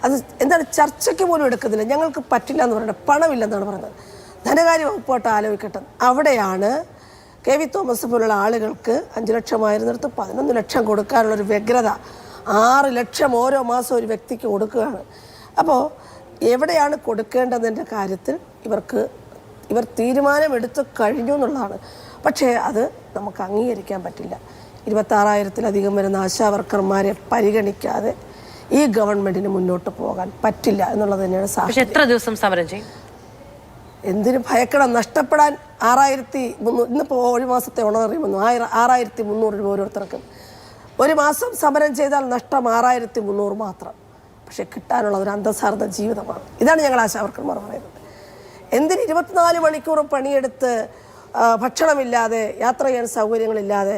അത് എന്താണ് ചർച്ചയ്ക്ക് പോലും എടുക്കുന്നില്ല. ഞങ്ങൾക്ക് പറ്റില്ല എന്ന് പറയുന്നത്, പണമില്ലെന്നാണ് പറയുന്നത്. ധനകാര്യ വകുപ്പോട്ട് ആലോചിക്കട്ടെ. അവിടെയാണ് KV തോമസ് പോലുള്ള ആളുകൾക്ക് 5 ലക്ഷമായിരുന്നിടത്ത് 11 ലക്ഷം കൊടുക്കാനുള്ളൊരു വ്യഗ്രത. 6 ലക്ഷം ഓരോ മാസം ഒരു വ്യക്തിക്ക് കൊടുക്കുകയാണ്. അപ്പോൾ എവിടെയാണ് കൊടുക്കേണ്ടതിൻ്റെ കാര്യത്തിൽ ഇവർ തീരുമാനമെടുത്ത് കഴിഞ്ഞു എന്നുള്ളതാണ്. പക്ഷേ അത് നമുക്ക് അംഗീകരിക്കാൻ പറ്റില്ല. 26,000-ലധികം വരുന്ന ആശാവർക്കർമാരെ പരിഗണിക്കാതെ ഈ ഗവൺമെൻറ്റിന് മുന്നോട്ട് പോകാൻ പറ്റില്ല എന്നുള്ളത് തന്നെയാണ് സാഹചര്യം. എത്ര ദിവസം സമരം ചെയ്യും? എന്തിനു ഭയക്കണം? നഷ്ടപ്പെടാൻ 6,300. ഇന്നിപ്പോൾ ഒരു മാസത്തെ ഓണറേറിയം വന്നു 6,300 രൂപ ഓരോരുത്തർക്കും. ഒരു മാസം സമരം ചെയ്താൽ നഷ്ടം 6,300 മാത്രം. പക്ഷെ കിട്ടാനുള്ള ഒരു അന്തസ്സാർന്ന ജീവിതമാണ്. ഇതാണ് ഞങ്ങൾ ആശാവർക്കർമാർ പറയുന്നത്. എന്തിന് 24 മണിക്കൂറും പണിയെടുത്ത് ഭക്ഷണമില്ലാതെ യാത്ര ചെയ്യാൻ സൗകര്യങ്ങളില്ലാതെ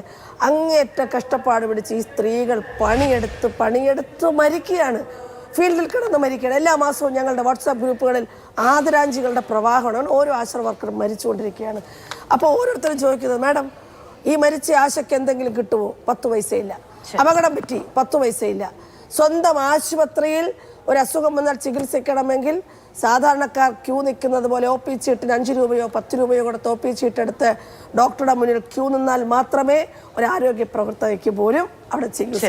അങ്ങേറ്റ കഷ്ടപ്പാട് പിടിച്ച് ഈ സ്ത്രീകൾ പണിയെടുത്ത് മരിക്കുകയാണ്. ഫീൽഡിൽ കിടന്ന് മരിക്കുകയാണ്. എല്ലാ മാസവും ഞങ്ങളുടെ വാട്സാപ്പ് ഗ്രൂപ്പുകളിൽ ആദരാഞ്ജലികളുടെ പ്രവാഹമാണ്. ഓരോ ആശാ വർക്കറും മരിച്ചുകൊണ്ടിരിക്കുകയാണ്. അപ്പോൾ ഓരോരുത്തരും ചോദിക്കുന്നത്, മാഡം ഈ മരിച്ച ആശയ്ക്ക് എന്തെങ്കിലും കിട്ടുമോ? 10 പൈസയില്ല. അപകടം പറ്റി 10 പൈസയില്ല. സ്വന്തം ആശുപത്രിയിൽ ഒരു അസുഖം വന്നാൽ ചികിത്സിക്കണമെങ്കിൽ സാധാരണക്കാർ ക്യൂ നിൽക്കുന്നത് പോലെ OP ചീട്ടിന് 5 രൂപയോ 10 രൂപയോ കൊടുത്ത് OP ചീട്ടെടുത്ത് ഡോക്ടറുടെ മുന്നിൽ ക്യൂ നിന്നാൽ മാത്രമേ ഒരു ആരോഗ്യ പ്രവർത്തകയ്ക്ക് പോലും അവിടെ ചികിത്സ.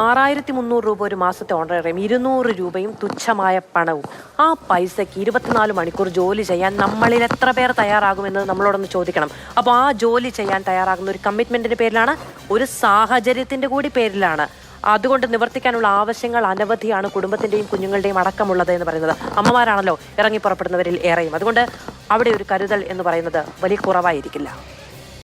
6,300 രൂപ ഒരു മാസത്തെ ഓണറേറിയം, 200 രൂപയും തുച്ഛമായ പണവും. ആ പൈസയ്ക്ക് 24 മണിക്കൂർ ജോലി ചെയ്യാൻ നമ്മളിൽ എത്ര പേർ തയ്യാറാകുമെന്ന് നമ്മളോടൊന്ന് ചോദിക്കണം. അപ്പോൾ ആ ജോലി ചെയ്യാൻ തയ്യാറാകുന്ന ഒരു കമ്മിറ്റ്മെന്റിന്റെ പേരിലാണ്, ഒരു സാഹചര്യത്തിന്റെ കൂടി പേരിലാണ്. അതുകൊണ്ട് നിവർത്തിക്കാനുള്ള ആവശ്യങ്ങൾ അനവധിയാണ്, കുടുംബത്തിന്റെയും കുഞ്ഞുങ്ങളുടെയും അടക്കമുള്ളത് എന്ന് പറയുന്നത്. അമ്മമാരാണല്ലോ ഇറങ്ങി പുറപ്പെടുന്നവരിൽ ഏറെയും. അതുകൊണ്ട് അവിടെ ഒരു കരുതൽ എന്ന് പറയുന്നത് വലിയ കുറവായിരിക്കില്ല.